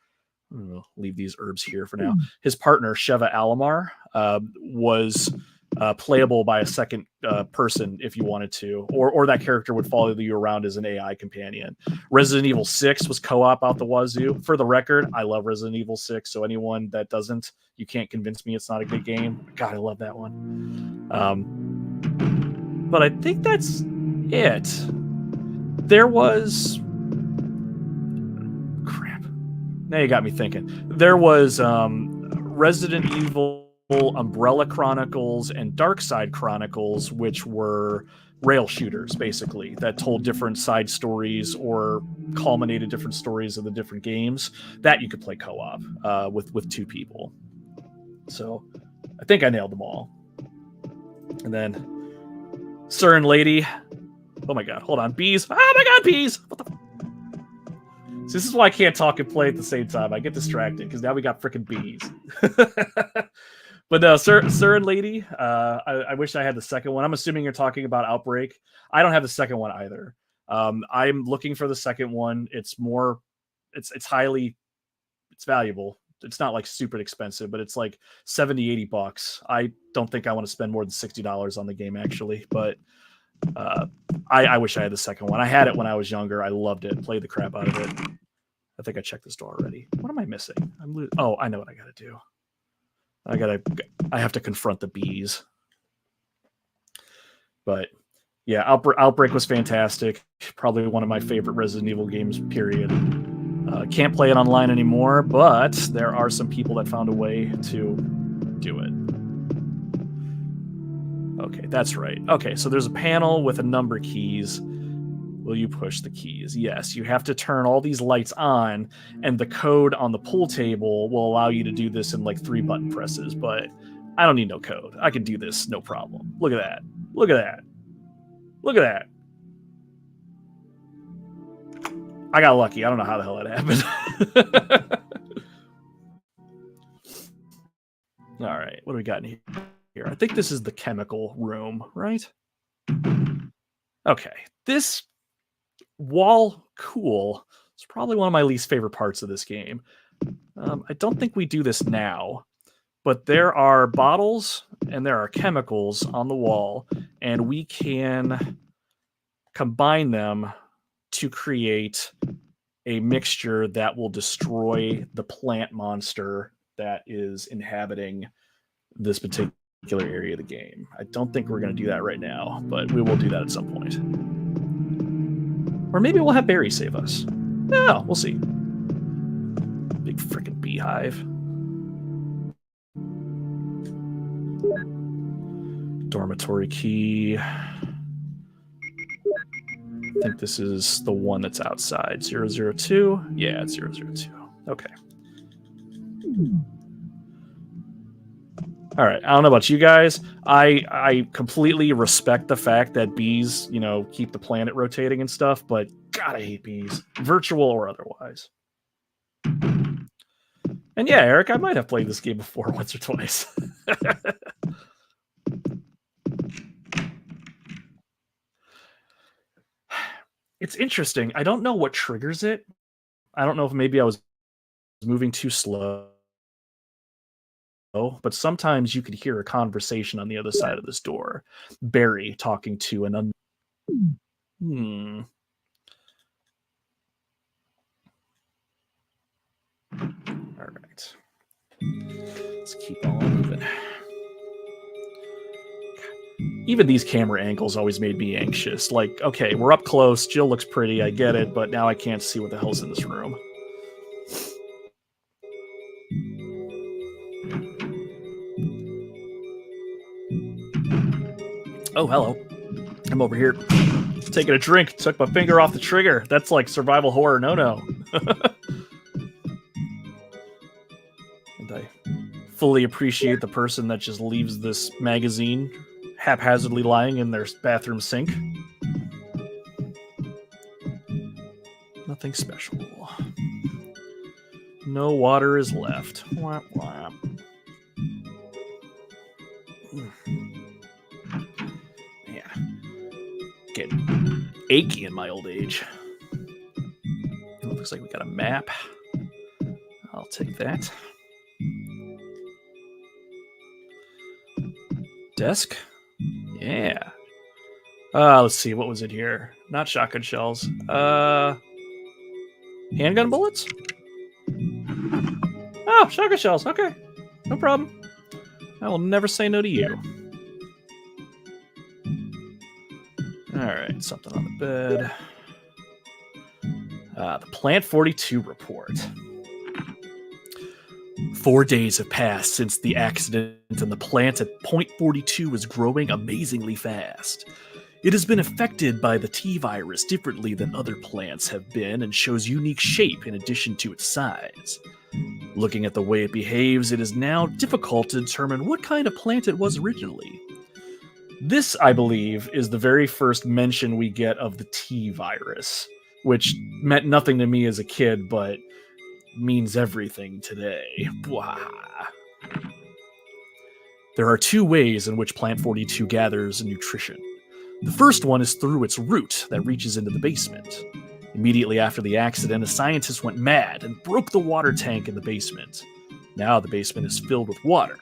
leave these herbs here for now, his partner, Sheva Alomar, was playable by a second person if you wanted to, or that character would follow you around as an AI companion. Resident Evil 6 was co-op out the wazoo. For the record, I love Resident Evil 6, so anyone that doesn't, you can't convince me it's not a good game. God, I love that one. But I think that's it. There was... Crap. Now you got me thinking. There was Resident Evil Umbrella Chronicles and Darkside Chronicles, which were rail shooters, basically, that told different side stories or culminated different stories of the different games that you could play co-op with 2 people. So I think I nailed them all. And then sir and lady. Oh my god, hold on. Bees. Oh my god, bees! What the So this is why I can't talk and play at the same time. I get distracted because now we got freaking bees. But no, sir and lady, I wish I had the second one. I'm assuming you're talking about Outbreak. I don't have the second one either. I'm looking for the second one. It's valuable. It's not like super expensive, but it's like 70, $80. I don't think I want to spend more than $60 on the game actually, but I wish I had the second one. I had it when I was younger. I loved it. Played the crap out of it. I think I checked this door already. What am I missing? Oh, I know what I got to do. I have to confront the bees. But yeah, Outbreak was fantastic. Probably one of my favorite Resident Evil games, period. Can't play it online anymore, but there are some people that found a way to do it. Okay, that's right. Okay, so there's a panel with a number keys. Will you push the keys? Yes, you have to turn all these lights on, and the code on the pool table will allow you to do this in like 3 button presses, but I don't need no code. I can do this no problem. Look at that. Look at that. Look at that. I got lucky. I don't know how the hell that happened. All right, what do we got in here? I think this is the chemical room, right? Okay, this wall cool is probably one of my least favorite parts of this game. I don't think we do this now, but there are bottles and there are chemicals on the wall, and we can combine them to create a mixture that will destroy the plant monster that is inhabiting this particular area of the game. I don't think we're going to do that right now, but we will do that at some point. Or maybe we'll have Barry save us. No, we'll see. Big freaking beehive. Dormitory key. I think this is the one that's outside. 002? Yeah, it's 002. Okay. All right. I don't know about you guys. I completely respect the fact that bees, keep the planet rotating and stuff, but God, I hate bees, virtual or otherwise. And yeah, Eric, I might have played this game before once or twice. It's interesting. I don't know what triggers it. I don't know if maybe I was moving too slow. But sometimes you could hear a conversation on the other side of this door. Barry talking to an All right. Let's keep on moving. Even these camera angles always made me anxious. Like, okay, we're up close. Jill looks pretty. I get it. But now I can't see what the hell's in this room. Oh, hello. I'm over here taking a drink. Took my finger off the trigger. That's like survival horror no-no. And I fully appreciate the person that just leaves this magazine haphazardly lying in their bathroom sink. Nothing special. No water is left. Wah, wah. Yeah. Getting achy in my old age. It looks like we got a map. I'll take that. Desk? Yeah. Let's see. What was it here? Not shotgun shells. Handgun bullets? Oh, shotgun shells. Okay. No problem. I will never say no to you. Alright, something on the bed. The Plant 42 report. 4 days have passed since the accident, and the plant at Point 42 is growing amazingly fast. It has been affected by the T-virus differently than other plants have been and shows unique shape in addition to its size. Looking at the way it behaves, it is now difficult to determine what kind of plant it was originally. This, I believe, is the very first mention we get of the T virus, which meant nothing to me as a kid, but means everything today. Blah. There are 2 ways in which Plant 42 gathers nutrition. The first one is through its root that reaches into the basement. Immediately after the accident, a scientist went mad and broke the water tank in the basement. Now the basement is filled with water.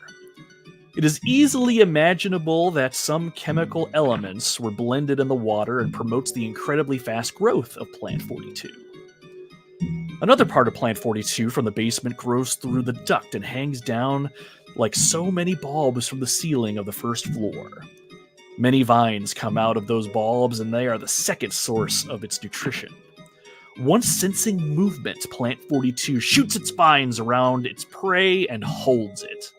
It is easily imaginable that some chemical elements were blended in the water and promotes the incredibly fast growth of Plant 42. Another part of Plant 42 from the basement grows through the duct and hangs down like so many bulbs from the ceiling of the first floor. Many vines come out of those bulbs, and they are the second source of its nutrition. Once sensing movement, Plant 42 shoots its vines around its prey and holds it.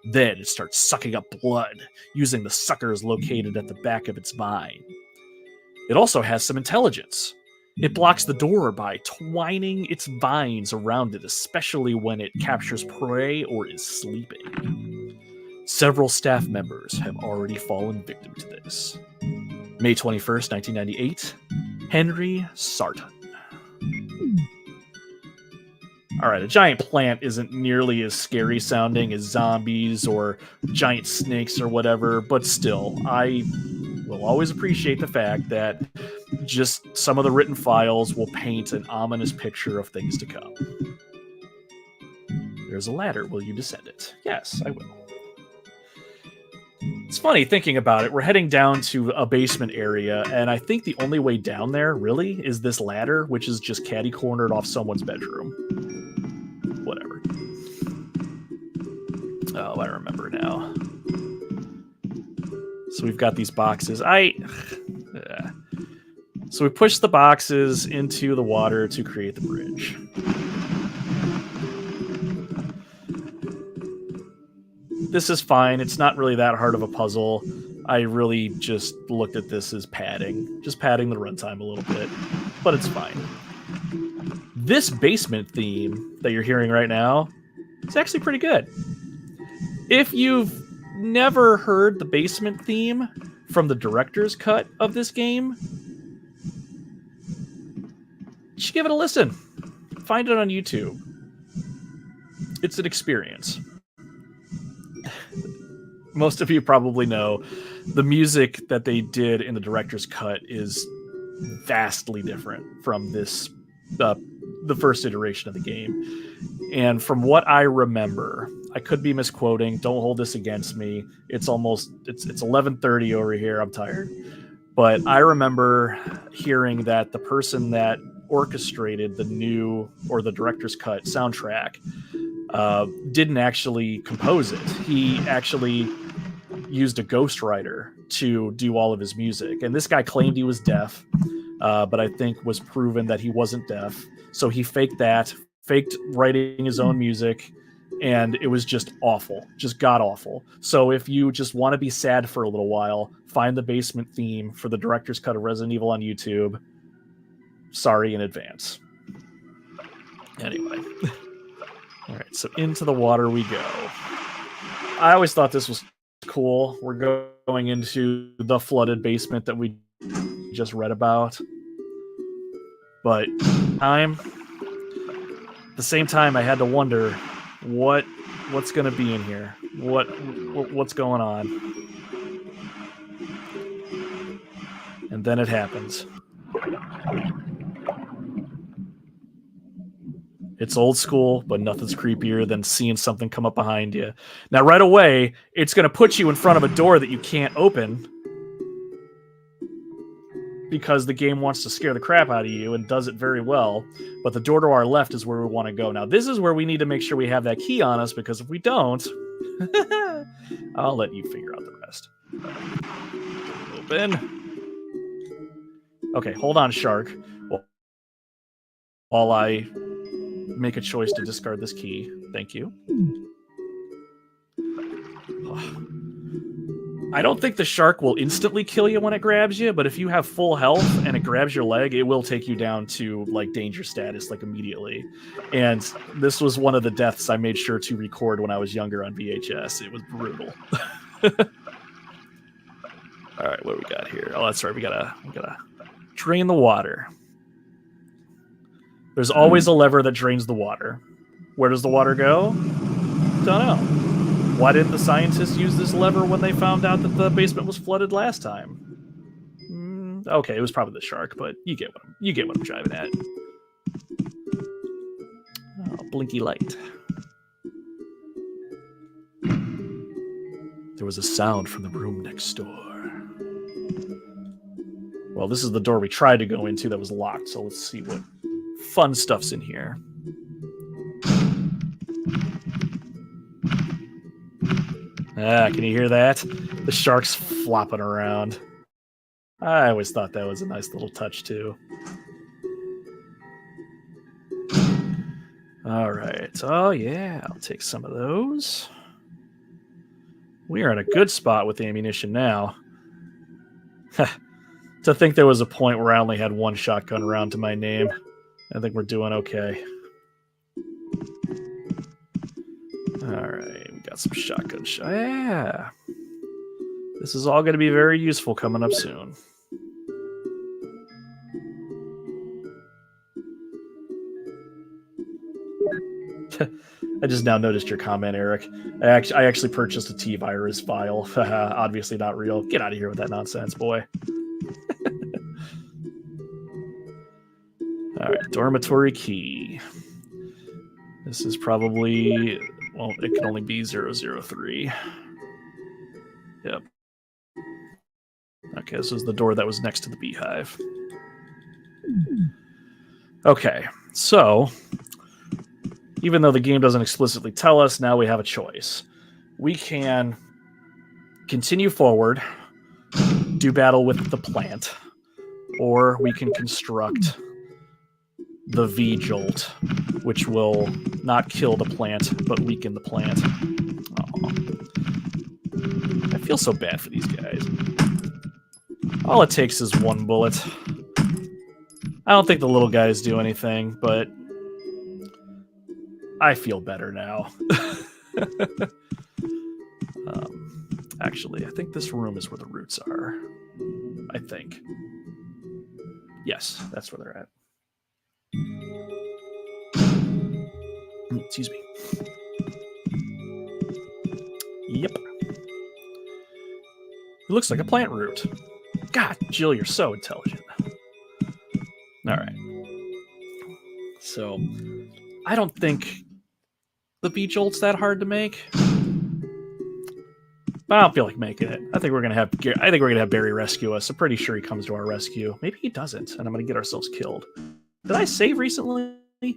Then it starts sucking up blood, using the suckers located at the back of its vine. It also has some intelligence. It blocks the door by twining its vines around it, especially when it captures prey or is sleeping. Several staff members have already fallen victim to this. May 21st, 1998, Henry Sarton. Alright, a giant plant isn't nearly as scary sounding as zombies or giant snakes or whatever, but still, I will always appreciate the fact that just some of the written files will paint an ominous picture of things to come. There's a ladder. Will you descend it? Yes, I will. It's funny thinking about it. We're heading down to a basement area, and I think the only way down there, really, is this ladder, which is just catty-cornered off someone's bedroom. Whatever. Oh, I remember now. So we've got these boxes. So we push the boxes into the water to create the bridge. This is fine. It's not really that hard of a puzzle. I really just looked at this as padding. Just padding the runtime a little bit. But it's fine. This basement theme that you're hearing right now is actually pretty good. If you've never heard the basement theme from the director's cut of this game, you should give it a listen. Find it on YouTube. It's an experience. Most of you probably know the music that they did in the director's cut is vastly different from this, the first iteration of the game. And from what I remember, I could be misquoting. Don't hold this against me. It's 11:30 over here. I'm tired. But I remember hearing that the person that orchestrated the director's cut soundtrack didn't actually compose it. He actually used a ghostwriter to do all of his music. And this guy claimed he was deaf, but I think was proven that he wasn't deaf. So he faked writing his own music, and it was just awful, just god-awful. So if you just want to be sad for a little while, find the basement theme for the director's cut of Resident Evil on YouTube. Sorry in advance. Anyway. All right, so into the water we go. I always thought this was cool. We're going into the flooded basement that we just read about. But at the same time, I had to wonder what's going to be in here. What's going on? And then it happens. It's old school, but nothing's creepier than seeing something come up behind you. Now, right away, it's going to put you in front of a door that you can't open because the game wants to scare the crap out of you and does it very well. But the door to our left is where we want to go. Now, this is where we need to make sure we have that key on us, because if we don't, I'll let you figure out the rest. Open. Okay, hold on, Shark. While I make a choice to discard this key. Thank you. I don't think the shark will instantly kill you when it grabs you, but if you have full health and it grabs your leg, it will take you down to like danger status like immediately. And this was one of the deaths I made sure to record when I was younger on VHS. It was brutal. All right, what do we got here? Oh, that's right. We gotta drain the water. There's always a lever that drains the water. Where does the water go? Don't know. Why didn't the scientists use this lever when they found out that the basement was flooded last time? Okay, it was probably the shark, but you get what I'm driving at. Oh, blinky light. There was a sound from the room next door. Well, this is the door we tried to go into that was locked, so let's see what fun stuff's in here. Can you hear that? The shark's flopping around. I always thought that was a nice little touch, too. All right. Oh, yeah. I'll take some of those. We are in a good spot with ammunition now. To think there was a point where I only had one shotgun round to my name. I think we're doing okay. Alright, we got some shotgun shots. Yeah! This is all going to be very useful coming up soon. I just now noticed your comment, Eric. I actually purchased a T-Virus file. Obviously not real. Get out of here with that nonsense, boy. Alright, dormitory key. This is probably... Well, it can only be 003. Yep. Okay, this was the door that was next to the beehive. Okay, so... Even though the game doesn't explicitly tell us, now we have a choice. We can continue forward, do battle with the plant, or we can construct the V-Jolt, which will not kill the plant, but weaken the plant. Aww. I feel so bad for these guys. All it takes is one bullet. I don't think the little guys do anything, but I feel better now. Actually, I think this room is where the roots are. I think. Yes, that's where they're at. Excuse me. Yep. It looks like a plant root. God, Jill, you're so intelligent. All right. So, I don't think the V-Jolt's that hard to make. But I don't feel like making it. I think we're gonna have Barry rescue us. I'm pretty sure he comes to our rescue. Maybe he doesn't, and I'm gonna get ourselves killed. Did I save recently? I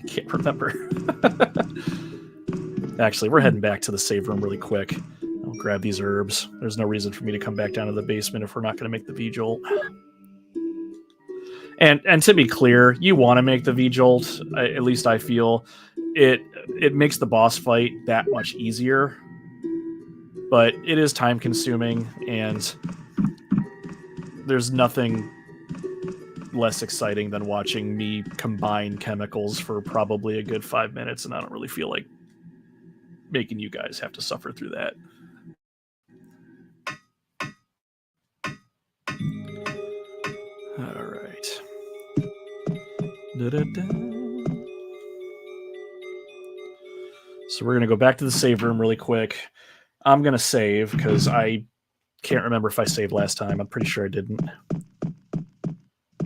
can't remember. Actually, we're heading back to the save room really quick. I'll grab these herbs. There's no reason for me to come back down to the basement if we're not gonna make the V-Jolt. And to be clear, you want to make the V-Jolt, at least I feel. It makes the boss fight that much easier. But it is time consuming, and there's nothing less exciting than watching me combine chemicals for probably a good 5 minutes, and I don't really feel like making you guys have to suffer through that. All right. Da-da-da. So we're going to go back to the save room really quick. I'm going to save because I can't remember if I saved last time. I'm pretty sure I didn't. I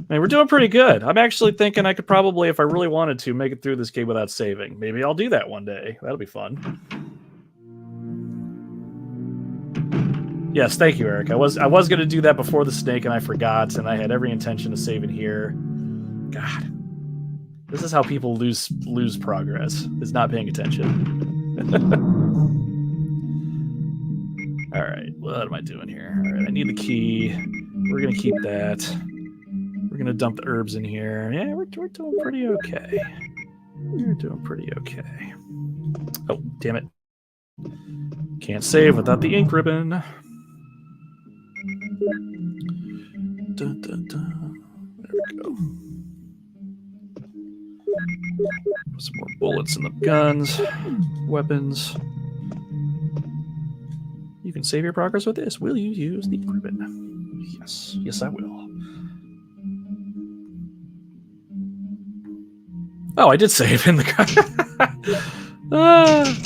mean, we're doing pretty good. I'm actually thinking I could probably, if I really wanted to, make it through this game without saving. Maybe I'll do that one day. That'll be fun. Yes, thank you, Eric. I was going to do that before the snake, and I forgot, and I had every intention of saving here. God. This is how people lose progress, is not paying attention. All right, what am I doing here? All right, I need the key. We're going to keep that. We're going to dump the herbs in here. Yeah, we're doing pretty okay. We're doing pretty okay. Oh, damn it. Can't save without the ink ribbon. Dun, dun, dun. There we go. Some more bullets in the guns. Weapons. You can save your progress with this. Will you use the ribbon? Yes. Yes, I will. Oh, I did save in the car.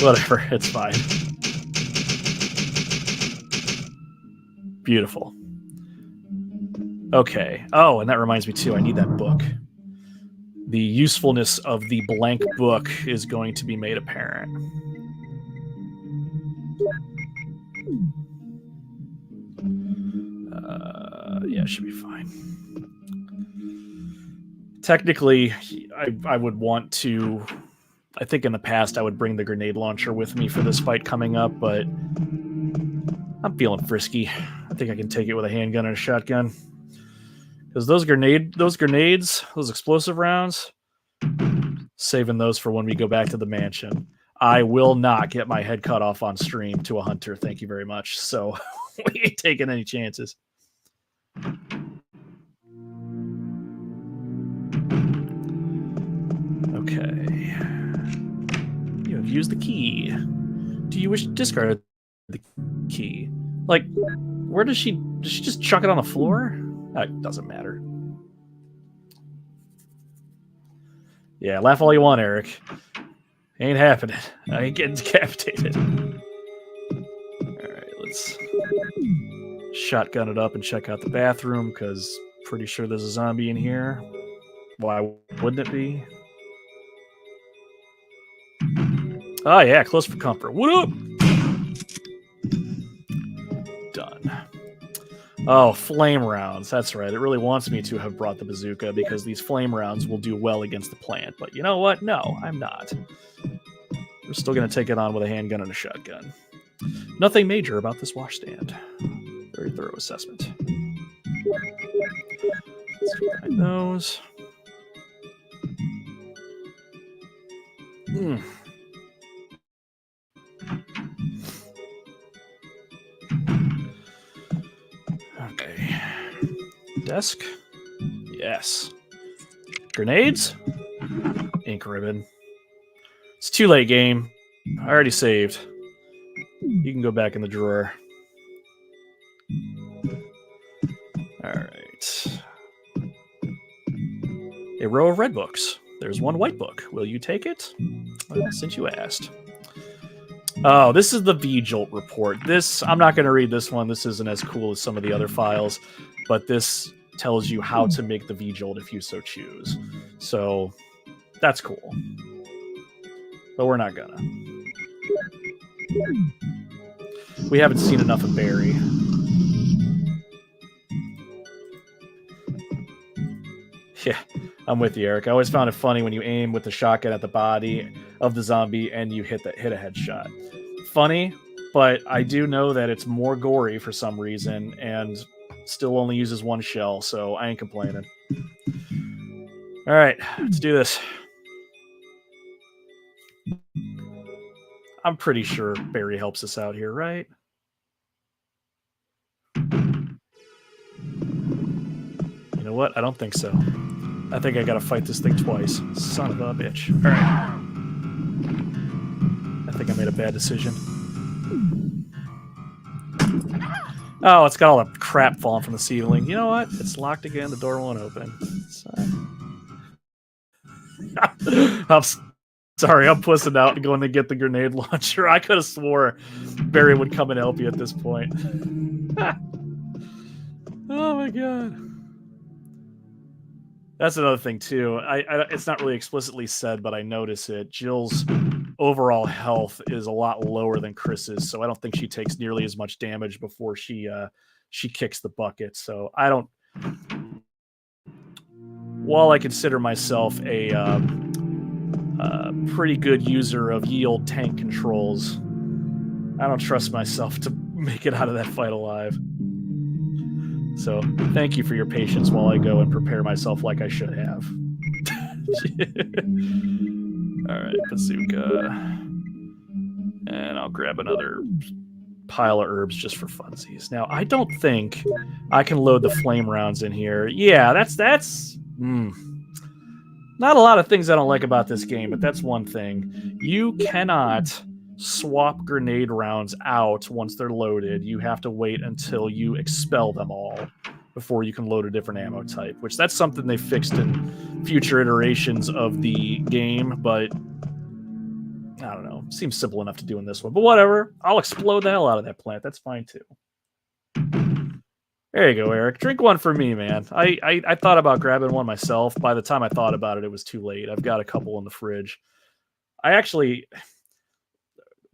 Whatever. It's fine. Beautiful. Okay. Oh, and that reminds me too. I need that book. The usefulness of the blank book is going to be made apparent. Yeah, it should be fine. Technically, I would want to... I think in the past I would bring the grenade launcher with me for this fight coming up, but I'm feeling frisky. I think I can take it with a handgun and a shotgun. Because those grenades, those explosive rounds, saving those for when we go back to the mansion. I will not get my head cut off on stream to a hunter. Thank you very much. So we ain't taking any chances. Okay. You have used the key. Do you wish to discard the key? Like, where does she just chuck it on the floor? It doesn't matter. Yeah, laugh all you want, Eric. Ain't happening. I ain't getting decapitated. Alright, let's shotgun it up and check out the bathroom, because pretty sure there's a zombie in here. Why wouldn't it be? Oh yeah, close for comfort. What up? Done. Oh, flame rounds. That's right. It really wants me to have brought the bazooka because these flame rounds will do well against the plant. But you know what? No, I'm not. We're still going to take it on with a handgun and a shotgun. Nothing major about this washstand. Very thorough assessment. Let's combine those. Okay. Desk. Yes. Grenades. Ink ribbon. It's too late, game. I already saved. You can go back in the drawer. Alright. A row of red books. There's one white book. Will you take it? Well, since you asked. Oh, this is the V-Jolt report. This, I'm not going to read this one. This isn't as cool as some of the other files, but this tells you how to make the V-Jolt if you so choose. So, that's cool. But we're not gonna. We haven't seen enough of Barry. Yeah, I'm with you, Eric. I always found it funny when you aim with the shotgun at the body of the zombie and you hit a headshot. Funny, but I do know that it's more gory for some reason and still only uses one shell, so I ain't complaining. All right, let's do this. I'm pretty sure Barry helps us out here, right? You know what? I don't think so. I think I gotta fight this thing twice. Son of a bitch. All right. I think I made a bad decision. Oh, it's got all the crap falling from the ceiling. You know what? It's locked again. The door won't open. I'm sorry, I'm pussing out and going to get the grenade launcher. I could have swore Barry would come and help you at this point. Oh my god. That's another thing too. It's not really explicitly said, but I notice it. Jill's overall health is a lot lower than Chris's, so I don't think she takes nearly as much damage before she kicks the bucket. So I don't. While I consider myself a pretty good user of yield tank controls, I don't trust myself to make it out of that fight alive. So thank you for your patience while I go and prepare myself like I should have. Alright, bazooka. And I'll grab another pile of herbs just for funsies. Now, I don't think I can load the flame rounds in here. Yeah, that's not a lot of things I don't like about this game, but that's one thing. You cannot swap grenade rounds out once they're loaded. You have to wait until you expel them all before you can load a different ammo type, which that's something they fixed in future iterations of the game, but I don't know. Seems simple enough to do in this one, but whatever. I'll explode the hell out of that plant. That's fine too. There you go, Eric. Drink one for me, man. I thought about grabbing one myself. By the time I thought about it, it was too late. I've got a couple in the fridge. I actually,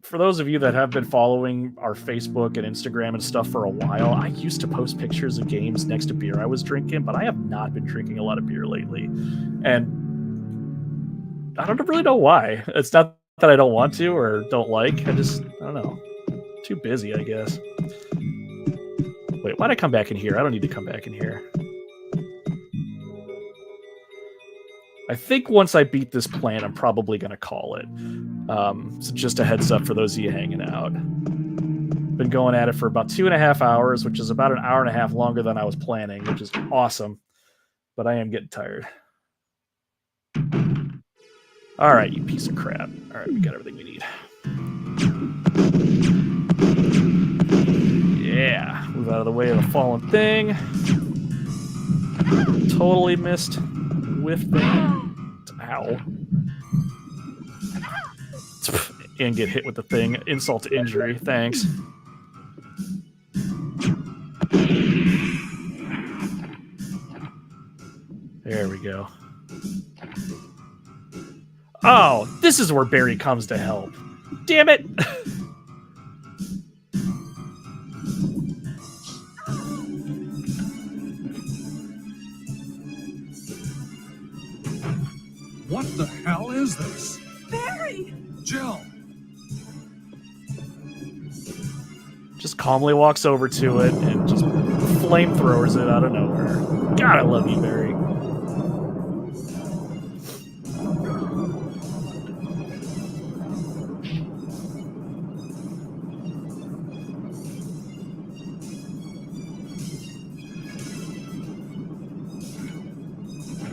for those of you that have been following our Facebook and Instagram and stuff for a while, I used to post pictures of games next to beer I was drinking, but I have not been drinking a lot of beer lately. And I don't really know why. It's not that I don't want to or don't like. I don't know. Too busy, I guess. Wait, why'd I come back in here? I don't need to come back in here. I think once I beat this plant, I'm probably going to call it. So just a heads up for those of you hanging out. Been going at it for about 2.5 hours, which is about an hour and a half longer than I was planning, which is awesome. But I am getting tired. All right, you piece of crap. All right, we got everything we need. Yeah, move out of the way of the fallen thing. Totally missed. Whiffed that. Ow. And get hit with the thing. Insult to injury. Thanks. There we go. Oh, this is where Barry comes to help. Damn it! What the hell is this? Barry! Jill! Just calmly walks over to it and just flamethrowers it out of nowhere. God, I love you, Barry.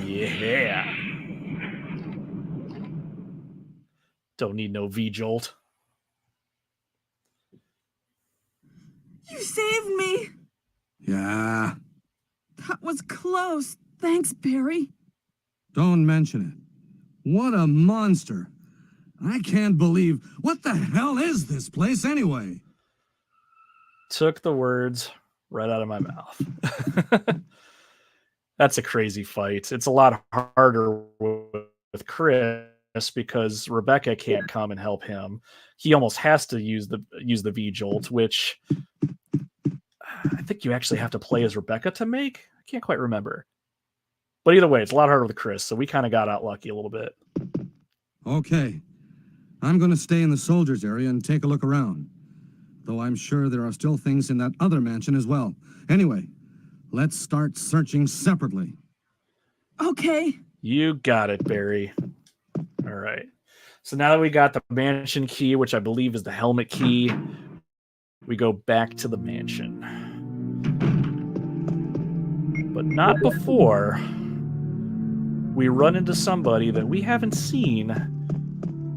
Yeah. Don't need no V-jolt. You saved me! Yeah, That was close. Thanks, Barry. don't mention it. What a monster. I can't believe... What the hell is this place anyway? Took the words right out of my mouth. That's a crazy fight. It's a lot harder with Chris because Rebecca can't come and help him. He almost has to use the V-jolt, which I think you actually have to play as Rebecca to make. I can't quite remember. But either way, it's a lot harder with Chris, so we kind of got out lucky a little bit. Okay. I'm going to stay in the soldiers area and take a look around. Though I'm sure there are still things in that other mansion as well. Anyway, let's start searching separately. Okay. You got it, Barry. All right. So now that we got the mansion key, which I believe is the helmet key, we go back to the mansion. But not before we run into somebody that we haven't seen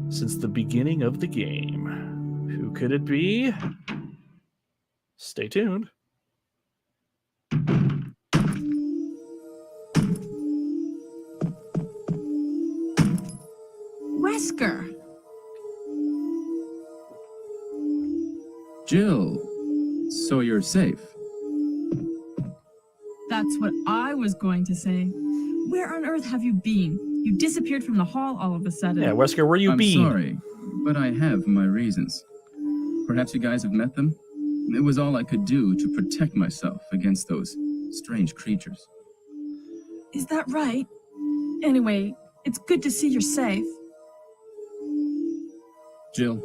since the beginning of the game. Who could it be? Stay tuned. Wesker. Jill, so you're safe. That's what I was going to say. Where on earth have you been? You disappeared from the hall all of a sudden. Yeah, Wesker, where you I'm been? sorry, but I have my reasons. Perhaps you guys have met them? It was all I could do to protect myself against those strange creatures. Is that right? Anyway, it's good to see you're safe. Jill,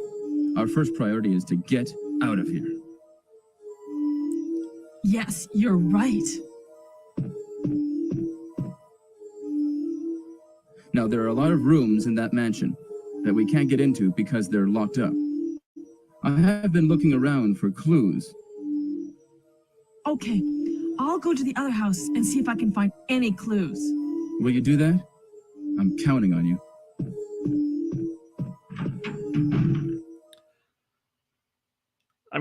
our first priority is to get out of here. Yes, you're right. Now, there are a lot of rooms in that mansion that we can't get into because they're locked up. I have been looking around for clues. Okay, I'll go to the other house and see if I can find any clues. Will you do that? I'm counting on you.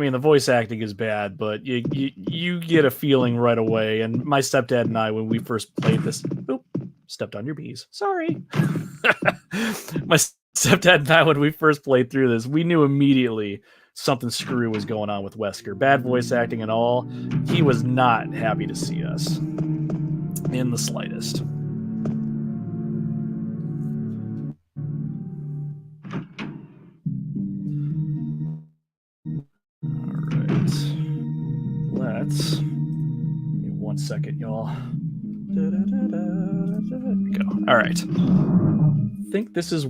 mean, the voice acting is bad, but you get a feeling right away. And my stepdad and I, when we first played this, oop, stepped on your bees. Sorry. My stepdad and I, when we first played through this, we knew immediately something screwy was going on with Wesker. Bad voice acting and all. He was not happy to see us in the slightest. Let's give me 1 second, y'all. Go. All right. I think this is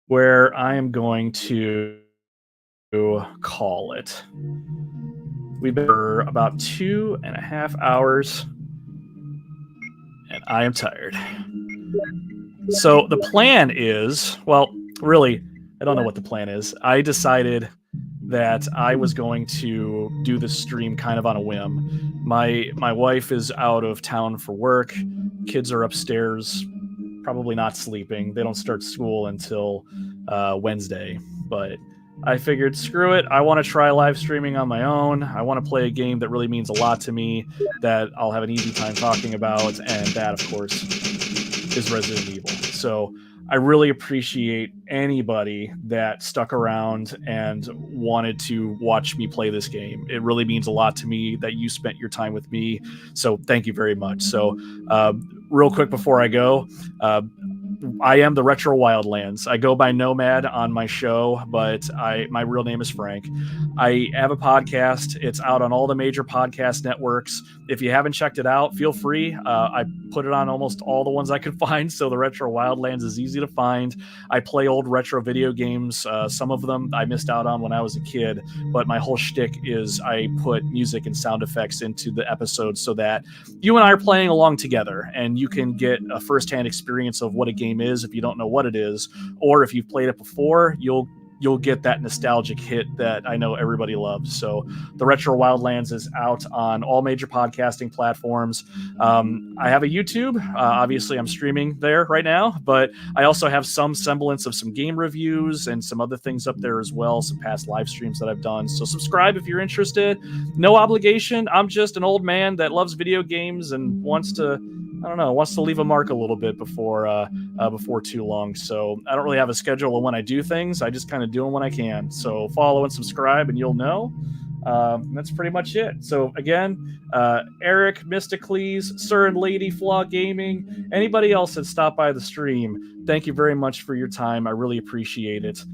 where I am going to call it. We've been for about 2.5 hours, and I am tired. So the plan is, well, really, I don't know what the plan is. I decided that I was going to do this stream kind of on a whim. My wife is out of town for work. Kids are upstairs, probably not sleeping. They don't start school until Wednesday. But I figured, screw it. I want to try live streaming on my own. I want to play a game that really means a lot to me, that I'll have an easy time talking about, and that, of course, is Resident Evil. So I really appreciate anybody that stuck around and wanted to watch me play this game. It really means a lot to me that you spent your time with me. So thank you very much. So real quick before I go, I am the Retro Wildlands. I go by Nomad on my show, but my real name is Frank. I have a podcast. It's out on all the major podcast networks. If you haven't checked it out, feel free. I put it on almost all the ones I could find, so the Retro Wildlands is easy to find. I play old retro video games. Some of them I missed out on when I was a kid, but my whole shtick is I put music and sound effects into the episodes so that you and I are playing along together, and you can get a firsthand experience of what a game is if you don't know what it is, or if you've played it before, you'll get that nostalgic hit that I know everybody loves. So the Retro Wildlands is out on all major podcasting platforms. I have a YouTube. Obviously, I'm streaming there right now, but I also have some semblance of some game reviews and some other things up there as well, some past live streams that I've done. So subscribe if you're interested. No obligation. I'm just an old man that loves video games and wants to leave a mark a little bit before too long. So I don't really have a schedule of when I do things. I just kind of do them when I can. So follow and subscribe and you'll know. That's pretty much it. So again, Eric, Mysticles, Sir and Lady Flaw Gaming, anybody else that stopped by the stream, thank you very much for your time. I really appreciate it.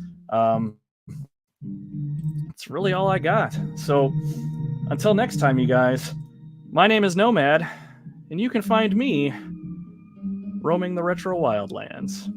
It's really all I got. So until next time, you guys, my name is Nomad, and you can find me roaming the Retro Wildlands.